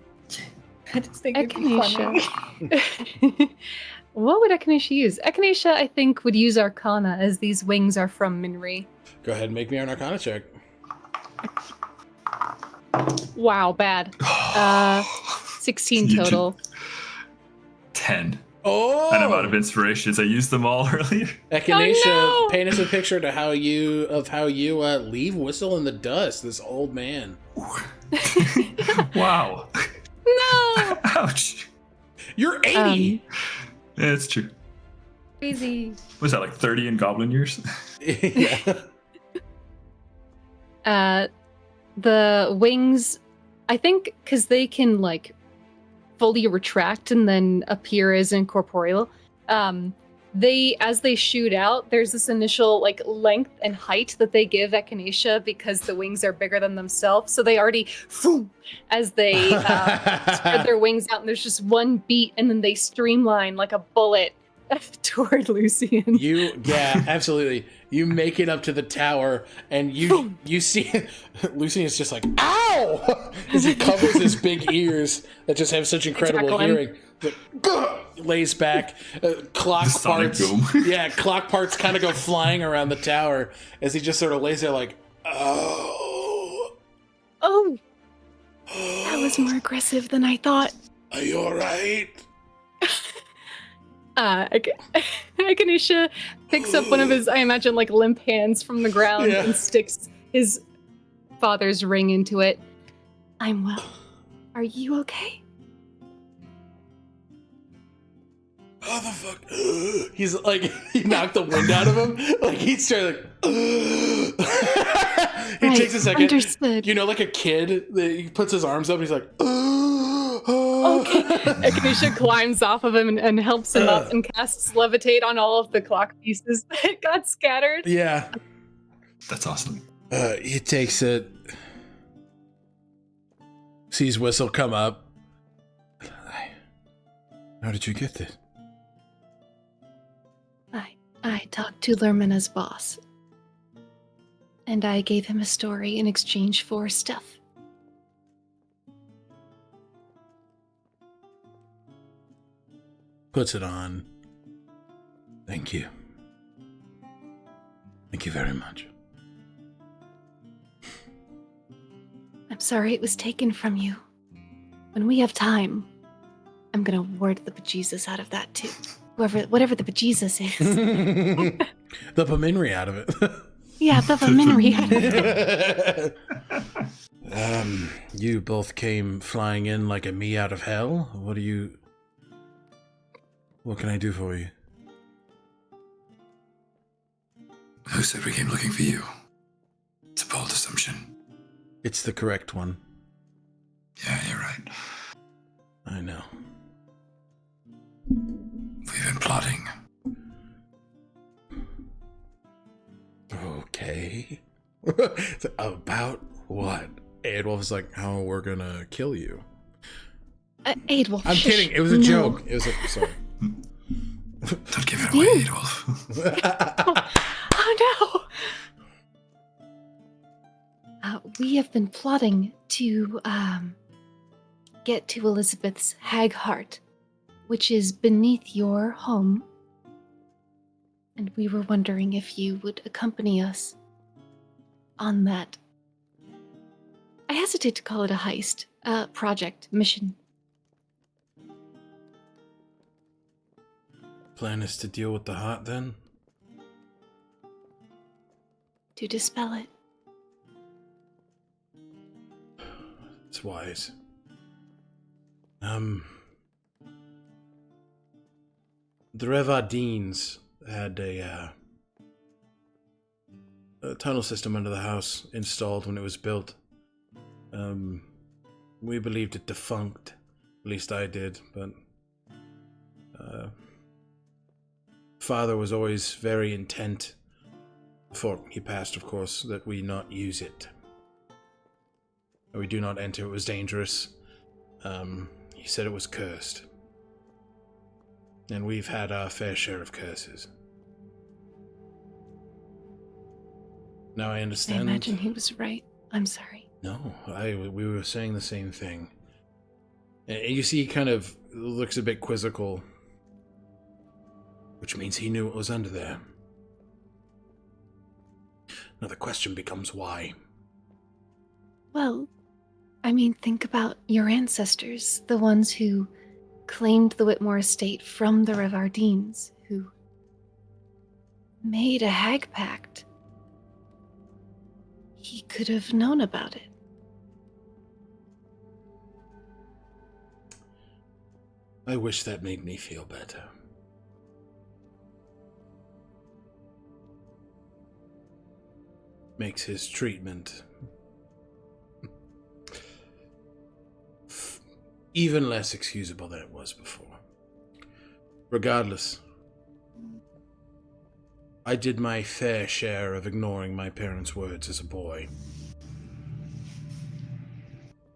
I just think it'd be funny. Echinacea. What would Echinacea use? Echinacea, I think, would use Arcana, as these wings are from Minri. Go ahead and make me an Arcana check. Wow, bad. 16 total. 10. Oh! And I'm out of inspirations. I used them all earlier. Echinacea, Oh, no! paint us a picture to how you leave Whistle in the dust. This old man. Wow. No! Ouch. You're 80. Yeah, it's true. Crazy. Was that like 30 in goblin years? Yeah. The wings, I think, because they can like fully retract and then appear as incorporeal. As they shoot out, there's this initial like length and height that they give Echinacea because the wings are bigger than themselves. So they already, as they spread their wings out, and there's just one beat, and then they streamline like a bullet toward Lucian. Yeah, absolutely. You make it up to the tower, and you see Lucian is just like, ow! As he covers his big ears that just have such incredible Tackle him. hearing. Lays back, clock The sonic parts. boom. Yeah, clock parts kind of go flying around the tower as he just sort of lays there like, oh. Oh, that was more aggressive than I thought. Are you alright? Echinacea picks up one of his, I imagine, like limp hands from the ground Yeah. and sticks his father's ring into it. I'm well. Are you okay? How the fuck? He's like, he knocked the wind out of him. Like, he's trying like, he Right, takes a second. understood. You know, like a kid, he puts his arms up and he's like, Okay. Echinacea climbs off of him and helps him up and casts Levitate on all of the clock pieces that got scattered. Yeah. That's awesome. He takes it, sees Whistle come up. How did you get this? I talked to Lermina's boss. And I gave him a story in exchange for stuff. Puts it on. Thank you. Thank you very much. I'm sorry it was taken from you. When we have time, I'm gonna ward the bejesus out of that too. Whatever the bejesus is. The Paminri out of it. Yeah, the Minri out of it. You both came flying in like a me out of hell? What can I do for you? Who said we came looking for you? It's a bold assumption. It's the correct one. Yeah, you're right. I know. We've been plotting. Okay. About what? Adolf is like, how we're gonna kill you. Aidwolf. I'm shush. kidding. It was a No. joke. It was sorry. Don't give it away, Adolf. Oh no! We have been plotting to get to Elizabeth's hag heart, which is beneath your home. And we were wondering if you would accompany us on that. I hesitate to call it a heist, project, mission. Plan is to deal with the heart then? To dispel it. It's wise. The Revardines had tunnel system under the house installed when it was built. We believed it defunct. At least I did, but Father was always very intent, before he passed, of course, that we not use it. We do not enter, it was dangerous. He said it was cursed. And we've had our fair share of curses. Now I understand. I imagine he was right. I'm sorry. No, we were saying the same thing. And you see, he kind of looks a bit quizzical, which means he knew what was under there. Now the question becomes why. Well, I mean, think about your ancestors, the ones who claimed the Whitmore estate from the Revardines, who made a hag pact. He could have known about it. I wish that made me feel better. Makes his treatment even less excusable than it was before. Regardless, I did my fair share of ignoring my parents' words as a boy.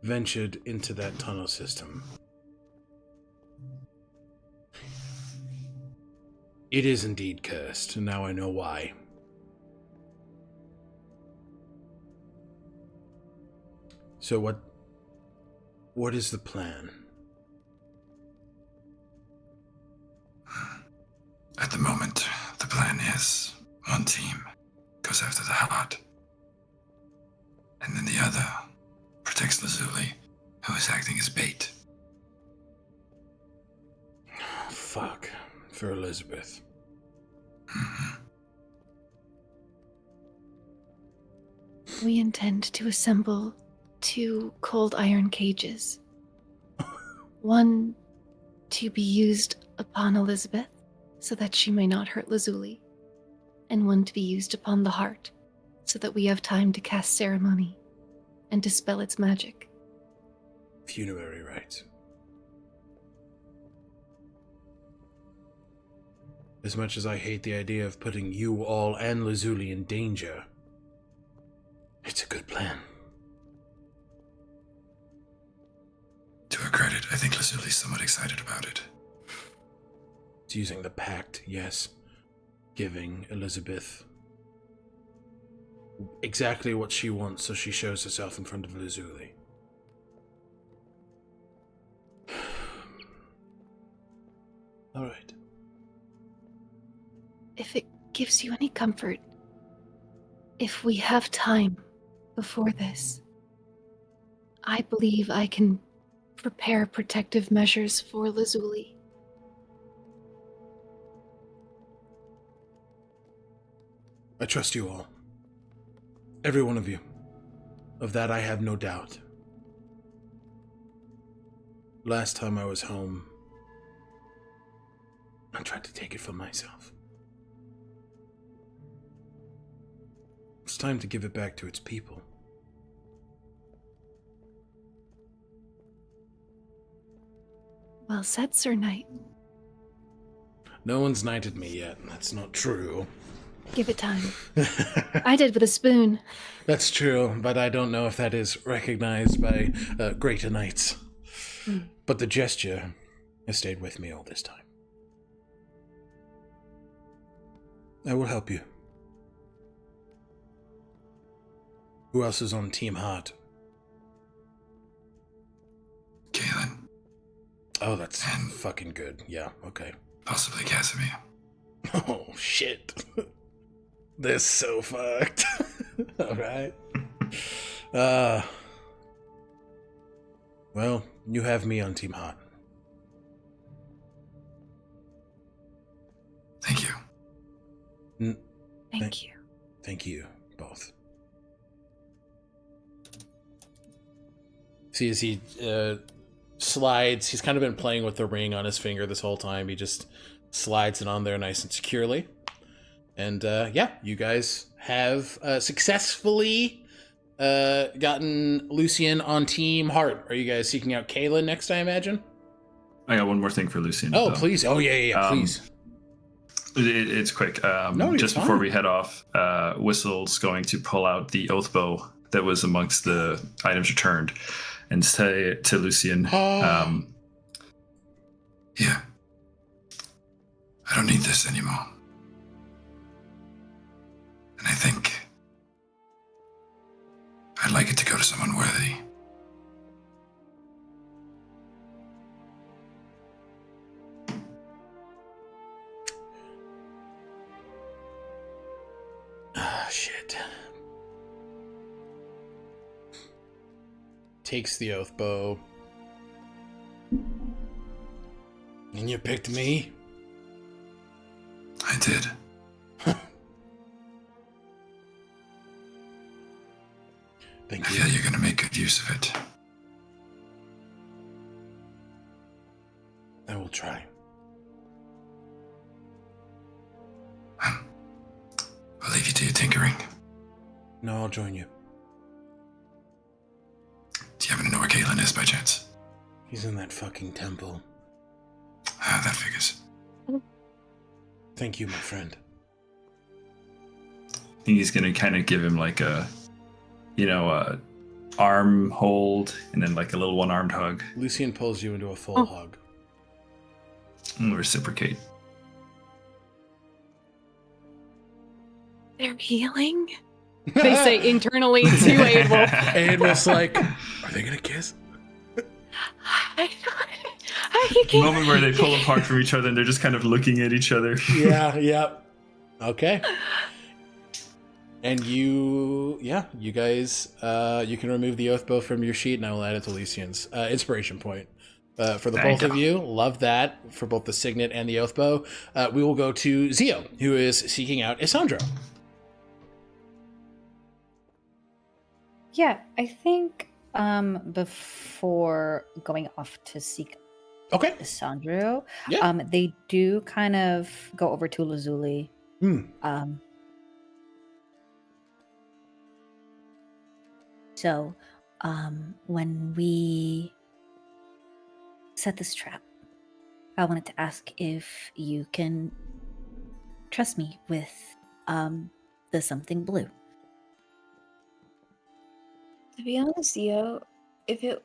Ventured into that tunnel system. It is indeed cursed, and now I know why. So what is the plan? At the moment, the plan is one team goes after the heart, and then the other protects Lazuli, who is acting as bait. Fuck. For Elizabeth. Mm-hmm. We intend to assemble 2 cold iron cages. One to be used upon Elizabeth, so that she may not hurt Lazuli, and one to be used upon the heart, so that we have time to cast ceremony and dispel its magic. Funerary rites. As much as I hate the idea of putting you all and Lazuli in danger, it's a good plan. To her credit, I think Lazuli's somewhat excited about it. It's using the pact, yes. Giving Elizabeth exactly what she wants so she shows herself in front of Lazuli. All right. If it gives you any comfort, if we have time before this, I believe I can prepare protective measures for Lazuli. I trust you all. Every one of you. Of that I have no doubt. Last time I was home, I tried to take it for myself. It's time to give it back to its people. Well said, Sir Knight. No one's knighted me yet. That's not true. Give it time. I did with a spoon. That's true, but I don't know if that is recognized by greater knights. But the gesture has stayed with me all this time. I will help you. Who else is on Team Heart? Galen. Oh, that's fucking good. Yeah, okay. Possibly Casimir. Oh, shit. They're so fucked. Alright. Well, you have me on Team Heart. Thank you. Thank you. Thank you, both. See, as he slides, he's kind of been playing with the ring on his finger this whole time. He just slides it on there nice and securely. And yeah, you guys have successfully gotten Lucian on Team Heart. Are you guys seeking out Kayla next, I imagine? I got one more thing for Lucian. Oh, though. please. Oh, yeah, please. It's quick. Just before fine. we head off, Whistle's going to pull out the oath bow that was amongst the items returned and say to Lucian, Yeah. I don't need this anymore. And I think I'd like it to go to someone worthy. Ah, shit. Takes the oath bow. And you picked me? I did. Thank I you. feel you're going to make good use of it. I will try. I'll leave you to your tinkering. No, I'll join you. Do you happen to know where Caitlin is by chance? He's in that fucking temple. Ah, that figures. Thank you, my friend. I think he's going to kind of give him like a arm hold and then like a little one-armed hug. Lucian pulls you into a full hug. And reciprocate. They're healing? They say internally to Aidwolf. Aidwolf's like, are they gonna kiss? You The can't. moment where they pull apart from each other and they're just kind of looking at each other. Yeah. Okay. And you guys, you can remove the oath bow from your sheet, and I will add it to Lucian's inspiration point. For the Thank both of you, love that for both the signet and the oath bow. We will go to Zio, who is seeking out Isandro. Yeah, I think before going off to seek Okay. Isandro, Yeah. they do kind of go over to Lazuli. So, when we set this trap, I wanted to ask if you can trust me with the something blue. To be honest, Iyo, if it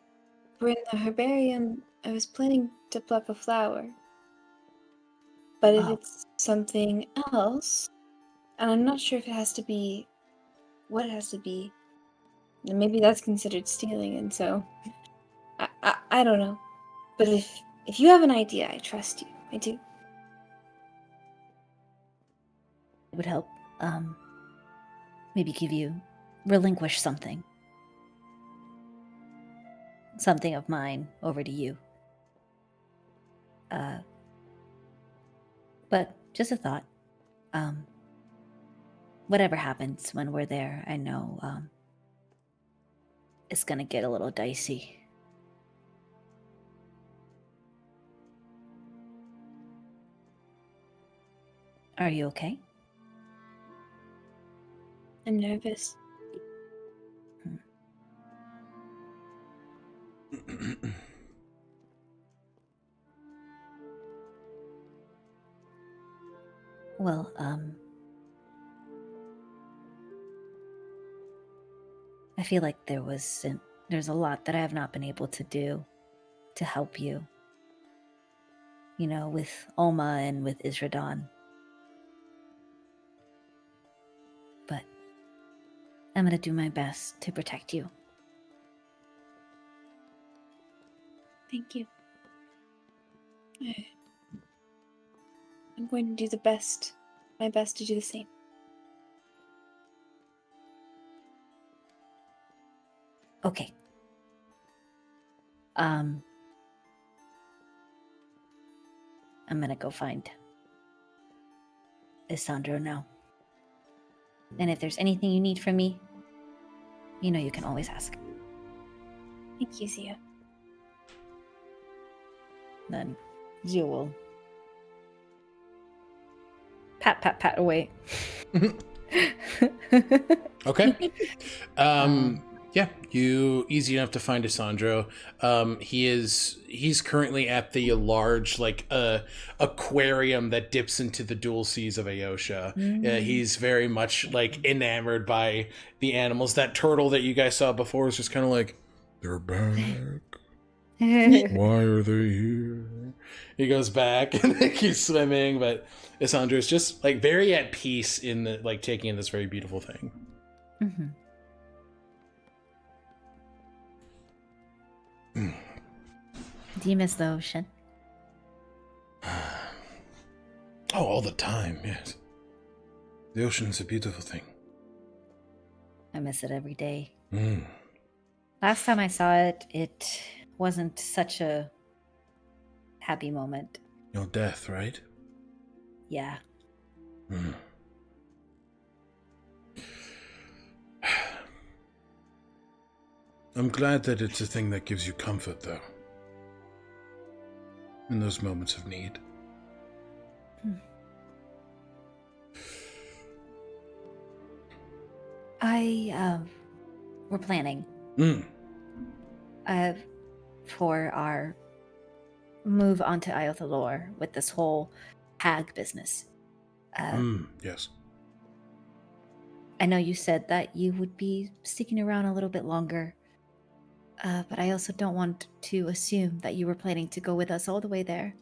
were in the herbarium, I was planning to pluck a flower. But if Oh. it's something else, and I'm not sure if it has to be what it has to be, then maybe that's considered stealing, and so I don't know. But if you have an idea, I trust you. I do. It would help maybe relinquish something of mine over to you. But just a thought. Whatever happens when we're there, I know it's gonna get a little dicey. Are you okay? I'm nervous. Well, I feel like there's a lot that I have not been able to do to help you. You know, with Oma and with Isradon. But I'm gonna do my best to protect you. Thank you. I'm going to do my best to do the same. Okay. I'm gonna go find Isandro now. And if there's anything you need from me, you know you can always ask. Thank you, Zia. Then Zio will pat away. Okay. Yeah, you easy enough to find Isandro. He's currently at the large aquarium that dips into the dual seas of Aosha. He's very much enamored by the animals. That turtle that you guys saw before is just kind of like, they're back. Why are they here? He goes back and keeps swimming, but Isandro is just very at peace in the taking in this very beautiful thing. Mm-hmm. Do you miss the ocean? Oh, all the time, yes. The ocean's a beautiful thing. I miss it every day. Mm. Last time I saw it, it wasn't such a happy moment. Your death, right? Yeah. Mm. I'm glad that it's a thing that gives you comfort, though. In those moments of need. We're planning for our move onto Iyo Thalor with this whole hag business. Yes. I know you said that you would be sticking around a little bit longer, but I also don't want to assume that you were planning to go with us all the way there.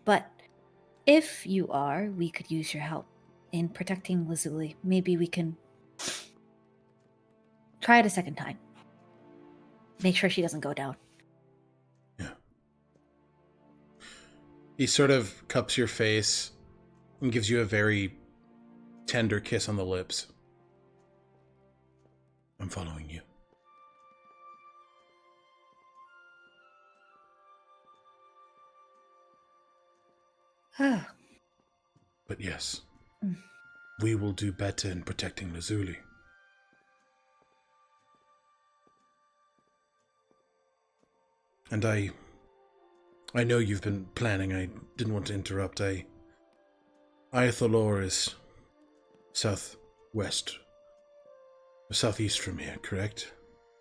But if you are, we could use your help in protecting Lazuli. Maybe we can try it a second time. Make sure she doesn't go down. Yeah. He sort of cups your face and gives you a very tender kiss on the lips. I'm following you. But yes, we will do better in protecting Lazuli. And I know you've been planning. I didn't want to interrupt. Iyo Thalor is southwest, or southeast from here, correct?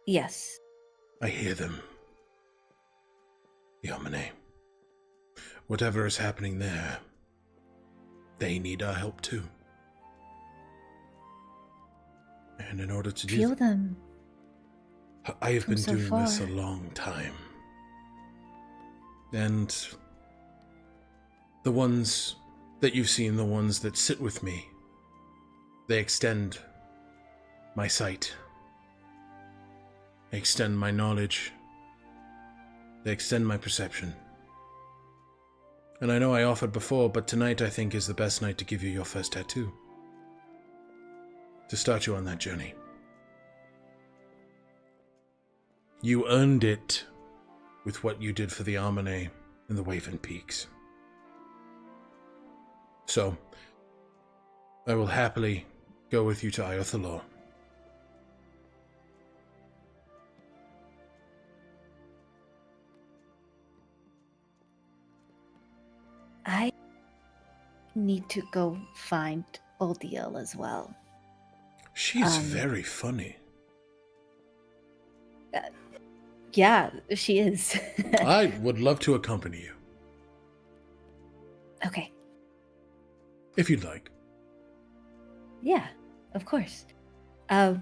Yes. I hear them. The Amane. Whatever is happening there, they need our help too. And in order to do Feel them. I have been so doing this a far. long time. And the ones that you've seen, the ones that sit with me, they extend my sight. They extend my knowledge. They extend my perception. And I know I offered before, but tonight I think is the best night to give you your first tattoo. To start you on that journey. You earned it with what you did for the Amane in the Waven Peaks. So, I will happily go with you to Iyo Thalor. I need to go find Oldiel as well. She's very funny. Yeah, she is. I would love to accompany you, Okay. if you'd like. Yeah, of course. I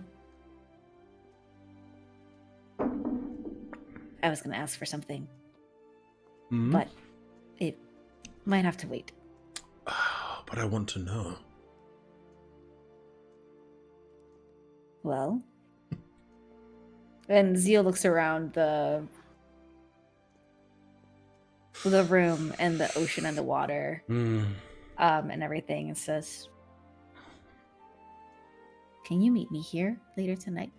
was going to ask for something, Mhm. but it might have to wait. But I want to know. Well, and Zio looks around the room and the ocean and the water, and everything, and says, "Can you meet me here later tonight?"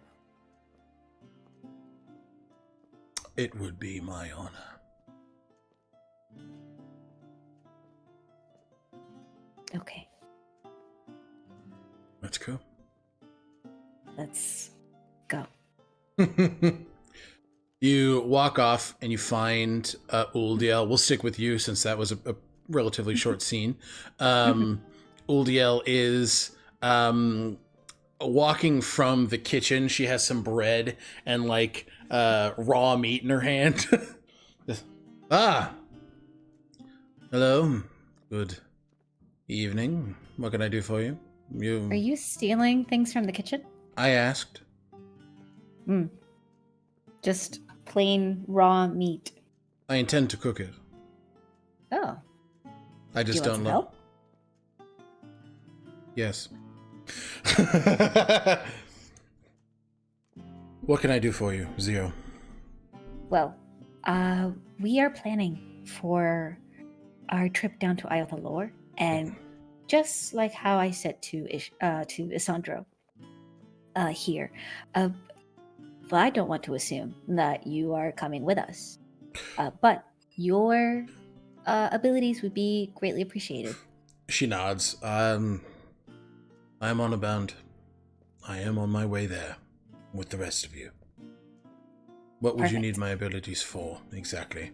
It would be my honor. Okay, Let's go. let's go. You walk off and you find Uldiel. We'll stick with you since that was a relatively short scene. Uldiel is walking from the kitchen. She has some bread and like raw meat in her hand. Ah, hello. Good evening. What can I do for you? Are you stealing things from the kitchen? I asked. Just plain raw meat. I intend to cook it. Oh. I just Do you want don't some know. help? Yes. What can I do for you, Zio? Well, we are planning for our trip down to Iyo Thalor, and just like how I said to Isandro here, well, I don't want to assume that you are coming with us, but your abilities would be greatly appreciated. She nods. I am on a bound. I am on my way there with the rest of you. What would you Perfect. need my abilities for, exactly?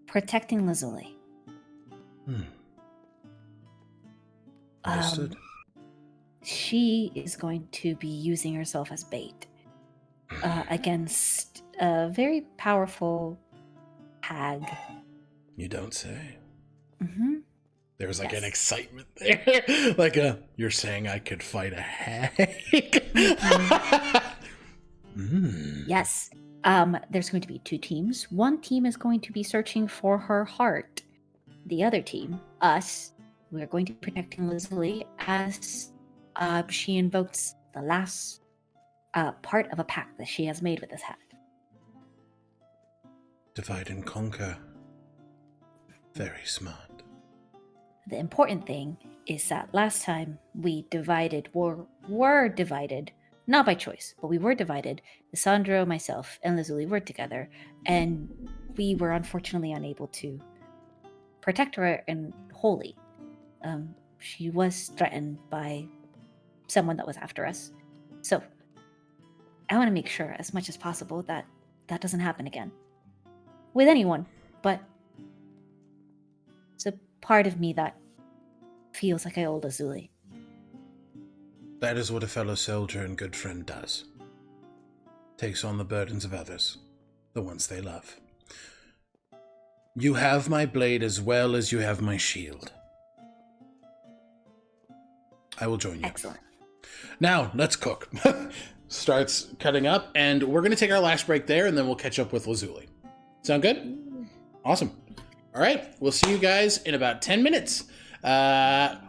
Protecting Lazuli. Understood. She is going to be using herself as bait against a very powerful hag. You don't say. Mm-hmm. There's like Yes. an excitement there. Like you're saying I could fight a hag? Yes. There's going to be 2 teams. One team is going to be searching for her heart. The other team, us, we're going to be protecting Lazuli as she invokes the last part of a pact that she has made with this hag. Divide and conquer. Very smart. The important thing is that last time we were divided, not by choice, but we were divided. Sandro, myself, and Lazuli were together, and we were unfortunately unable to protect her and wholly. She was threatened by someone that was after us. So I want to make sure as much as possible that that doesn't happen again. With anyone, but it's a part of me that feels like I owe Lazuli. That is what a fellow soldier and good friend does. Takes on the burdens of others, the ones they love. You have my blade as well as you have my shield. I will join you. Excellent. Now, let's cook. Starts cutting up, and we're going to take our last break there, and then we'll catch up with Lazuli. Sound good? Awesome. All right, we'll see you guys in about 10 minutes. Bye-bye.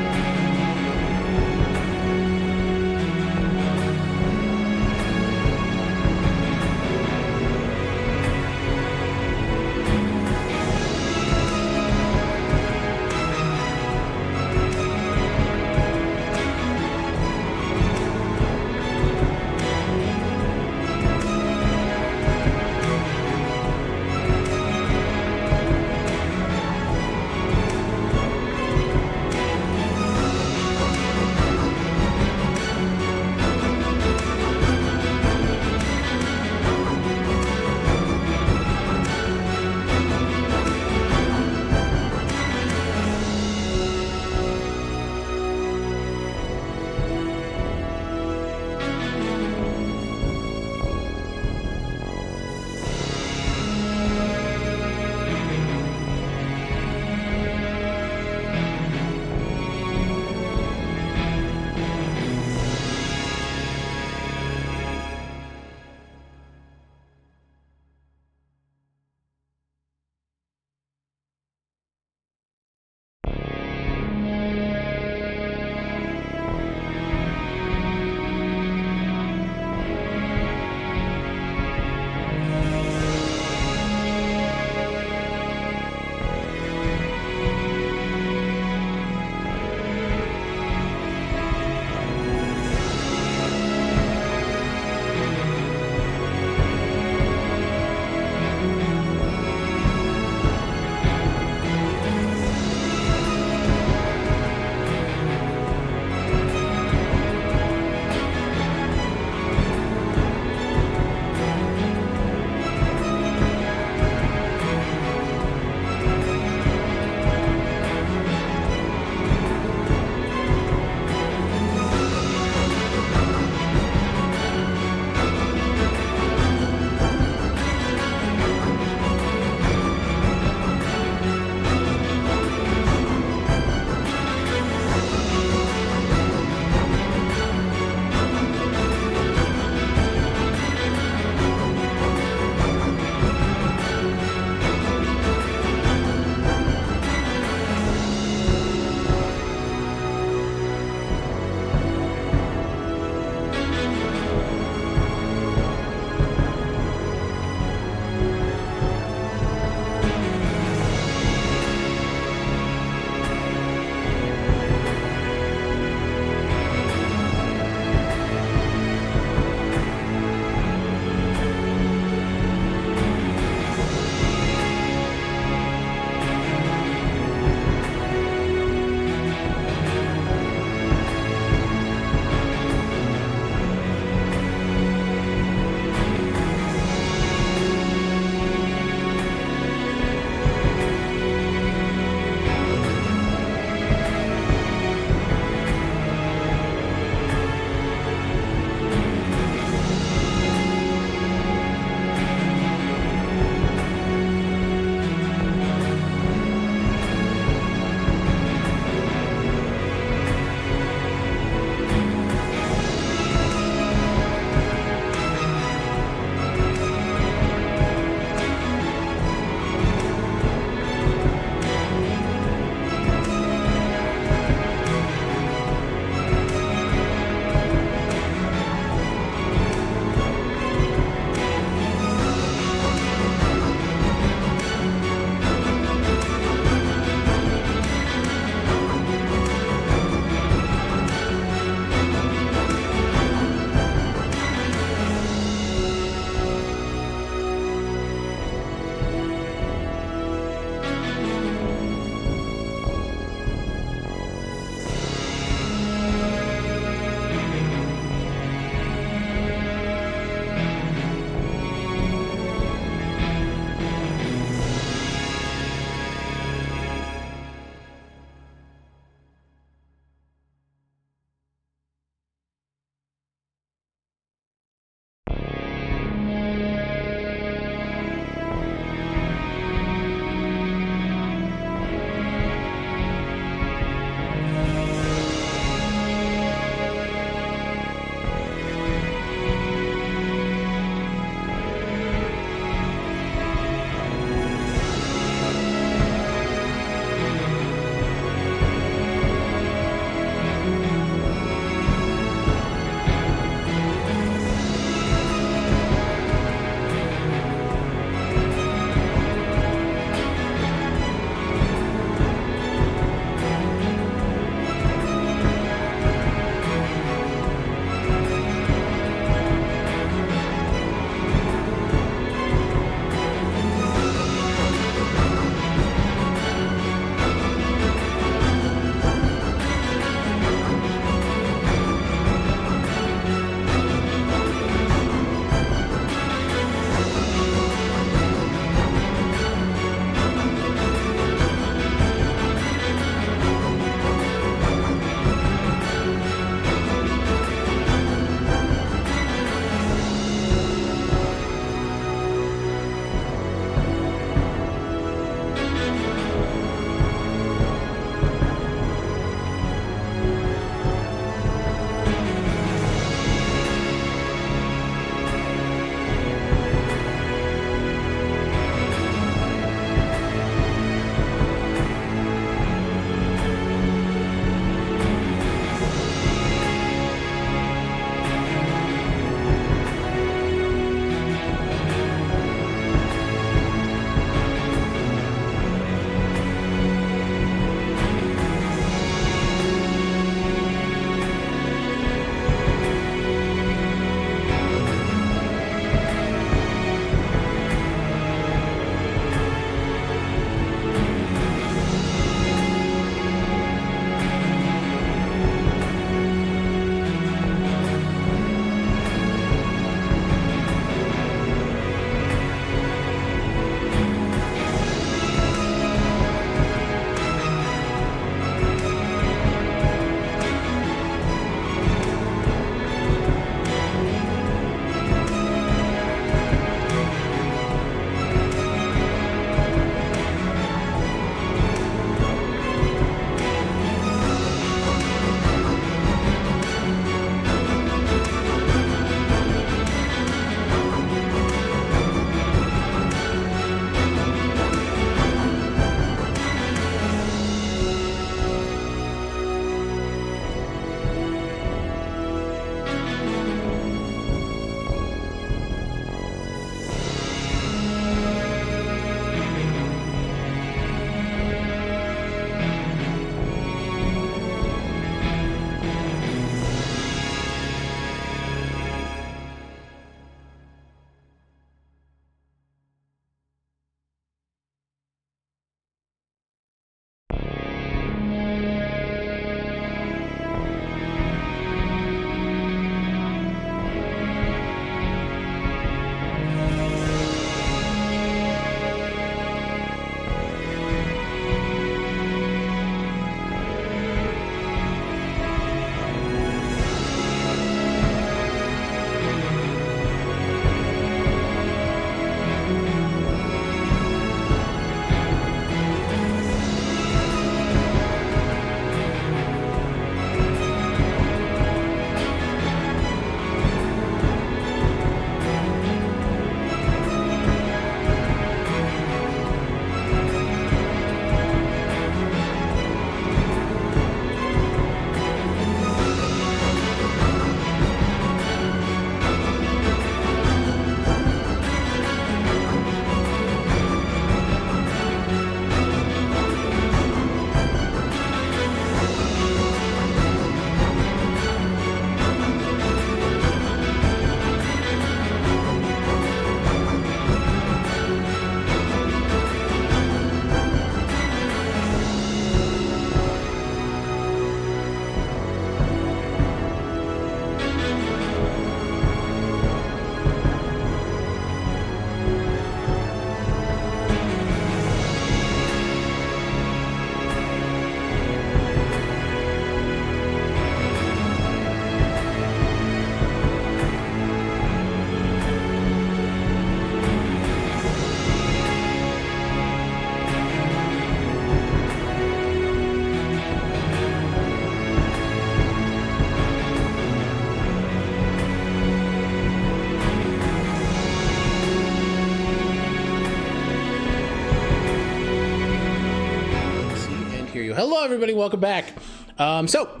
Hello, everybody. Welcome back. So,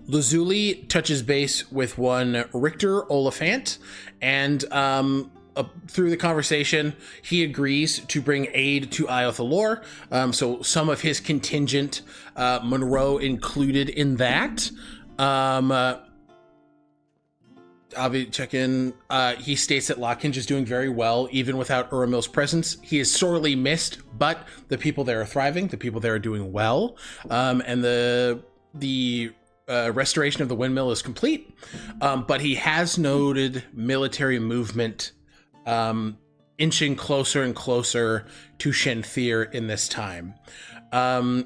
Lazuli touches base with one Richter Oliphant, and through the conversation, he agrees to bring aid to Iyo Thalor. So some of his contingent, Monroe included in that. I'll be checking. He states that Lockhinge is doing very well, even without Uramil's presence. He is sorely missed, but the people there are thriving. The people there are doing well, and the restoration of the windmill is complete. But he has noted military movement inching closer and closer to Shenthir in this time.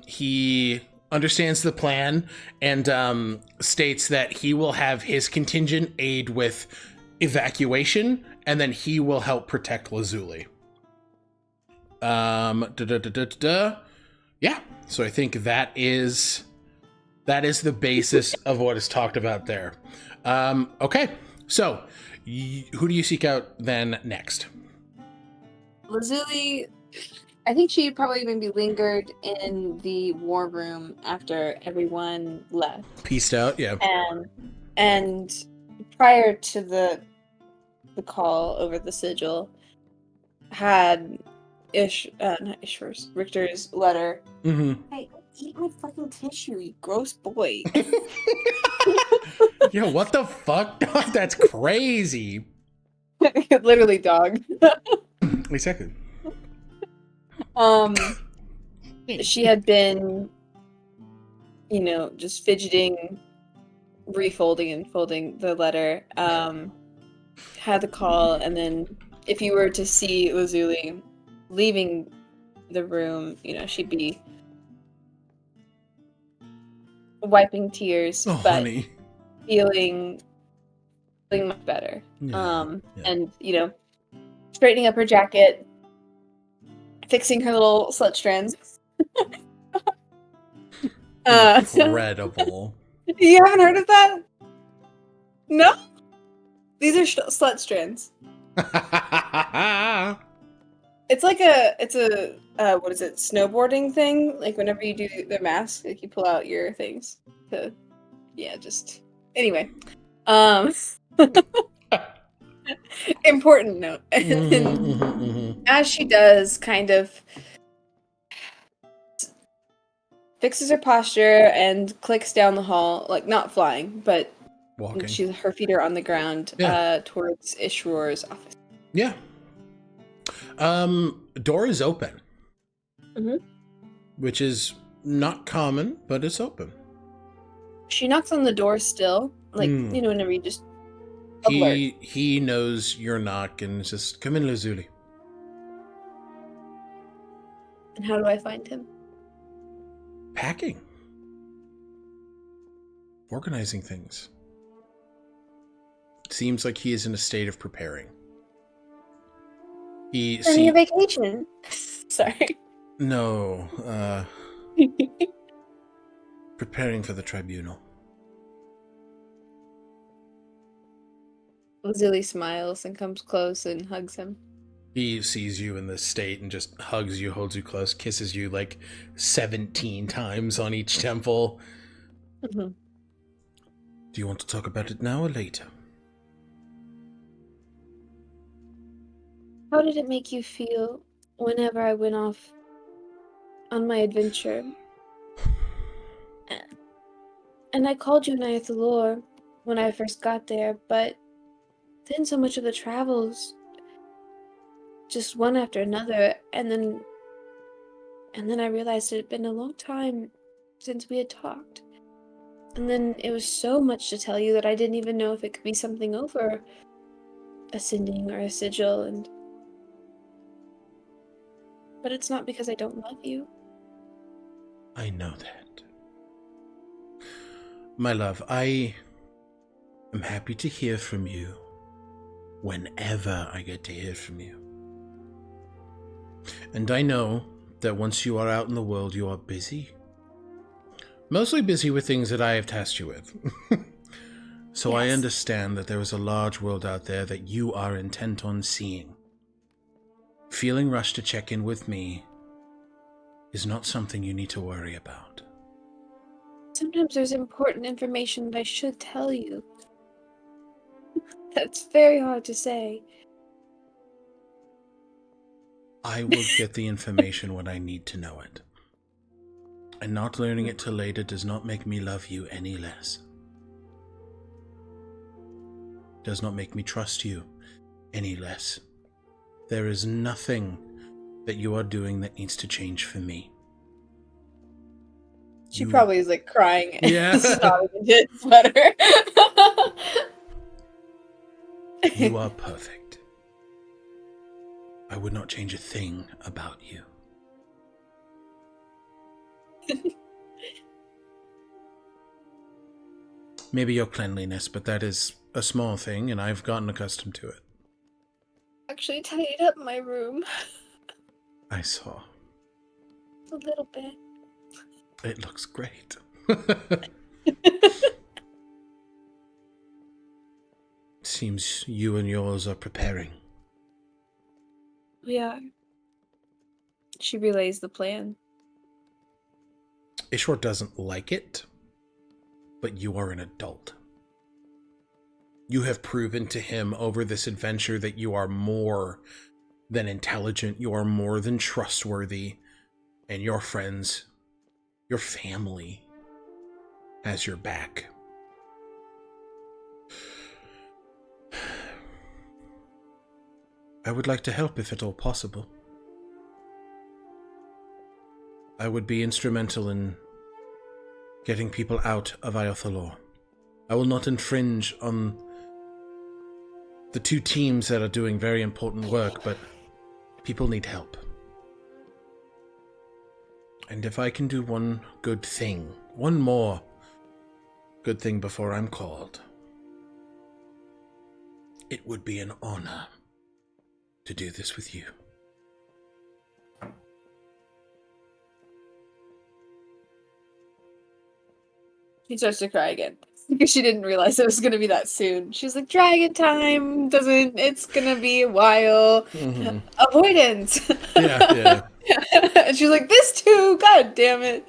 He understands the plan and states that he will have his contingent aid with evacuation, and then he will help protect Lazuli. Yeah, so I think that is the basis of what is talked about there. Okay, so who do you seek out then next? Lazuli, I think she probably maybe lingered in the war room after everyone left. Pieced out, yeah. And prior to the call over the sigil, had Richter's letter. Mm-hmm. Hey, eat my fucking tissue, you gross boy. Yo, what the fuck? That's crazy. Literally, dog. Exactly. She had been, just fidgeting, refolding and folding the letter. Had the call, and then if you were to see Lazuli leaving the room, Oh, she'd be wiping tears, but honey. feeling much better. Yeah. And straightening up her jacket, fixing her little slut strands. Incredible. You haven't heard of that? No? These are slut strands. It's like a what is it, snowboarding thing? Like whenever you do the mask, like you pull out your things to, anyway. Important note. As she does, kind of fixes her posture and clicks down the hall, like not flying, but Walking. her feet are on the ground, towards Ishroar's office. Yeah. Door is open. Mm-hmm. Which is not common, but it's open. She knocks on the door still, like, whenever you just alert. He knows your knock and just, come in, Lazuli. And how do I find him? Packing. Organizing things. Seems like he is in a state of preparing. Planning a vacation. Sorry. No, preparing for the tribunal. Lazuli smiles and comes close and hugs him. He sees you in this state and just hugs you, holds you close, kisses you like 17 times on each temple. Mm-hmm. Do you want to talk about it now or later? How did it make you feel whenever I went off on my adventure? And I called you Iyo Thalor when I first got there, but then so much of the travels, just one after another, and then I realized it had been a long time since we had talked. And then it was so much to tell you that I didn't even know if it could be something over ascending or a sigil, but it's not because I don't love you. I know that. My love, I am happy to hear from you whenever I get to hear from you. And I know that once you are out in the world, you are busy. Mostly busy with things that I have tasked you with. So I understand that there is a large world out there that you are intent on seeing. Feeling rushed to check in with me is not something you need to worry about. Sometimes there's important information that I should tell you. That's very hard to say. I will get the information when I need to know it. And not learning it till later does not make me love you any less. Does not make me trust you any less. There is nothing that you are doing that needs to change for me. She probably is like crying. Yeah. Sobbing into his sweater. You are perfect. I would not change a thing about you. Maybe your cleanliness, but that is a small thing, and I've gotten accustomed to it. Actually tidied up my room. I saw. A little bit. It looks great. Seems you and yours are preparing. We are. She relays the plan. Ishwar doesn't like it, but you are an adult. You have proven to him over this adventure that you are more than intelligent, you are more than trustworthy, and your friends, your family, has your back. I would like to help if at all possible. I would be instrumental in getting people out of Iyo Thalor. I will not infringe on the two teams that are doing very important work, but people need help. And if I can do one good thing, one more good thing before I'm called, it would be an honor to do this with you. She starts to cry again because she didn't realize it was going to be that soon. She's like, dragon time it's going to be a while. Mm-hmm. Avoidance. Yeah. And she's like, this too, god damn it.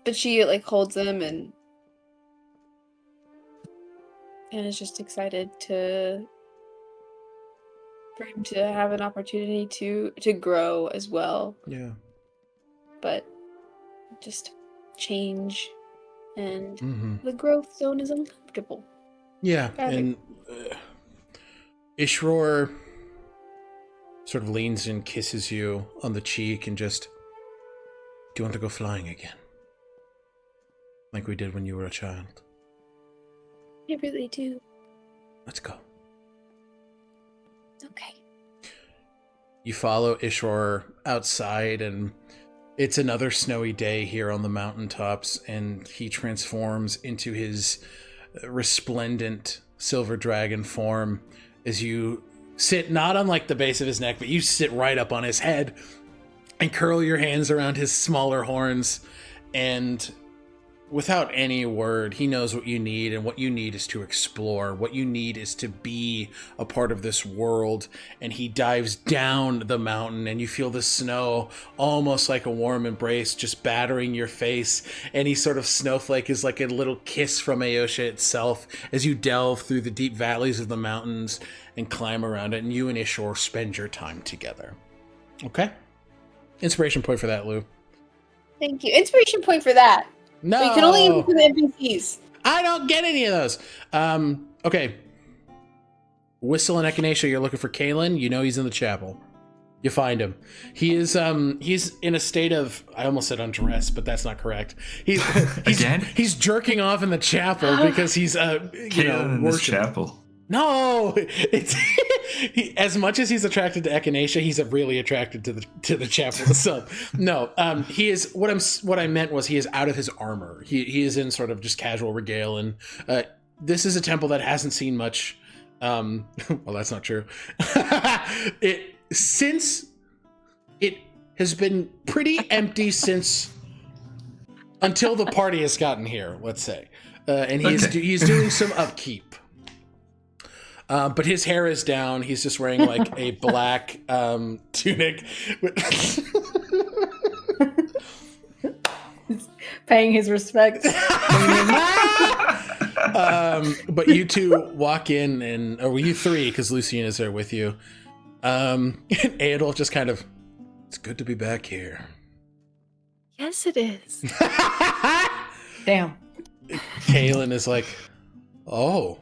But she like holds him and is just excited for him to have an opportunity to grow as well. Yeah. But just change, and Mm-hmm. the growth zone is uncomfortable. Yeah, and Ishwar sort of leans and kisses you on the cheek and just, do you want to go flying again? Like we did when you were a child. I really do. Let's go. Okay. You follow Ishwar outside, and it's another snowy day here on the mountaintops, and he transforms into his resplendent silver dragon form as you sit not on like the base of his neck, but you sit right up on his head and curl your hands around his smaller horns, and without any word, he knows what you need, and what you need is to explore. What you need is to be a part of this world. And he dives down the mountain, and you feel the snow almost like a warm embrace just battering your face. Any sort of snowflake is like a little kiss from Ayosha itself as you delve through the deep valleys of the mountains and climb around it. And you and Ishwar spend your time together. Okay? Inspiration point for that, Lou. Thank you. Inspiration point for that. No, But you can only use the NPCs. I don't get any of those. Okay. Whistle and Echinacea, you're looking for Kalen. You know he's in the chapel. You find him. He is he's in a state of, I almost said undress, but that's not correct. He's Again? He's jerking off in the chapel because he's Kalen in this worshiping. chapel. No, it's as much as he's attracted to Echinacea, he's really attracted to the chapel itself. No, he is what I meant was he is out of his armor. He is in sort of just casual regale, and this is a temple that hasn't seen much. Well, that's not true. It has been pretty empty until the party has gotten here. Let's say, and he's doing some upkeep. But his hair is down. He's just wearing like a black tunic. Paying his respects. But you two walk in, or you three, because Lucien is there with you. And Adolf just kind of, it's good to be back here. Yes, it is. Damn. Kaylin is like, oh,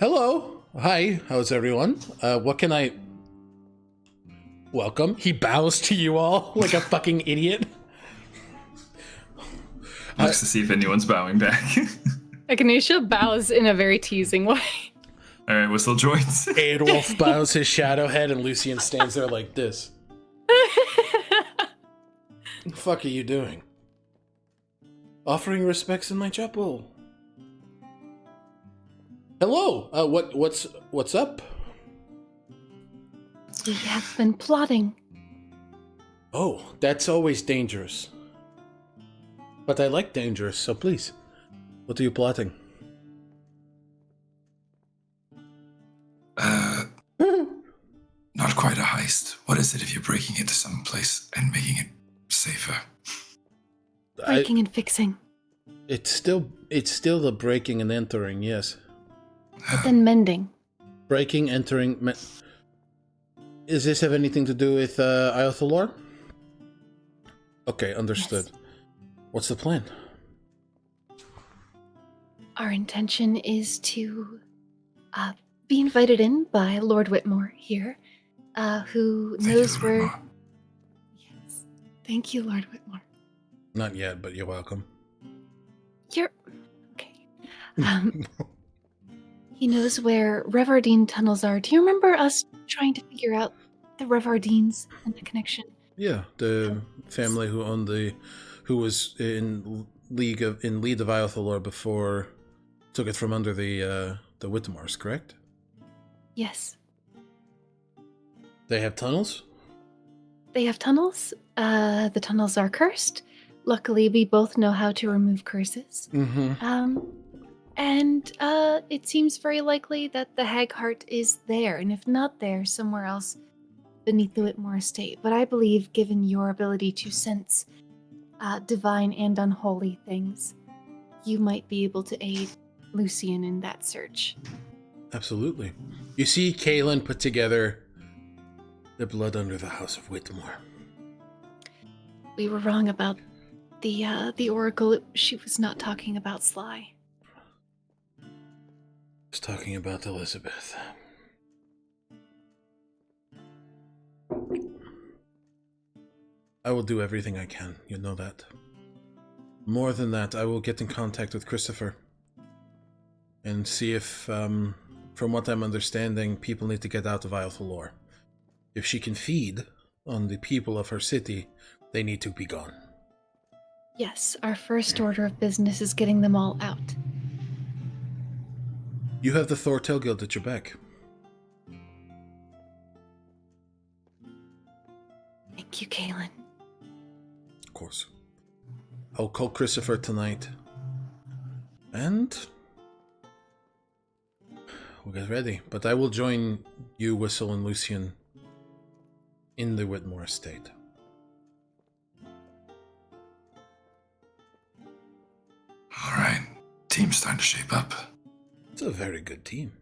hello. Hi, how's everyone? What can I... Welcome. He bows to you all like a fucking idiot. Looks to see if anyone's bowing back. Echinacea bows in a very teasing way. All right, Whistle joins. Adolf bows his shadow head, and Lucien stands there like this. What the fuck are you doing? Offering respects in my chapel. Hello. What's up? We have been plotting. Oh, that's always dangerous. But I like dangerous, so please. What are you plotting? Not quite a heist. What is it if you're breaking into some place and making it safer? Breaking and fixing. It's still the breaking and entering, yes. But then mending. Breaking, entering... Does this have anything to do with Iyo Thalor? Okay, understood. Yes. What's the plan? Our intention is to be invited in by Lord Whitmore here, who Thank knows you, where... Whitmore. Yes. Thank you, Lord Whitmore. Not yet, but you're welcome. You're... Okay. He knows where Revardine tunnels are. Do you remember us trying to figure out the Revardines and the connection? Yeah, the family who was in lead of Iyo Thalor before took it from under the Whitmores, correct? Yes. They have tunnels? They have tunnels. The tunnels are cursed. Luckily, we both know how to remove curses. Mm-hmm. And it seems very likely that the hag heart is there, and if not there, somewhere else beneath the Whitmore estate. But I believe, given your ability to sense divine and unholy things, you might be able to aid Lucien in that search. Absolutely. You see Kaylin put together the blood under the House of Whitmore. We were wrong about the oracle. She was not talking about Sly. I was talking about Elizabeth. I will do everything I can, you know that. More than that, I will get in contact with Christopher and see if, from what I'm understanding, people need to get out of Iyo Thalor. If she can feed on the people of her city, they need to be gone. Yes, our first order of business is getting them all out. You have the Thortel Guild at your back. Thank you, Kaylin. Of course. I'll call Christopher tonight. And we'll get ready. But I will join you, Whistle, and Lucien in the Whitmore estate. All right. Team's starting to shape up. It's a very good team.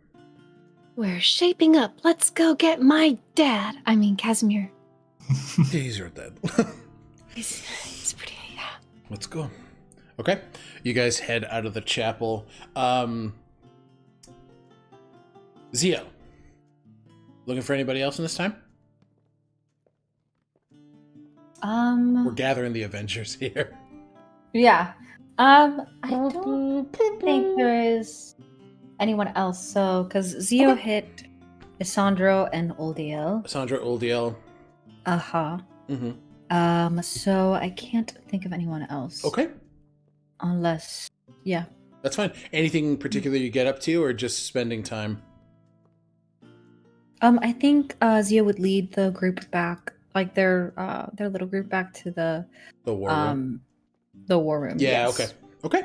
We're shaping up. Let's go get my dad. I mean, Casimir. He's your dad. He's pretty, yeah. Let's go. Okay. You guys head out of the chapel. Zio. Looking for anybody else in this time? We're gathering the Avengers here. Yeah. I don't think there is anyone else. So, because Zio hit Isandro and Oldiel. Sandra, Oldiel. Uh-huh. Mm-hmm. So I can't think of anyone else. Okay. Unless, yeah. That's fine. Anything particular you get up to, or just spending time? I think Zio would lead the group back, like their little group back to the war room. the war room. Yeah. Yes. Okay.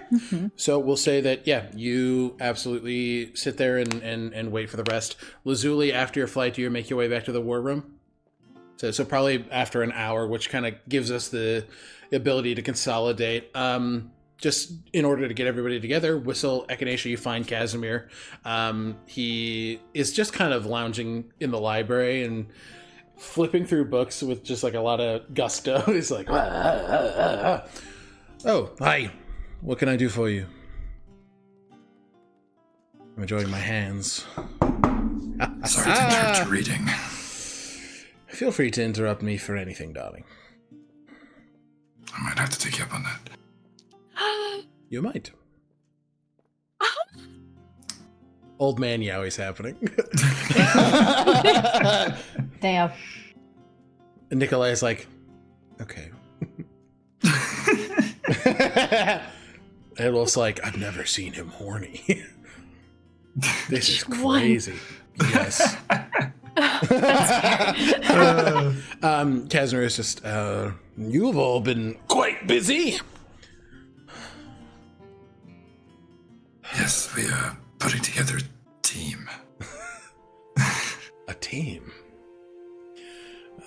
So we'll say that, yeah, you absolutely sit there and wait for the rest. Lazuli, after your flight, do you make your way back to the war room? So probably after an hour, which kind of gives us the ability to consolidate. Just in order to get everybody together, Whistle, Echinacea, you find Casimir. He is just kind of lounging in the library and flipping through books with just like a lot of gusto. He's like, Oh, hi. What can I do for you? I'm enjoying my hands. Sorry to interrupt your reading. Feel free to interrupt me for anything, darling. I might have to take you up on that. You might. Old man Yowie's happening. Damn. And Nikolai's like, okay. And Wolf's like, I've never seen him horny. This is crazy. Yes. Casimir is just, you've all been quite busy. Yes, we are putting together a team. A team?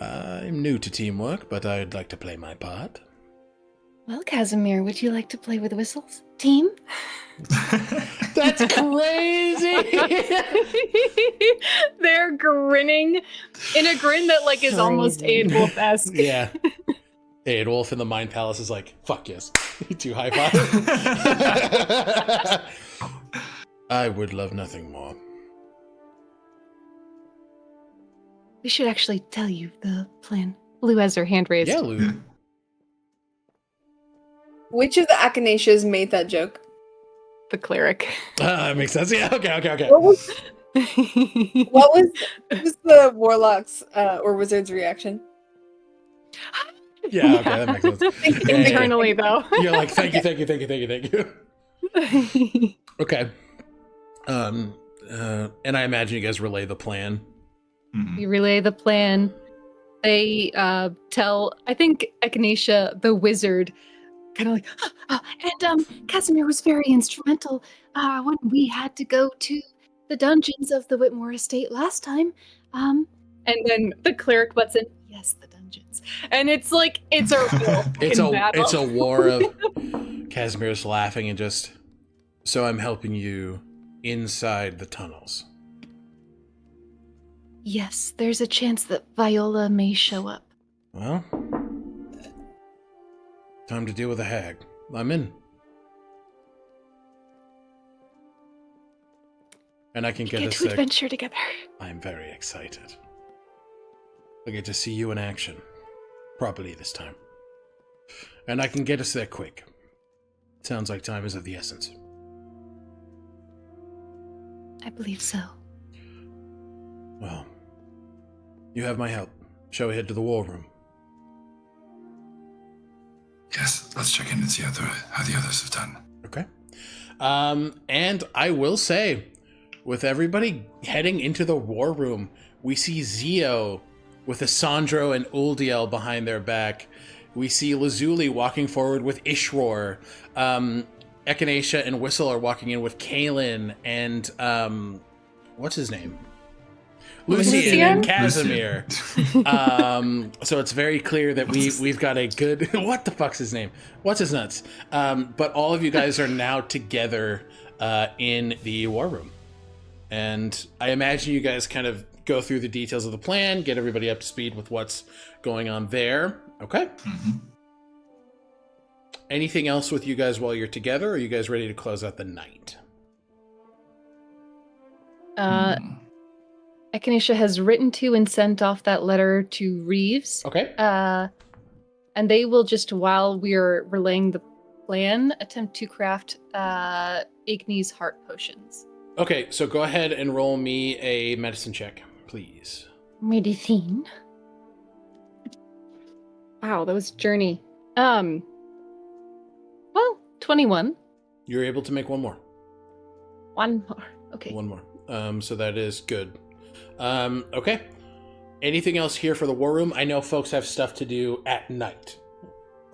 I'm new to teamwork, but I'd like to play my part. Well, Casimir, would you like to play with Whistle's team? That's crazy! They're grinning in a grin that like is almost Aedwolf-esque. Yeah. Aedwolf in the Mind Palace is like, fuck yes. Too high five. I would love nothing more. We should actually tell you the plan. Blue has her hand raised. Yeah, Lou. Which of the Echinaceas made that joke? The cleric. That makes sense. Yeah, okay. What was the warlock's or wizard's reaction? Yeah, okay, that makes sense. Internally, though. You're like, thank you. Okay. And I imagine you guys relay the plan. We relay the plan. They tell, I think, Echinacea, the wizard, kind of like, and Casimir was very instrumental when we had to go to the dungeons of the Whitmore estate last time. And then the cleric butts in, yes, the dungeons. And it's like, it's a real battle. It's a war of Casimir's laughing and just, so I'm helping you inside the tunnels. Yes, there's a chance that Viola may show up. Well, time to deal with the hag. I'm in. And I can get us to adventure together. I'm very excited. I get to see you in action. Properly this time. And I can get us there quick. Sounds like time is of the essence. I believe so. Well, you have my help. Shall we head to the war room? Yes, let's check in and see how the others have done. Okay. And I will say, with everybody heading into the war room, we see Zio with Asandro and Uldiel behind their back. We see Lazuli walking forward with Ishror. Echinacea and Whistle are walking in with Kaelin and what's his name? Lucian and Casimir. So it's very clear that we've got a good what the fuck's his name? What's his nuts? But all of you guys are now together in the war room. And I imagine you guys kind of go through the details of the plan, get everybody up to speed with what's going on there. Okay? Mm-hmm. Anything else with you guys while you're together, or are you guys ready to close out the night? Echinacea has written to and sent off that letter to Reeves. Okay. And they will just, while we're relaying the plan, attempt to craft Igni's heart potions. Okay, so go ahead and roll me a medicine check, please. Medicine. Wow, that was journey. Well, 21. You're able to make one more. One more. Okay. One more. So that is good. Okay. Anything else here for the war room? I know folks have stuff to do at night.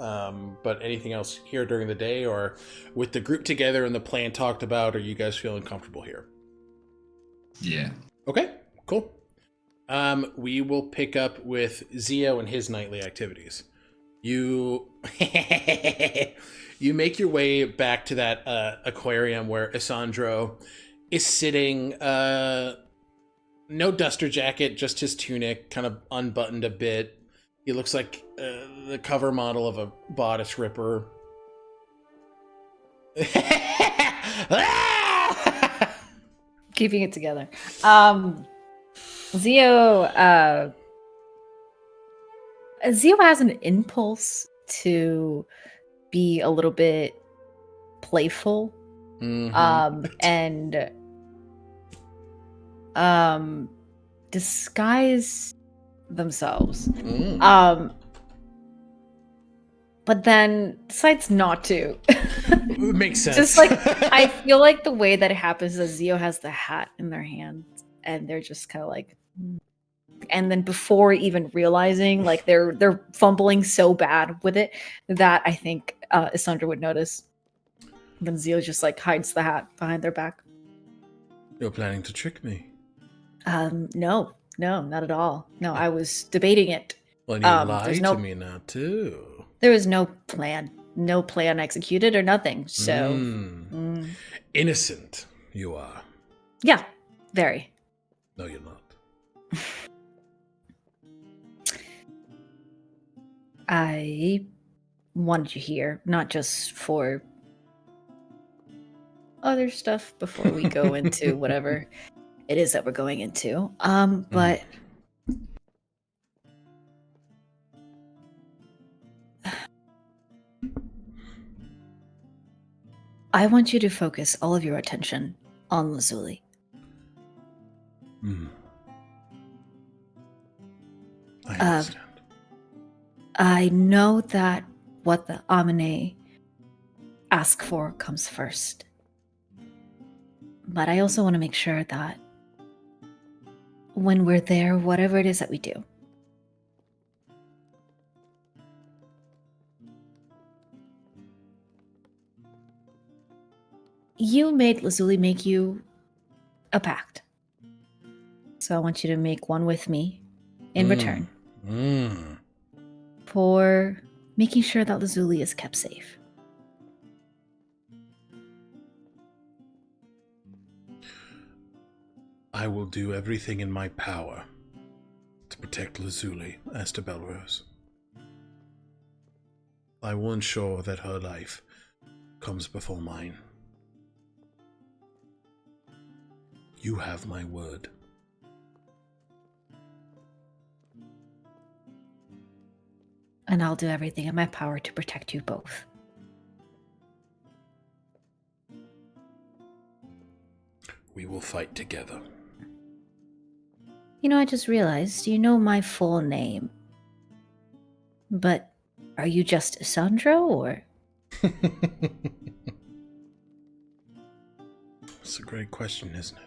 But anything else here during the day, or with the group together and the plan talked about, are you guys feeling comfortable here? Yeah. Okay, cool. We will pick up with Zio and his nightly activities. You you make your way back to that aquarium where Isandro is sitting. No duster jacket, just his tunic, kind of unbuttoned a bit. He looks like the cover model of a bodice ripper. Keeping it together. Zio has an impulse to be a little bit playful. And disguise themselves. But then decides not to. Makes sense. Just like, I feel like the way that it happens is Zio has the hat in their hand and they're just kind of like, and then before even realizing, like they're fumbling so bad with it that I think Isandra would notice. And then Zio just like hides the hat behind their back. You're planning to trick me? No, not at all. No, I was debating it. Well, you lied to me now too. There was no plan executed or nothing. So innocent you are. Yeah, very. No, you're not. I wanted you here, not just for other stuff before we go into whatever it is that we're going into. But I want you to focus all of your attention on Lazuli. I understand. I know that what the Amine ask for comes first. But I also want to make sure that when we're there, whatever it is that we do, you made Lazuli make you a pact. So I want you to make one with me in return for making sure that Lazuli is kept safe. I will do everything in my power to protect Lazuli as to Belrose. I will ensure that her life comes before mine. You have my word. And I'll do everything in my power to protect you both. We will fight together. You know, I just realized you know my full name. But are you just Isandro, or? That's a great question, isn't it?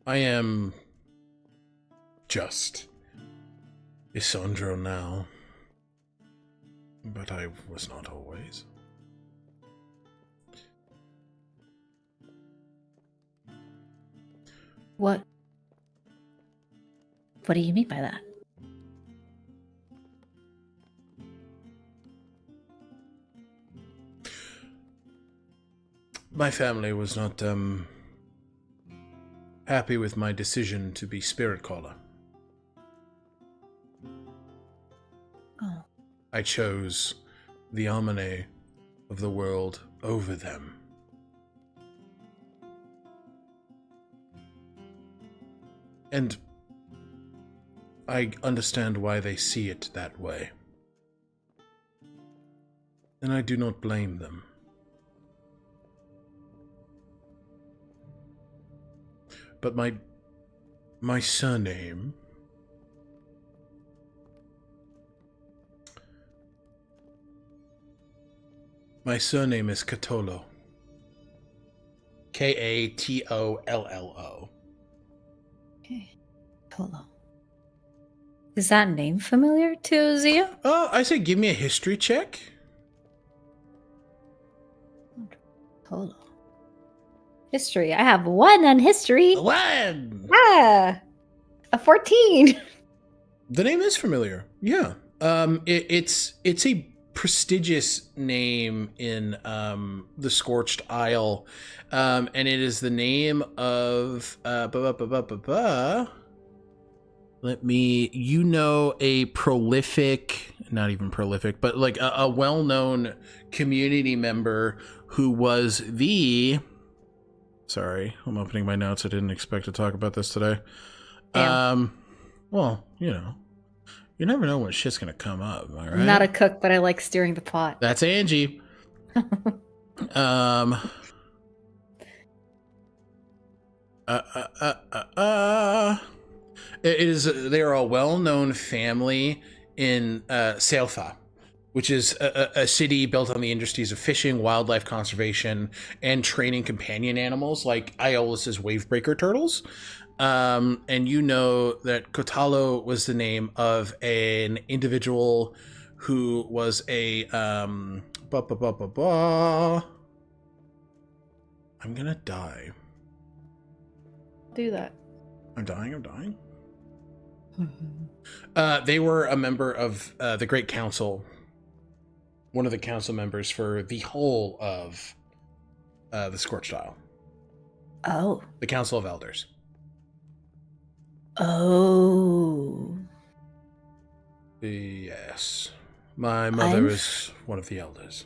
I am just Isandro now, but I was not always. What do you mean by that? My family was not happy with my decision to be Spirit Caller. Oh. I chose the Amine of the world over them. And I understand why they see it that way. And I do not blame them. But my surname is Katolo. Katollo. Okay. Tolo. Is that name familiar to Zio? I say give me a history check. Hold on. History. I have 1 on history. 1! Ah, a 14. The name is familiar. Yeah. It's a prestigious name in the Scorched Isle, and it is the name of a prolific, not even prolific, but like a well-known community member who was the. Sorry, I'm opening my notes. I didn't expect to talk about this today. Damn. Well, you never know when shit's gonna come up. All right. I'm not a cook, but I like steering the pot. That's Angie. They are a well-known family in Sailfa, which is a city built on the industries of fishing, wildlife conservation, and training companion animals like Iolus's wavebreaker turtles. And you know that Kotalo was the name of an individual who was a I'm gonna die. Do that. I'm dying. They were a member of the Great Council, one of the council members for the whole of the Scorched Isle. Oh. The Council of Elders. Oh. Yes. My mother is one of the elders.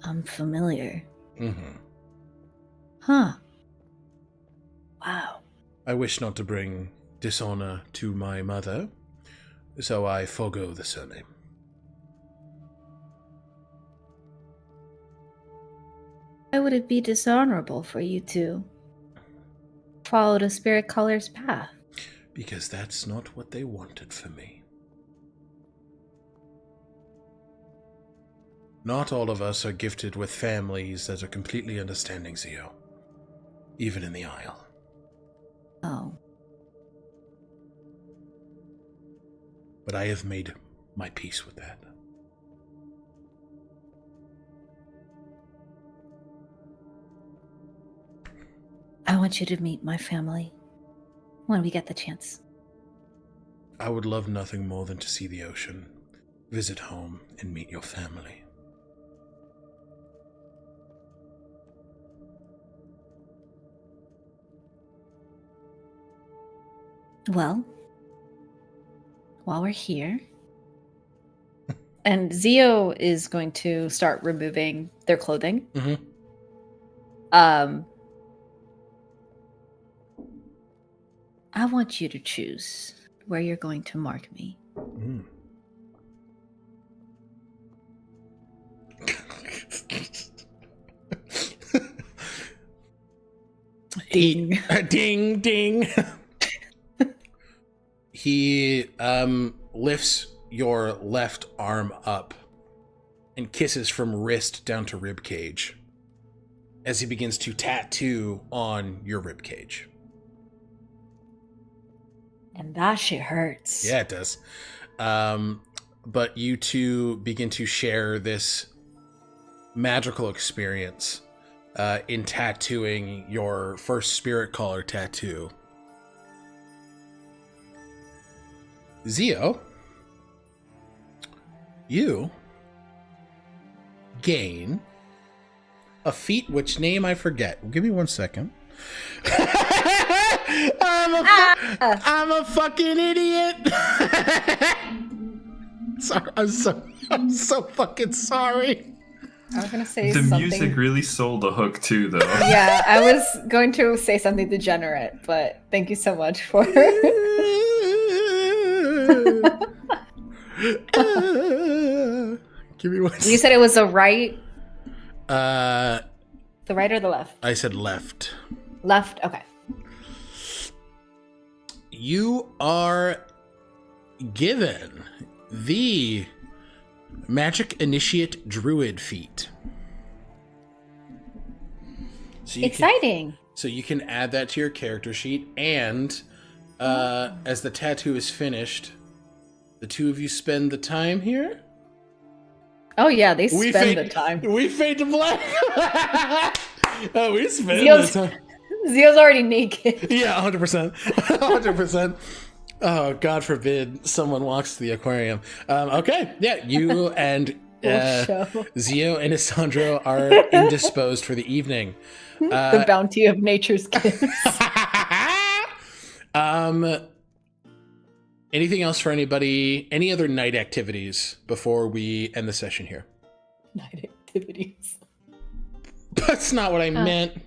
I'm familiar. Mm-hmm. Huh. Wow. I wish not to bring dishonor to my mother, so I forego the surname. Why would it be dishonorable for you to follow the spirit caller's path? Because that's not what they wanted for me. Not all of us are gifted with families that are completely understanding, Zio. Even in the Isle. Oh. But I have made my peace with that. I want you to meet my family when we get the chance. I would love nothing more than to see the ocean, visit home, and meet your family. Well, while we're here, and Zio is going to start removing their clothing. Mm-hmm. I want you to choose where you're going to mark me. Mm. Ding. Ding, ding. He lifts your left arm up and kisses from wrist down to rib cage as he begins to tattoo on your rib cage. And that shit hurts. Yeah, it does. But you two begin to share this magical experience in tattooing your first spirit caller tattoo. Zio, you gain a feat which name I forget. Give me 1 second. I'm a fucking idiot. Sorry, I'm so fucking sorry. I was gonna say the something. music really sold the hook too, though. Yeah, I was going to say something degenerate, but thank you so much for. Give me 1 second. You said it was the right. The right or the left? I said left. Left. Okay. You are given the Magic Initiate Druid feat. So Exciting. So you can add that to your character sheet, and as the tattoo is finished, the two of you spend the time here? Oh yeah, they We spend fade- the time. We fade to black. Oh, we spend Zio's- the time. Zio's already naked. Yeah, 100%. 100%. Oh, God forbid someone walks to the aquarium. Okay, yeah, you and Show. Zio and Isandro are indisposed for the evening. The bounty of nature's gifts. Anything else for anybody? Any other night activities before we end the session here? Night activities. That's not what I meant.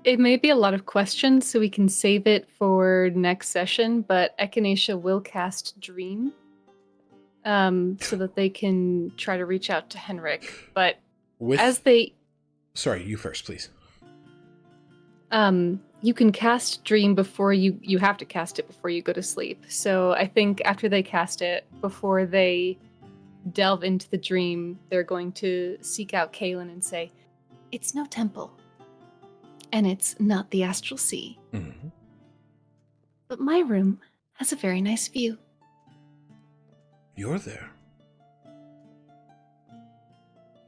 It may be a lot of questions, so we can save it for next session, but Echinacea will cast Dream so that they can try to reach out to Henrik. But as they... Sorry, you first, please. You can cast Dream before you have to cast it before you go to sleep. So I think after they cast it, before they delve into the dream, they're going to seek out Kaelin and say, "It's no temple. And it's not the astral sea. Mm-hmm. But my room has a very nice view. You're there.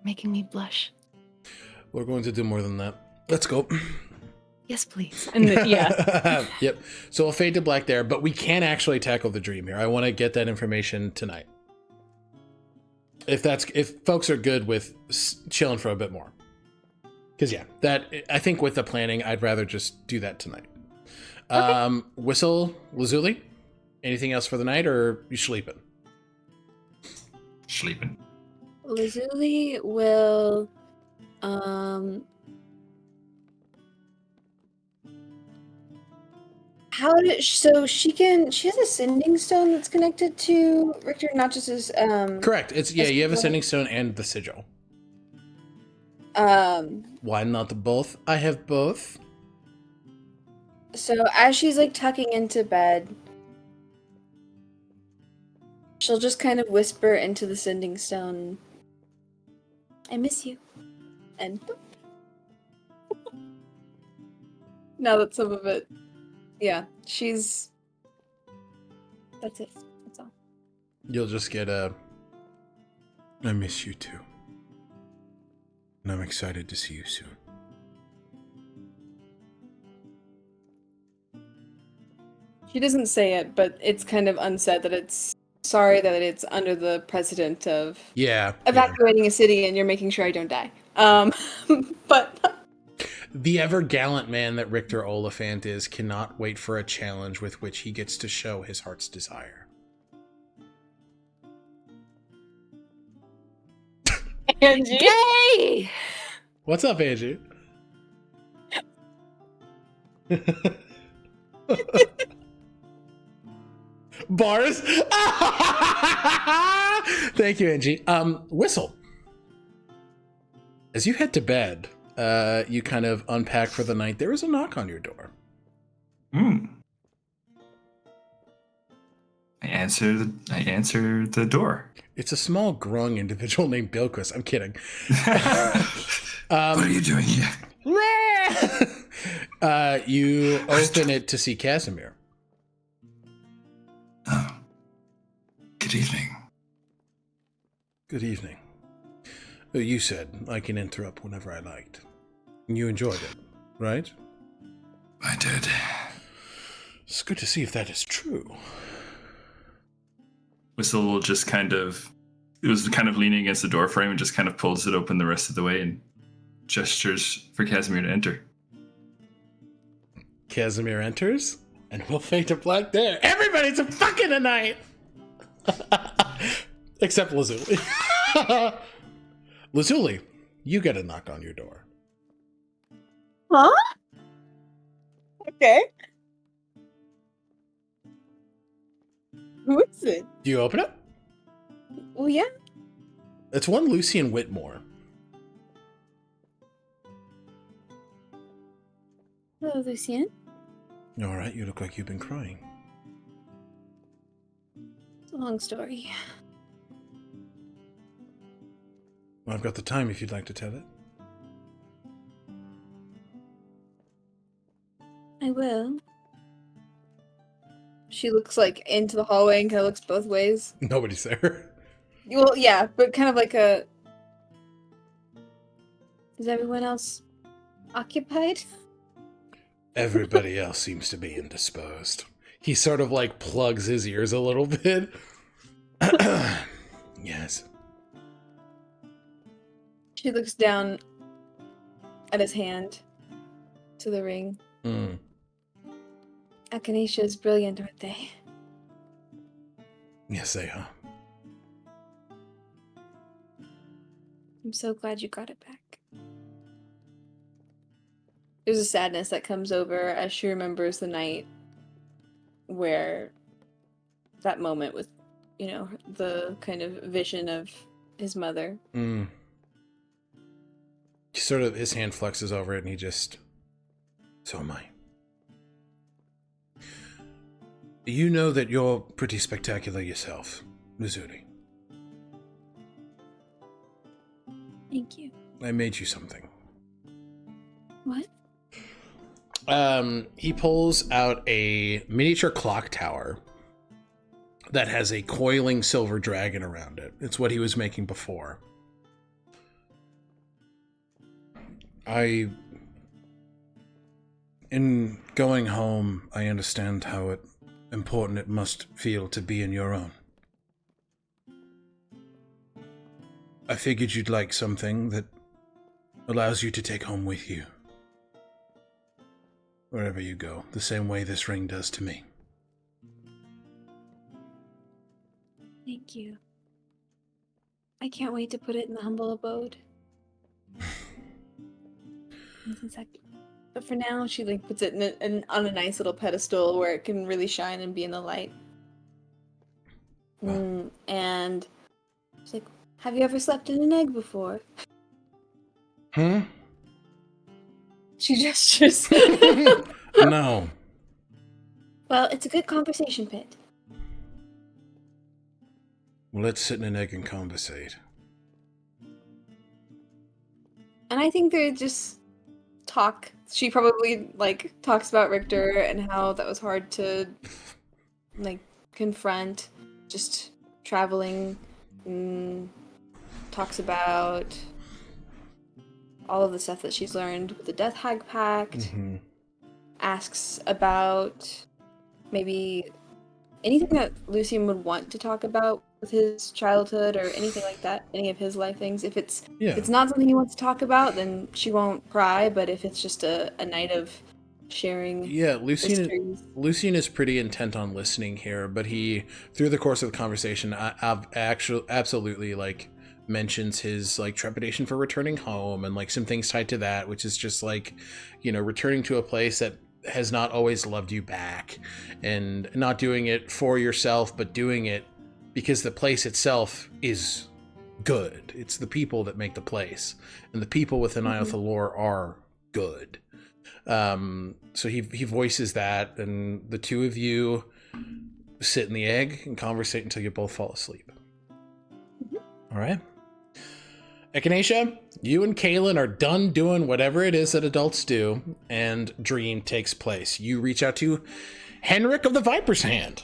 Making me blush. We're going to do more than that. Let's go. Yes, please. And yeah. Yep. So we'll fade to black there, but we can actually tackle the dream here. I want to get that information tonight. If folks are good with chilling for a bit more. Because yeah, I think with the planning, I'd rather just do that tonight. Okay. Whistle, Lazuli, anything else for the night, or you sleeping? Sleeping. Lazuli will she has a sending stone that's connected to Richter, not just his Correct. It's you have a sending stone and the sigil. Why not both? I have both. So as she's like tucking into bed, she'll just kind of whisper into the sending stone, "I miss you." And now that some of it, yeah, that's it. That's all. You'll just get I miss you too. And I'm excited to see you soon. She doesn't say it, but it's kind of unsaid that it's sorry that it's under the precedent of evacuating a city and you're making sure I don't die. But the ever gallant man that Richter Oliphant is cannot wait for a challenge with which he gets to show his heart's desire. Angie. Yay! What's up, Angie? Bars? Thank you, Angie. Whistle. As you head to bed, you kind of unpack for the night. There is a knock on your door. I answer the door. It's a small, grung individual named Bilquist. I'm kidding. What are you doing here? You open it to see Aasimar. Oh. Good evening. Good evening. You said I can interrupt whenever I liked. You enjoyed it, right? I did. It's good to see if that is true. Whistle will just it was kind of leaning against the door frame and just kind of pulls it open the rest of the way and gestures for Aasimar to enter. Aasimar enters, and we'll fade to black there. Everybody's a fucking tonight! Except Lazuli. Lazuli, you get a knock on your door. Huh? Okay. Who is it? Do you open it? Oh yeah. It's one Lucian Whitmore. Hello, Lucien. All right, you look like you've been crying. It's a long story. Well, I've got the time if you'd like to tell it. I will. She looks like into the hallway and kind of looks both ways. Nobody's there. Well, yeah, but kind of like a. Is everyone else occupied? Everybody else seems to be indisposed. He sort of like plugs his ears a little bit. Yes. She looks down at his hand to the ring. Echinacea is brilliant, aren't they? Yes, they are. I'm so glad you got it back. There's a sadness that comes over as she remembers the night where that moment with, the kind of vision of his mother. Sort of, his hand flexes over it and he just... So am I. You know that you're pretty spectacular yourself, Lazuli. Thank you. I made you something. What? He pulls out a miniature clock tower that has a coiling silver dragon around it. It's what he was making before. In going home, I understand how important it must feel to be in your own. I figured you'd like something that allows you to take home with you. Wherever you go, the same way this ring does to me. Thank you. I can't wait to put it in the humble abode. But for now, she puts it on a nice little pedestal where it can really shine and be in the light. And she's like, "Have you ever slept in an egg before?" She gestures. No. Well, it's a good conversation pit. Well, let's sit in an egg and conversate. And I think they just talk. She probably talks about Richter and how that was hard to confront. Just traveling. Talks about all of the stuff that she's learned with the Death Hag Pact. Asks about maybe anything that Lucian would want to talk about with his childhood or anything like that, any of his life things. If it's not something he wants to talk about, then she won't cry, but if it's just a night of sharing Lucian is pretty intent on listening here, but he, through the course of the conversation, absolutely mentions his trepidation for returning home and some things tied to that, which is just returning to a place that has not always loved you back, and not doing it for yourself, but doing it because the place itself is good. It's the people that make the place, and the people within Iyo Thalor are good. So he voices that, and the two of you sit in the egg and conversate until you both fall asleep. All right. Echinacea, you and Kaylin are done doing whatever it is that adults do, and dream takes place. You reach out to Henrik of the Viper's Hand.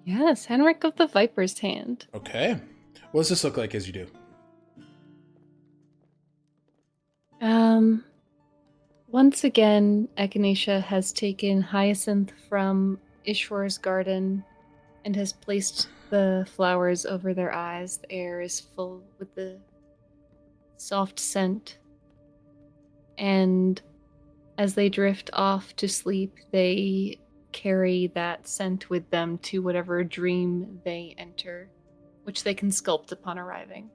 Yes, Henrik of the Viper's Hand. Okay. What does this look like as you do? Once again, Echinacea has taken Hyacinth from Ishwar's garden and has placed the flowers over their eyes. The air is full with the soft scent. And as they drift off to sleep, they carry that scent with them to whatever dream they enter, which they can sculpt upon arriving.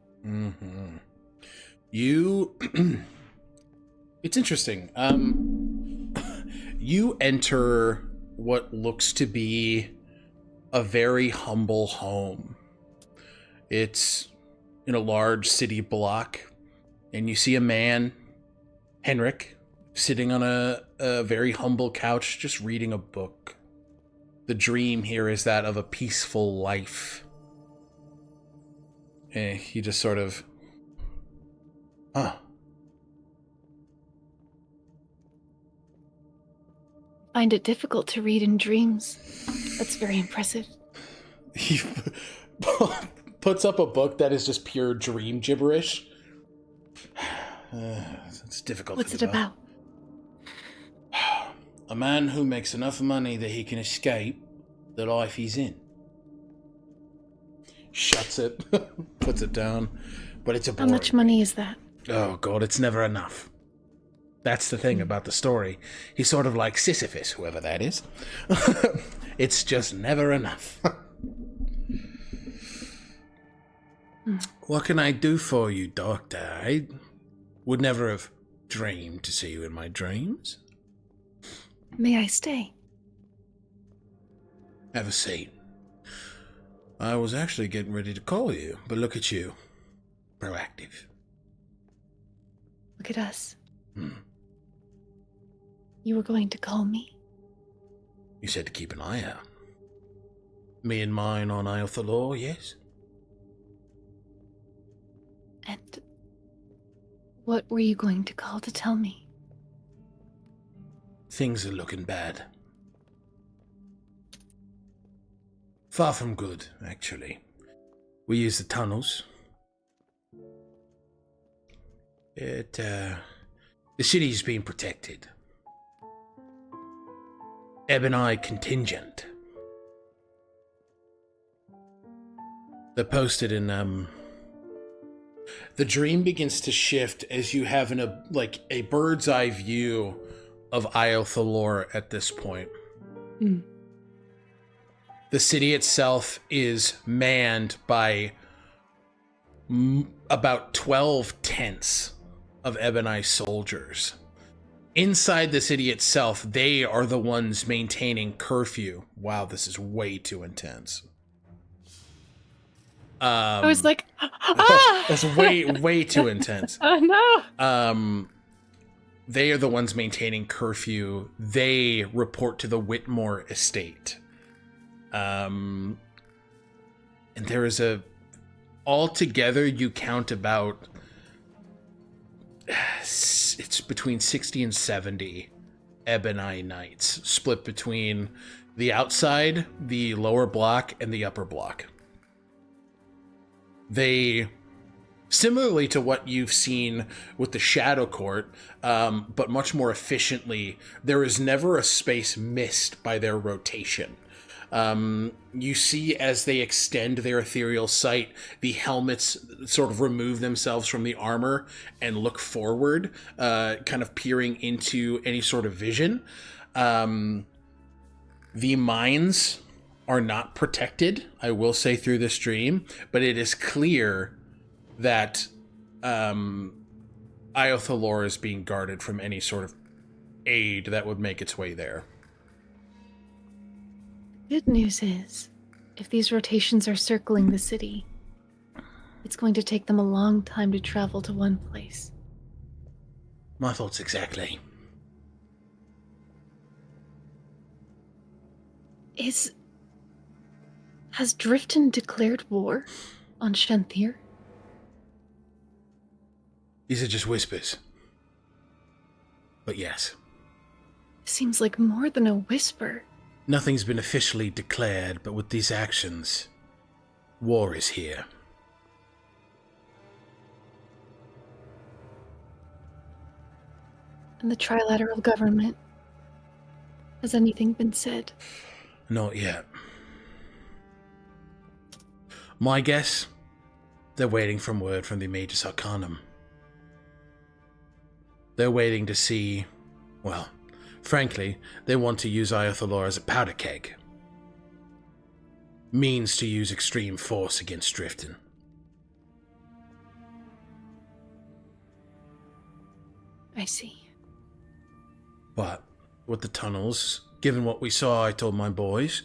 You... It's interesting. You enter what looks to be a very humble home. It's in a large city block, and you see a man, Henrik, sitting on a very humble couch, just reading a book. The dream here is that of a peaceful life. And he just sort of... find it difficult to read in dreams. That's very impressive. He puts up a book that is just pure dream gibberish. It's difficult. What's it about? A man who makes enough money that he can escape the life he's in. Shuts it, puts it down, but it's a boring. How much money is that? Oh god, it's never enough. That's the thing about the story. He's sort of like Sisyphus, whoever that is. It's just never enough. What can I do for you, Doctor? I would never have dreamed to see you in my dreams. May I stay? Have a seat. I was actually getting ready to call you, but look at you. Proactive. Look at us. You were going to call me? You said to keep an eye out. Me and mine on Iyo Thalor, yes? And what were you going to call to tell me? Things are looking bad. Far from good, actually. We use the tunnels. The city's being protected. Ebony contingent. They're posted in, The dream begins to shift as you have a bird's eye view of Iyo Thalor at this point. The city itself is manned by about 12 tents of Ebony soldiers. Inside the city itself, they are the ones maintaining curfew. Wow, this is way too intense. I was like, That's way too intense. Oh no! They are the ones maintaining curfew. They report to the Whitmore estate. And there is altogether you count about, it's between 60 and 70 Ebony Knights, split between the outside, the lower block, and the upper block. They, similarly to what you've seen with the Shadow Court, but much more efficiently, there is never a space missed by their rotation. You see as they extend their ethereal sight, the helmets sort of remove themselves from the armor and look forward, kind of peering into any sort of vision. The mines are not protected, I will say, through this dream, but it is clear that Iyo Thalor is being guarded from any sort of aid that would make its way there. Good news is, if these rotations are circling the city, it's going to take them a long time to travel to one place. My thoughts exactly. Has Drifton declared war on Shanthir? These are just whispers. But yes. Seems like more than a whisper. Nothing's been officially declared, but with these actions, war is here. And the trilateral government? Has anything been said? Not yet. My guess? They're waiting for word from the Magus Arcanum. They're waiting to see, well, frankly, they want to use Iyo Thalor as a powder keg. Means to use extreme force against Drifton. I see. But with the tunnels, given what we saw, I told my boys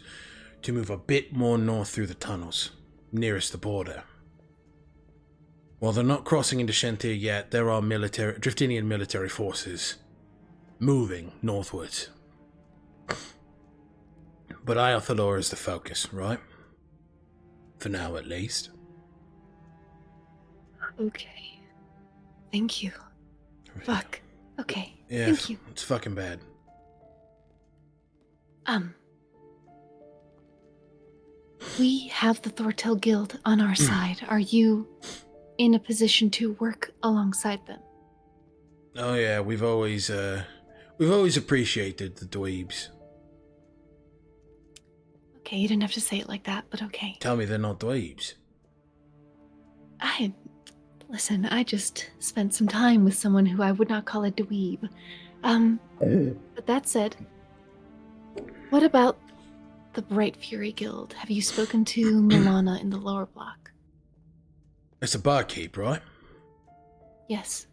to move a bit more north through the tunnels, nearest the border. While they're not crossing into Shanthir yet, there are Driftinian military forces moving northwards. But Iyo Thalor is the focus, right? For now, at least. Okay. Thank you. Fuck. Okay. Yeah, Thank you. it's fucking bad. We have the Thortel Guild on our side. Are you in a position to work alongside them? Oh yeah, we've always appreciated the dweebs. Okay, you didn't have to say it like that, but okay. Tell me they're not dweebs. Listen, I just spent some time with someone who I would not call a dweeb. But that said, what about the Bright Fury Guild? Have you spoken to Milana in the lower block? It's a barkeep, right? Yes.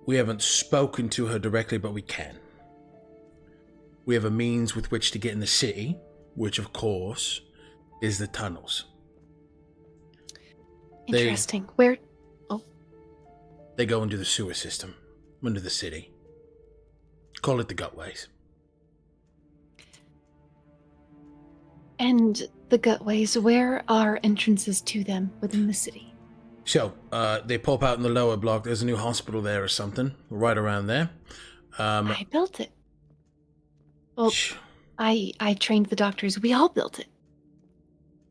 We haven't spoken to her directly, but we can. We have a means with which to get in the city, which of course is the tunnels. Interesting. Where? Oh. They go into the sewer system, under the city. Call it the Gutways. And the Gutways, where are entrances to them within the city? So, they pop out in the lower block. There's a new hospital there or something, right around there. I built it. Well, I trained the doctors. We all built it.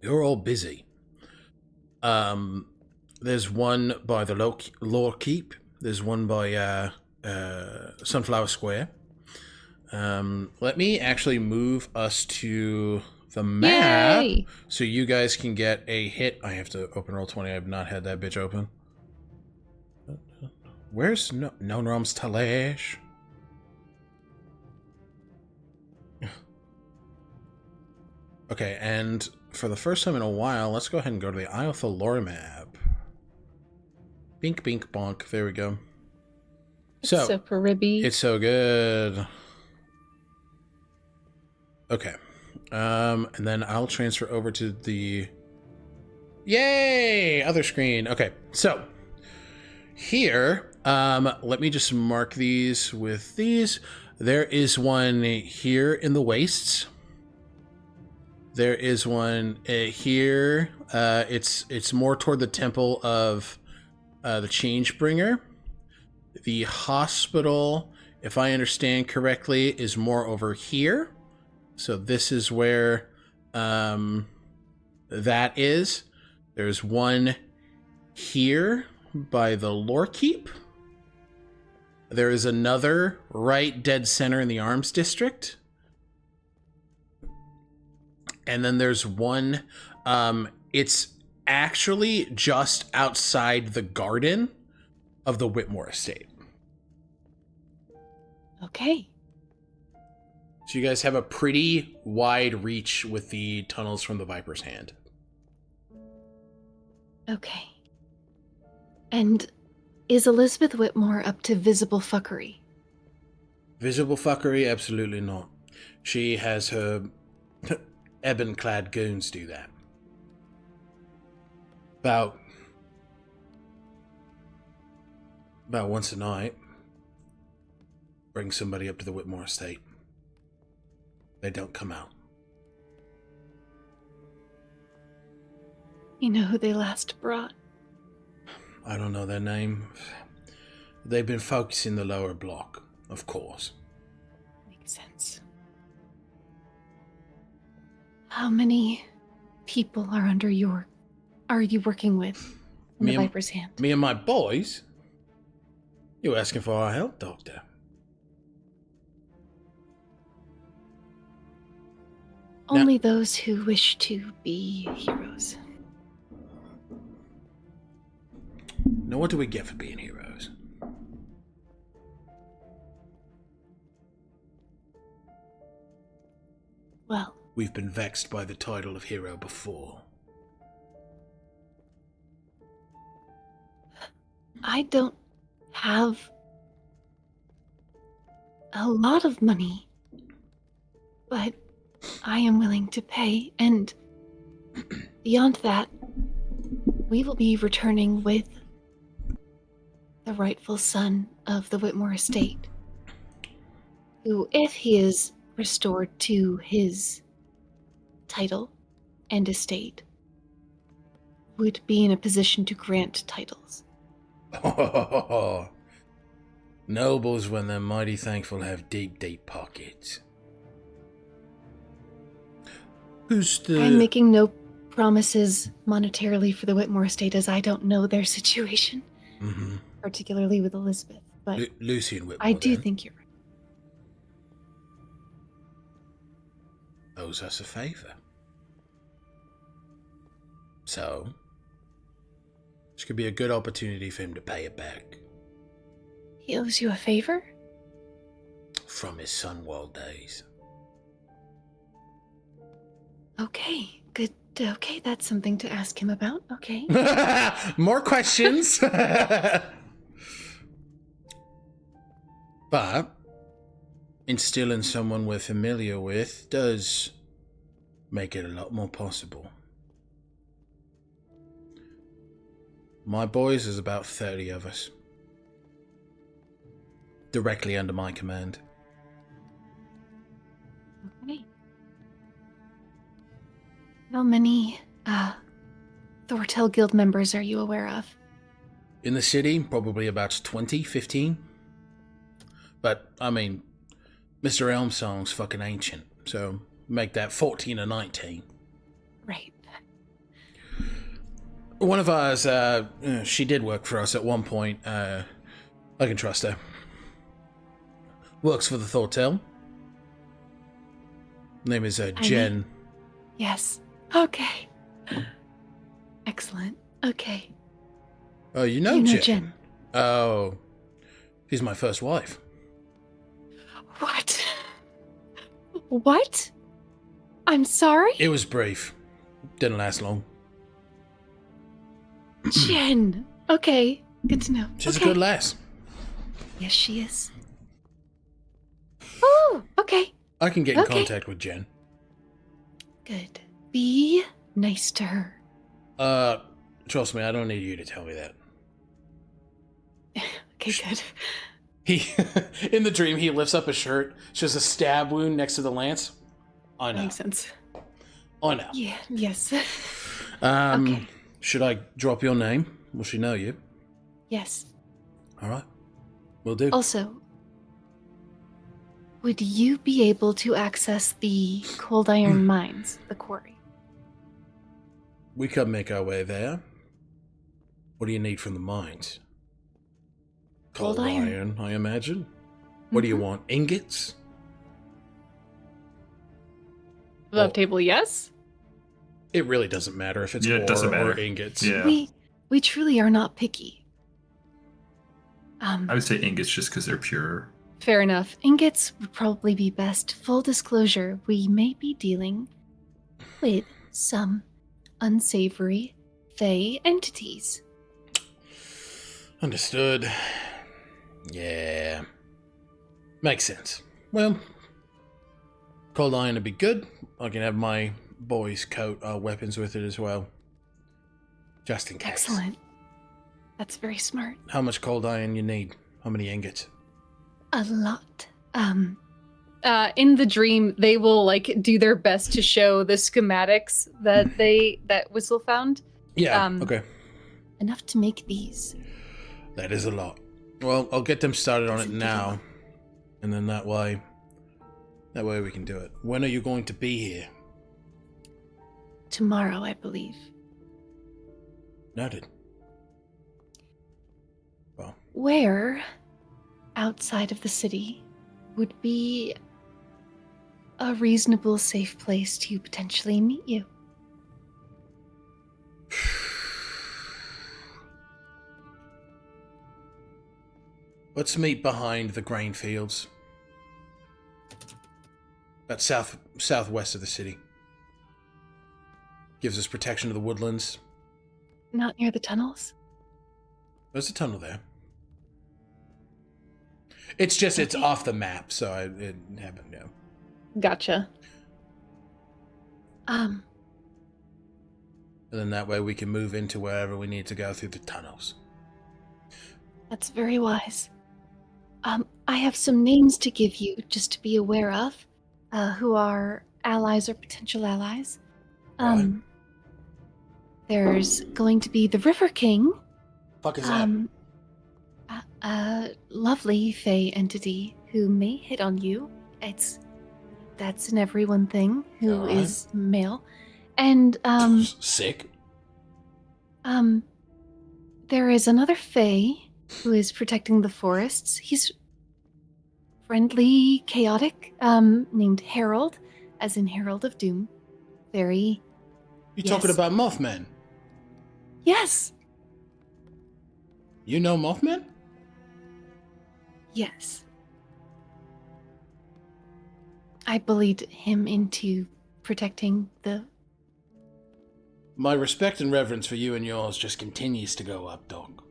You're all busy. There's one by the Lore Keep. There's one by Sunflower Square. Let me actually move us to the map. Yay! So you guys can get a hit. I have to open Roll20. I have not had that bitch open. Where's Nonrom's Tolesh? Okay, and for the first time in a while, let's go ahead and go to the Iyo Thalor map. Bink, bink, bonk. There we go. So Caribbean. It's so good. Okay. And then I'll transfer over to the... Yay! Other screen. Okay, so here, let me just mark these with these. There is one here in the wastes. There is one here. It's more toward the temple of the Changebringer. The hospital, if I understand correctly, is more over here. So this is where that is. There's one here by the Lore Keep. There is another right dead center in the Arms District. And then there's one, it's actually just outside the garden of the Whitmore estate. Okay. So you guys have a pretty wide reach with the tunnels from the Viper's Hand. Okay. And is Elizabeth Whitmore up to visible fuckery? Visible fuckery? Absolutely not. She has her ebon-clad goons do that. About once a night, bring somebody up to the Whitmore estate. They don't come out. You know who they last brought? I don't know their name. They've been focusing the lower block, of course. Makes sense. How many people are you working with in the Viper's Hand? Me and my boys? You asking for our help, Doctor? Only those who wish to be heroes. Now, what do we get for being heroes? Well, We've been vexed by the title of hero before. I don't have a lot of money, but I am willing to pay, and beyond that, we will be returning with the rightful son of the Whitmore estate, who, if he is restored to his title and estate, would be in a position to grant titles. Nobles, when they're mighty thankful, have deep, deep pockets. Who's the... I'm making no promises monetarily for the Whitmore estate as I don't know their situation, particularly with Elizabeth. But Lucian Whitmore, I do then, think you're right. owes us a favor. So, this could be a good opportunity for him to pay it back. He owes you a favor? From his Sunwall days. Okay, good. Okay, that's something to ask him about. Okay. More questions. But instilling someone we're familiar with does make it a lot more possible. My boys is about 30 of us. Directly under my command. Okay. How many, Thortel Guild members are you aware of? In the city, probably about 20, 15. But, I mean, Mr. Elmsong's fucking ancient, so make that 14 or 19. Right. One of ours, she did work for us at one point. I can trust her. Works for the Thortel. Name is Jen. Yes. Okay. Excellent. Okay. Oh, you know Jen? Oh, she's my first wife. What? What? I'm sorry? It was brief. Didn't last long. Jen. Okay. Good to know. She's okay. a good lass. Yes, she is. Oh, okay. I can get in contact with Jen. Good. Be nice to her. Trust me, I don't need you to tell me that. Okay, good. He, in the dream, he lifts up his shirt, shows a stab wound next to the lance. I know. Makes sense. I know. Yeah, yes. Okay. Should I drop your name? Will she know you? Yes. Alright. Will do. Also, would you be able to access the cold iron mines, the quarry? We can make our way there. What do you need from the mines? Cold iron, I imagine. What do you want? Ingots? Love table, yes. It really doesn't matter if it's Yeah, it doesn't ore or matter. ingots. Yeah. We truly are not picky. I would say ingots just because they're pure. Fair enough. Ingots would probably be best. Full disclosure, we may be dealing with some unsavory Fey entities. Understood. Yeah. Makes sense. Well, cold iron would be good. I can have my boys coat our weapons with it as well. Just in case. Excellent. That's very smart. How much cold iron you need? How many ingots? A lot. In the dream, they will do their best to show the schematics that Whistle found. Yeah, okay. Enough to make these. That is a lot. Well, I'll get them started on it now. And then that way we can do it. When are you going to be here? Tomorrow, I believe. Noted. Well. Where, outside of the city, would be a reasonable, safe place to potentially meet you? Let's meet behind the grain fields. About southwest of the city. Gives us protection of the woodlands. Not near the tunnels? There's a tunnel there. It's just, it's off the map, so it happened, no. Gotcha. And then that way we can move into wherever we need to go through the tunnels. That's very wise. I have some names to give you just to be aware of, who are allies or potential allies. Right. There's going to be the River King. Fuck is that? A lovely Fey entity who may hit on you. that's an everyone thing who Alright. is male. And Sick. there is another fae who is protecting the forests. He's friendly, chaotic, named Harold, as in Herald of Doom. Very... You Yes. talking about Mothman? Yes! You know Mothman? Yes. I bullied him into protecting the... My respect and reverence for you and yours just continues to go up, dog.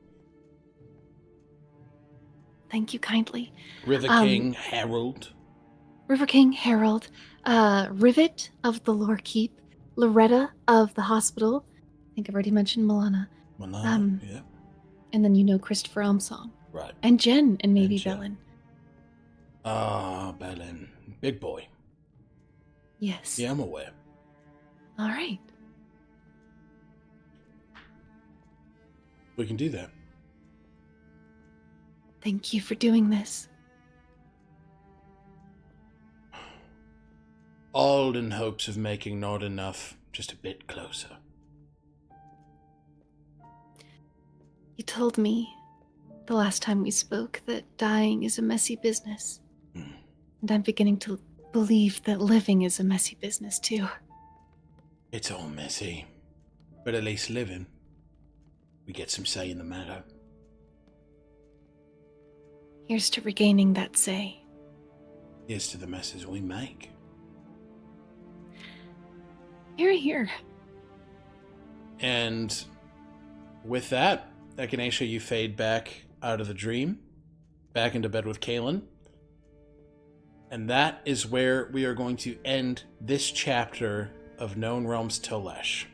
Thank you kindly. River King, Harold. River King, Harold, Rivet of the Lore Keep, Loretta of the hospital. I think I've already mentioned Milana. Yeah, And then you know Christopher Armstrong. right. And Jen, and maybe And Jen. Belen. Ah, Belen. Big boy. Yes. Yeah, I'm aware. All right. We can do that. Thank you for doing this. All in hopes of making Not Enough just a bit closer. You told me the last time we spoke that dying is a messy business. Hmm. And I'm beginning to believe that living is a messy business too. It's all messy. But at least living, we get some say in the matter. Here's to regaining that say. Here's to the messes we make. Here. And with that, Echinacea, you fade back out of the dream, back into bed with Kaelin. And that is where we are going to end this chapter of Known Realms Tolesh.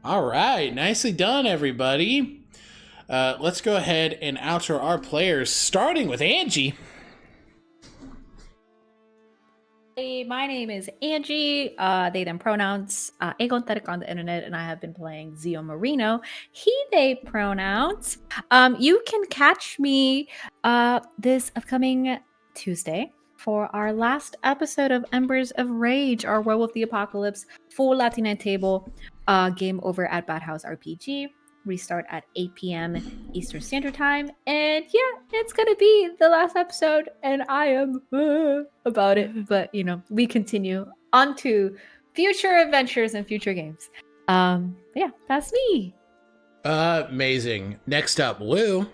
All right, nicely done, everybody. Let's go ahead and outro our players, starting with Angie. Hey, my name is Angie. They, them pronouns. Agonethetic on the internet, and I have been playing Zio Marino. He, they pronouns. You can catch me this upcoming Tuesday for our last episode of Embers of Rage, our Werewolf the Apocalypse full Latina table game over at Bad House RPG. Restart at 8 p.m. Eastern Standard Time. And yeah, it's going to be the last episode, and I am about it. But, you know, we continue on to future adventures and future games. Yeah, that's me. Amazing. Next up, Lou.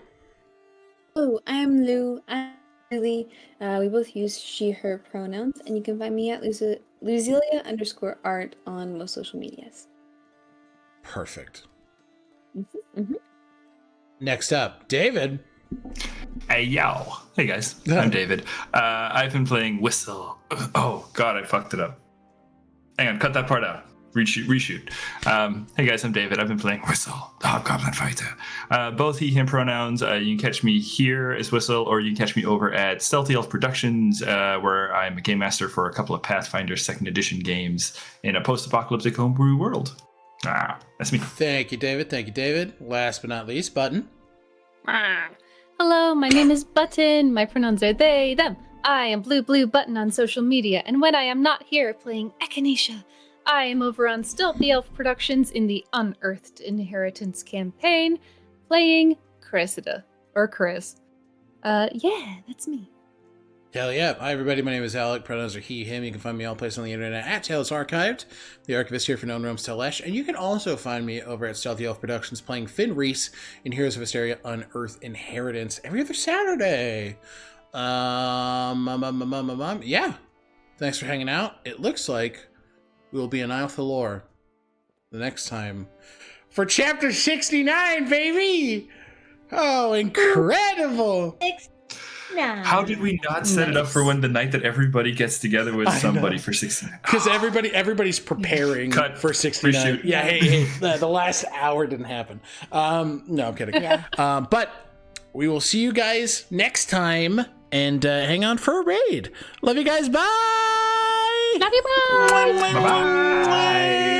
Oh, I'm Lou. I'm Lily. We both use she, her pronouns, and you can find me at Luzilia_art on most social medias. Perfect. Mm-hmm. Next up, David. Hey, yo. Hey, guys. I'm David. I've been playing Whistle. Oh, God, I fucked it up. Hang on, cut that part out. Reshoot. Hey, guys, I'm David. I've been playing Whistle, the Hobgoblin fighter. Both he, him pronouns. You can catch me here as Whistle, or you can catch me over at Stealthy Elf Productions, where I'm a game master for a couple of Pathfinder 2nd Edition games in a post-apocalyptic homebrew world. That's me. Thank you, David. Last but not least, Button. Hello, my name is Button. My pronouns are they, them. I am Bluebluebutton on social media, and when I am not here playing Echinacea, I am over on Stealthy Elf Productions in the Unearthed Inheritance campaign, playing Cressida. Or Chris. Yeah, that's me. Hell yeah. Hi, everybody. My name is Alec. Pronouns are he, him. You can find me all places on the internet at Tales Archived, the Archivist here for Known Realms Tolesh. And you can also find me over at Stealthy Elf Productions playing Finn Reese in Heroes of Hysteria Unearthed Inheritance every other Saturday. Yeah. Thanks for hanging out. It looks like we'll be in Iyo Thalor the next time for Chapter 69, baby! Oh, incredible! How did we not set it up for when the night that everybody gets together with somebody for 69? Because everybody's preparing for 69. Reshoot. Yeah, hey, the last hour didn't happen. No, I'm kidding. Yeah. But we will see you guys next time, and hang on for a raid. Love you guys. Bye. Love you, bye. Bye-bye.